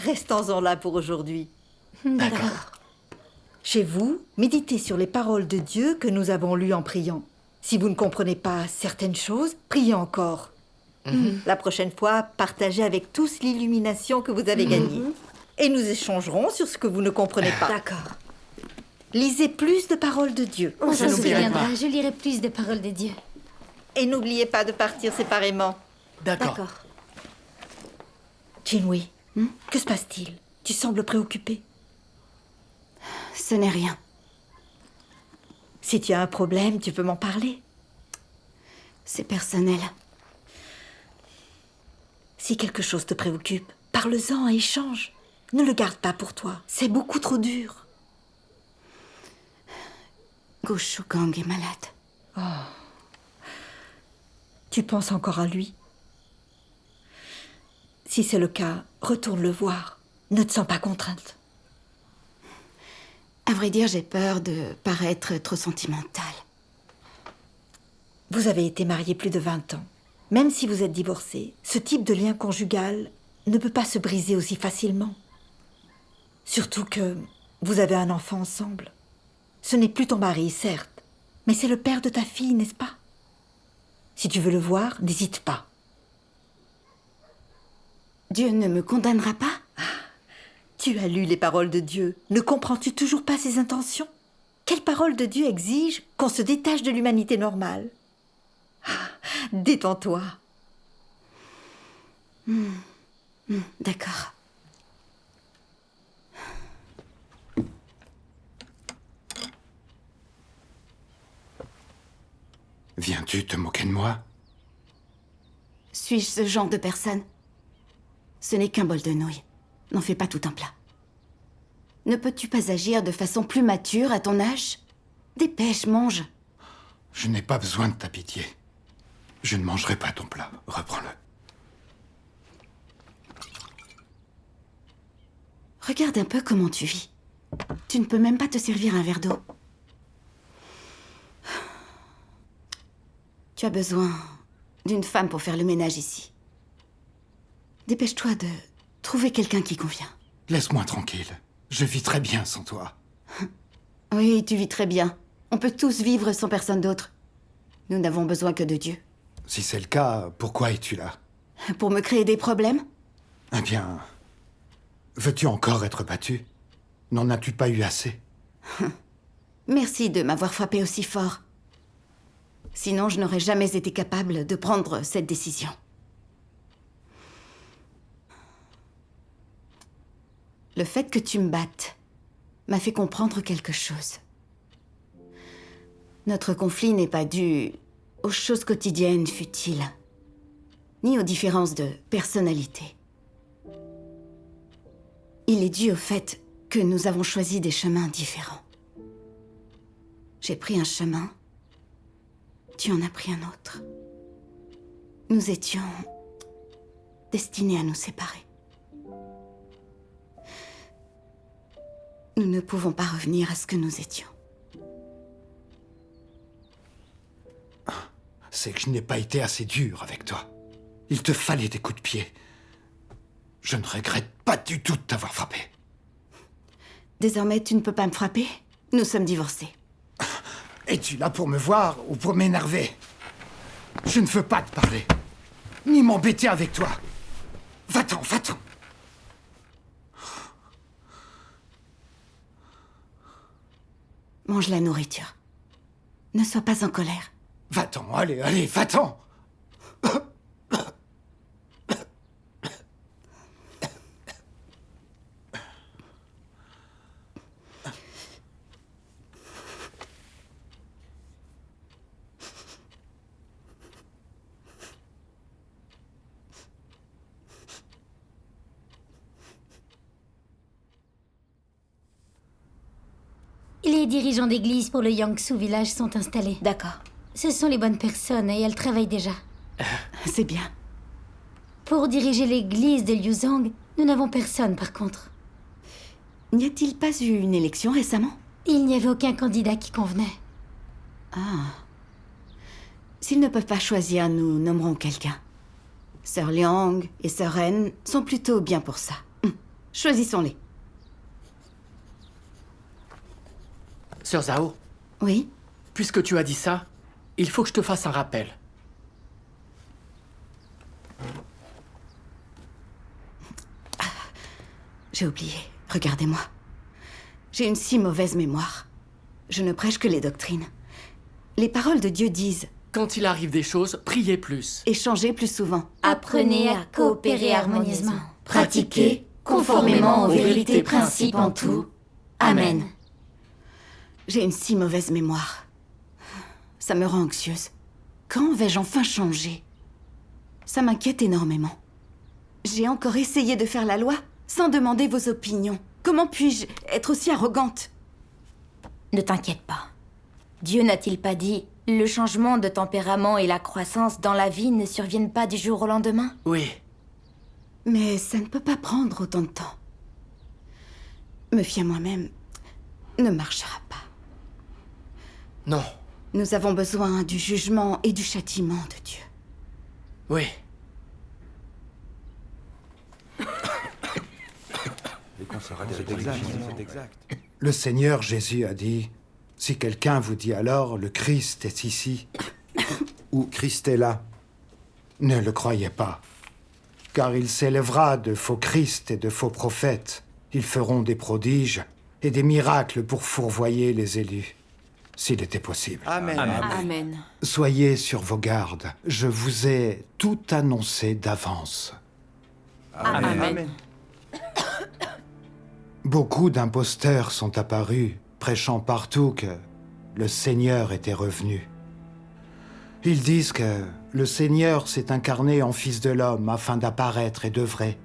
restons-en là pour aujourd'hui. D'accord. Chez vous, méditez sur les paroles de Dieu que nous avons lues en priant. Si vous ne comprenez pas certaines choses, priez encore. La prochaine fois, partagez avec tous l'illumination que vous avez gagnée. Et nous échangerons sur ce que vous ne comprenez pas. D'accord. Lisez plus de paroles de Dieu. On s'en souviendra. Je lirai plus de paroles de Dieu. Et n'oubliez pas de partir séparément. D'accord. Jinwei, que se passe-t-il? Tu sembles préoccupée. Ce n'est rien. Si tu as un problème, tu peux m'en parler. C'est personnel. Si quelque chose te préoccupe, parle-en et échange. Ne le garde pas pour toi. C'est beaucoup trop dur. Go Shukang est malade. Tu penses encore à lui? Si c'est le cas, retourne le voir. Ne te sens pas contrainte. À vrai dire, j'ai peur de paraître trop sentimentale. Vous avez été mariés plus de 20 ans. Même si vous êtes divorcés, ce type de lien conjugal ne peut pas se briser aussi facilement. Surtout que vous avez un enfant ensemble. Ce n'est plus ton mari, certes, mais c'est le père de ta fille, n'est-ce pas? Si tu veux le voir, n'hésite pas. Dieu ne me condamnera pas? Tu as lu les paroles de Dieu. Ne comprends-tu toujours pas ses intentions? Quelles paroles de Dieu exigent qu'on se détache de l'humanité normale? Détends-toi. D'accord. Viens-tu te moquer de moi? Suis-je ce genre de personne? Ce n'est qu'un bol de nouilles. N'en fais pas tout un plat. Ne peux-tu pas agir de façon plus mature à ton âge? Dépêche, mange. Je n'ai pas besoin de ta pitié. Je ne mangerai pas ton plat. Reprends-le. Regarde un peu comment tu vis. Tu ne peux même pas te servir un verre d'eau. Tu as besoin d'une femme pour faire le ménage ici. Dépêche-toi de trouver quelqu'un qui convient. Laisse-moi tranquille. Je vis très bien sans toi. Oui, tu vis très bien. On peut tous vivre sans personne d'autre. Nous n'avons besoin que de Dieu. Si c'est le cas, pourquoi es-tu là? Pour me créer des problèmes? Eh bien, veux-tu encore être battu? N'en as-tu pas eu assez? Merci de m'avoir frappé aussi fort. Sinon, je n'aurais jamais été capable de prendre cette décision. Le fait que tu me battes m'a fait comprendre quelque chose. Notre conflit n'est pas dû aux choses quotidiennes futiles, ni aux différences de personnalité. Il est dû au fait que nous avons choisi des chemins différents. J'ai pris un chemin, tu en as pris un autre. Nous étions destinés à nous séparer. Nous ne pouvons pas revenir à ce que nous étions. C'est que je n'ai pas été assez dur avec toi. Il te fallait des coups de pied. Je ne regrette pas du tout de t'avoir frappé. Désormais, tu ne peux pas me frapper. Nous sommes divorcés. Es-tu là pour me voir ou pour m'énerver? Je ne veux pas te parler, ni m'embêter avec toi. Va-t'en, va-t'en. Mange la nourriture. Ne sois pas en colère. Va-t'en, allez, allez, va-t'en. Les dirigeants d'église pour le Yangsu village sont installés. D'accord. Ce sont les bonnes personnes et elles travaillent déjà. C'est bien. Pour diriger l'église de Liuzhang, nous n'avons personne par contre. N'y a-t-il pas eu une élection récemment? Il n'y avait aucun candidat qui convenait. Ah. S'ils ne peuvent pas choisir, nous nommerons quelqu'un. Sœur Liang et Sœur Ren sont plutôt bien pour ça. Choisissons-les. Sœur Zhao, Oui? puisque tu as dit ça, il faut que je te fasse un rappel. J'ai oublié. Regardez-moi. J'ai une si mauvaise mémoire. Je ne prêche que les doctrines. Les paroles de Dieu disent Quand il arrive des choses, priez plus. échanger plus souvent. Apprenez à coopérer harmonieusement. Pratiquez conformément aux vérités principes en tout. Amen. J'ai une si mauvaise mémoire. Ça me rend anxieuse. Quand vais-je enfin changer? Ça m'inquiète énormément. J'ai encore essayé de faire la loi sans demander vos opinions. Comment puis-je être aussi arrogante? Ne t'inquiète pas. Dieu n'a-t-il pas dit « Le changement de tempérament et la croissance dans la vie ne surviennent pas du jour au lendemain » Oui. Mais ça ne peut pas prendre autant de temps. Me fier à moi-même ne marchera pas. Non. Nous avons besoin du jugement et du châtiment de Dieu. Oui. C'est exact. Le Seigneur Jésus a dit, si quelqu'un vous dit alors, le Christ est ici, ou Christ est là, ne le croyez pas. Car il s'élèvera de faux Christ et de faux prophètes. Ils feront des prodiges et des miracles pour fourvoyer les élus, s'il était possible. Amen. Amen. Soyez sur vos gardes. Je vous ai tout annoncé d'avance. Amen. Beaucoup d'imposteurs sont apparus, prêchant partout que le Seigneur était revenu. Ils disent que le Seigneur s'est incarné en Fils de l'homme afin d'apparaître et d'œuvrer.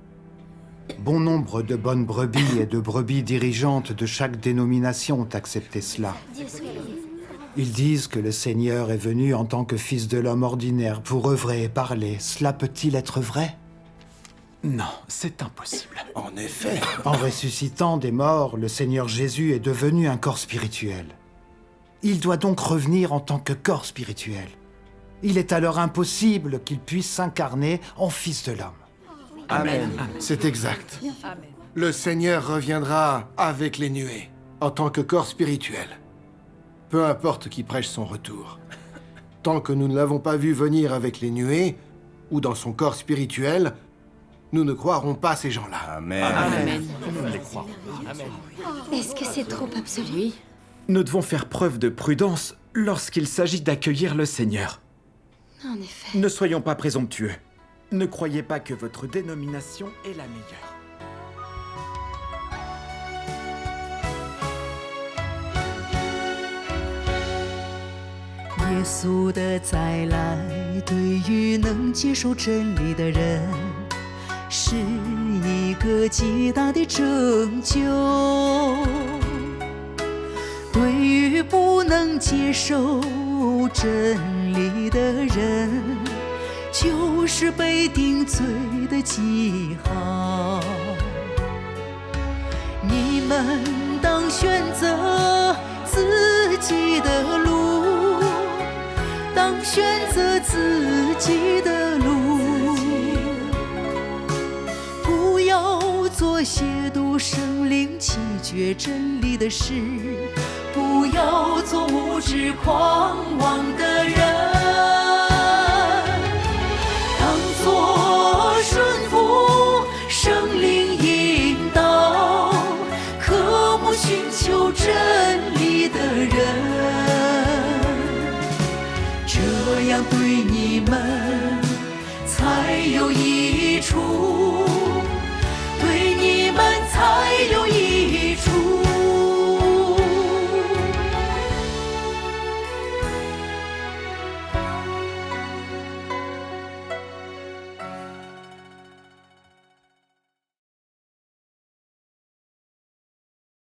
Bon nombre de bonnes brebis et de brebis dirigeantes de chaque dénomination ont accepté cela. Ils disent que le Seigneur est venu en tant que Fils de l'homme ordinaire pour œuvrer et parler. Cela peut-il être vrai? Non, c'est impossible. En effet. En ressuscitant des morts, le Seigneur Jésus est devenu un corps spirituel. Il doit donc revenir en tant que corps spirituel. Il est alors impossible qu'il puisse s'incarner en Fils de l'homme. Amen. C'est exact. Le Seigneur reviendra avec les nuées, en tant que corps spirituel. Peu importe qui prêche son retour. Tant que nous ne l'avons pas vu venir avec les nuées, ou dans son corps spirituel, nous ne croirons pas ces gens-là. Amen. Amen. Nous les croirons. Est-ce que c'est trop absolu? Nous devons faire preuve de prudence lorsqu'il s'agit d'accueillir le Seigneur. En effet. Ne soyons pas présomptueux. Ne croyez pas que votre dénomination est la meilleure. 耶稣的再来，对于能接受真理的人，是一个极大的拯救。对于不能接受真理的人，就是被定罪的记号。你们当选择自己的路，当选择自己的路，不要做亵渎圣灵、弃绝真理的事，不要做无知狂妄的人，当作顺服圣灵引导，渴慕寻求真理的人。这样对你们才有益处。